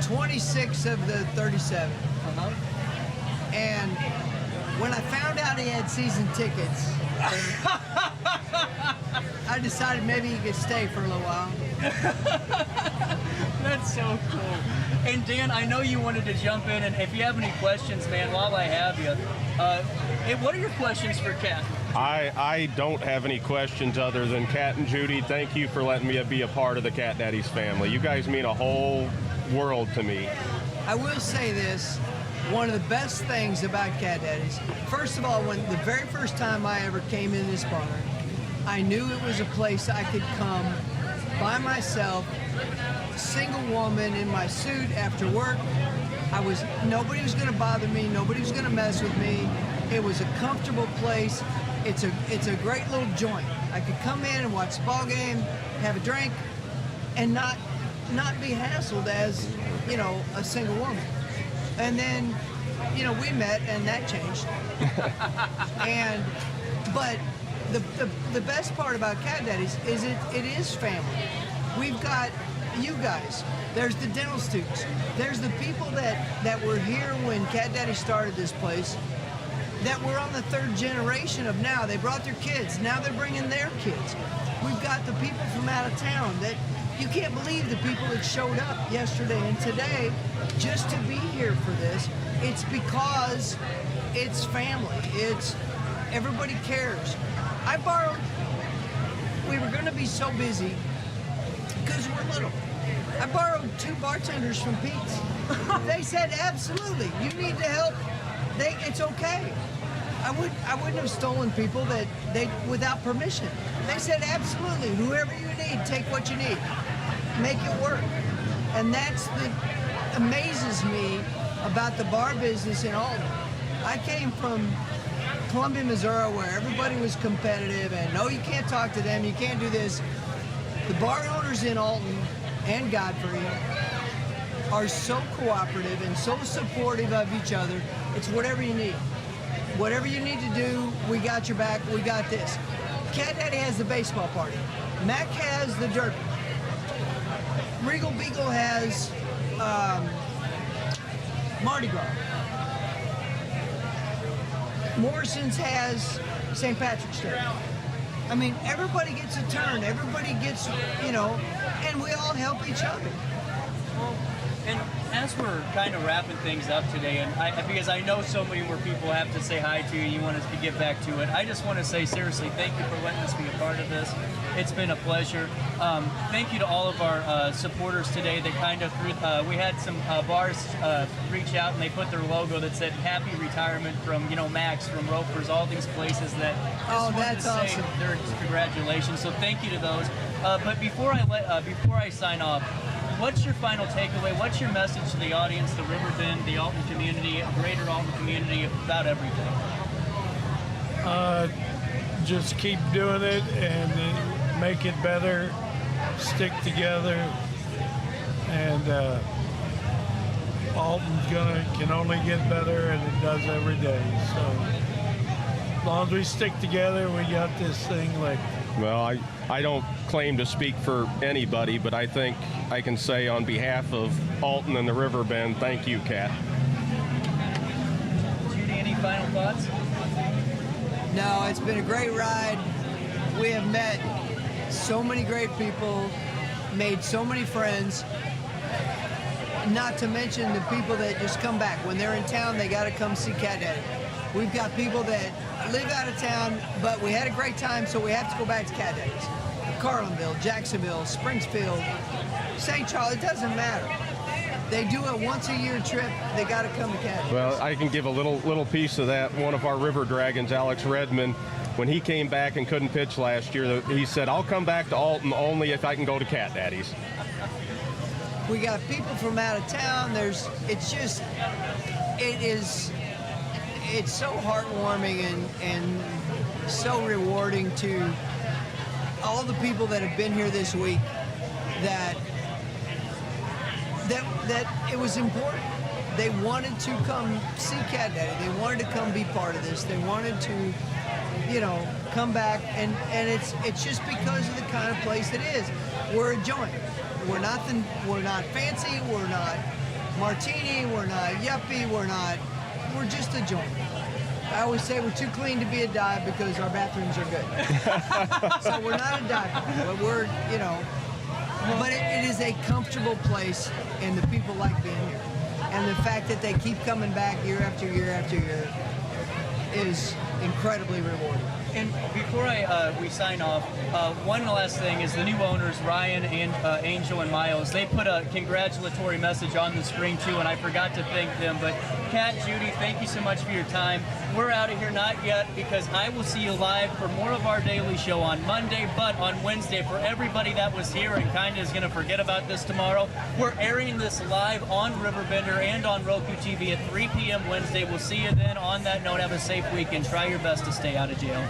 26 of the 37. And when I found out he had season tickets, I decided maybe he could stay for a little while. That's so cool. And Dan, I know you wanted to jump in, and if you have any questions, man, while I have you, what are your questions for Cat? I don't have any questions other than Cat and Judy. Thank you for letting me be a part of the Cat Daddy's family. You guys mean a whole world to me. I will say this. One of the best things about Cat Daddy's, first of all, when the very first time I ever came in this bar, I knew it was a place I could come by myself, single woman in my suit after work. Nobody was going to bother me. Nobody was going to mess with me. It was a comfortable place. It's a great little joint. I could come in and watch the ball game, have a drink, and not be hassled as, a single woman. And then, we met and that changed. But the best part about Cat Daddy's is it is family. We've got you guys. There's the dental students. There's the people that were here when Cat Daddy started this place, that were on the third generation of now. They brought their kids. Now they're bringing their kids. We've got the people from out of town that you can't believe the people that showed up yesterday and today just to be here for this. It's because it's family. It's everybody cares. We were going to be so busy because we're little. I borrowed 2 bartenders from Pete's. They said, absolutely, you need to help. It's okay. I wouldn't have stolen people without permission. They said, absolutely, whoever you need, take what you need. Make it work. And that's amazes me about the bar business in Alton. I came from Columbia, Missouri, where everybody was competitive and no, you can't talk to them, you can't do this. The bar owners in Alton and Godfrey are so cooperative and so supportive of each other. It's whatever you need. Whatever you need to do, we got your back, we got this. Cat Daddy has the baseball party. Mac has the derby. Regal Beagle has Mardi Gras. Morrison's has St. Patrick's Day. I mean, everybody gets a turn. Everybody gets, and we all help each other. And as we're kind of wrapping things up today, and because I know so many more people have to say hi to you, you want us to get back to it, I just want to say seriously, thank you for letting us be a part of this. It's been a pleasure. Thank you to all of our supporters today that kind of threw, we had some bars reach out and they put their logo that said happy retirement from, Max, from Ropers, all these places that just wanted to say their congratulations. So thank you to those. But before I sign off, what's your final takeaway? What's your message to the audience, the Riverbend, the Alton community, greater Alton community, about everything? Just keep doing it and make it better, stick together, and Alton's can only get better, and it does every day. So as long as we stick together, we got this thing like. Well, I don't claim to speak for anybody, but I think I can say on behalf of Alton and the Riverbend, thank you, Kat. Judy, any final thoughts? No, it's been a great ride. We have met so many great people, made so many friends, not to mention the people that just come back. When they're in town, they got to come see Cat Daddy. We've got people that live out of town, but we had a great time, so we have to go back to Cat Daddy's. Carlinville, Jacksonville, Springfield, St. Charles, it doesn't matter. They do a once-a-year trip. They got to come to Cat Daddy's. Well, I can give a little piece of that. One of our River Dragons, Alex Redmond, when he came back and couldn't pitch last year, he said, I'll come back to Alton only if I can go to Cat Daddy's. We got people from out of town. It's so heartwarming and so rewarding to all the people that have been here this week that it was important. They wanted to come see Cat Daddy. They wanted to come be part of this. They wanted to, come back, and it's just because of the kind of place it is. We're a joint. We're not fancy. We're not martini. We're not yuppie. We're just a joint. I always say we're too clean to be a dive because our bathrooms are good. So we're not a dive, but we're, but it is a comfortable place, and the people like being here. And the fact that they keep coming back year after year after year is incredibly rewarding. And before we sign off, one last thing is the new owners, Ryan and Angel and Miles, they put a congratulatory message on the screen too, and I forgot to thank them. But Kat, Judy, thank you so much for your time. We're out of here, not yet, because I will see you live for more of our daily show on Monday, but on Wednesday, for everybody that was here and kind of is going to forget about this tomorrow, we're airing this live on RiverBender and on Roku TV at 3 p.m. Wednesday. We'll see you then. On that note, have a safe weekend. Try your best to stay out of jail.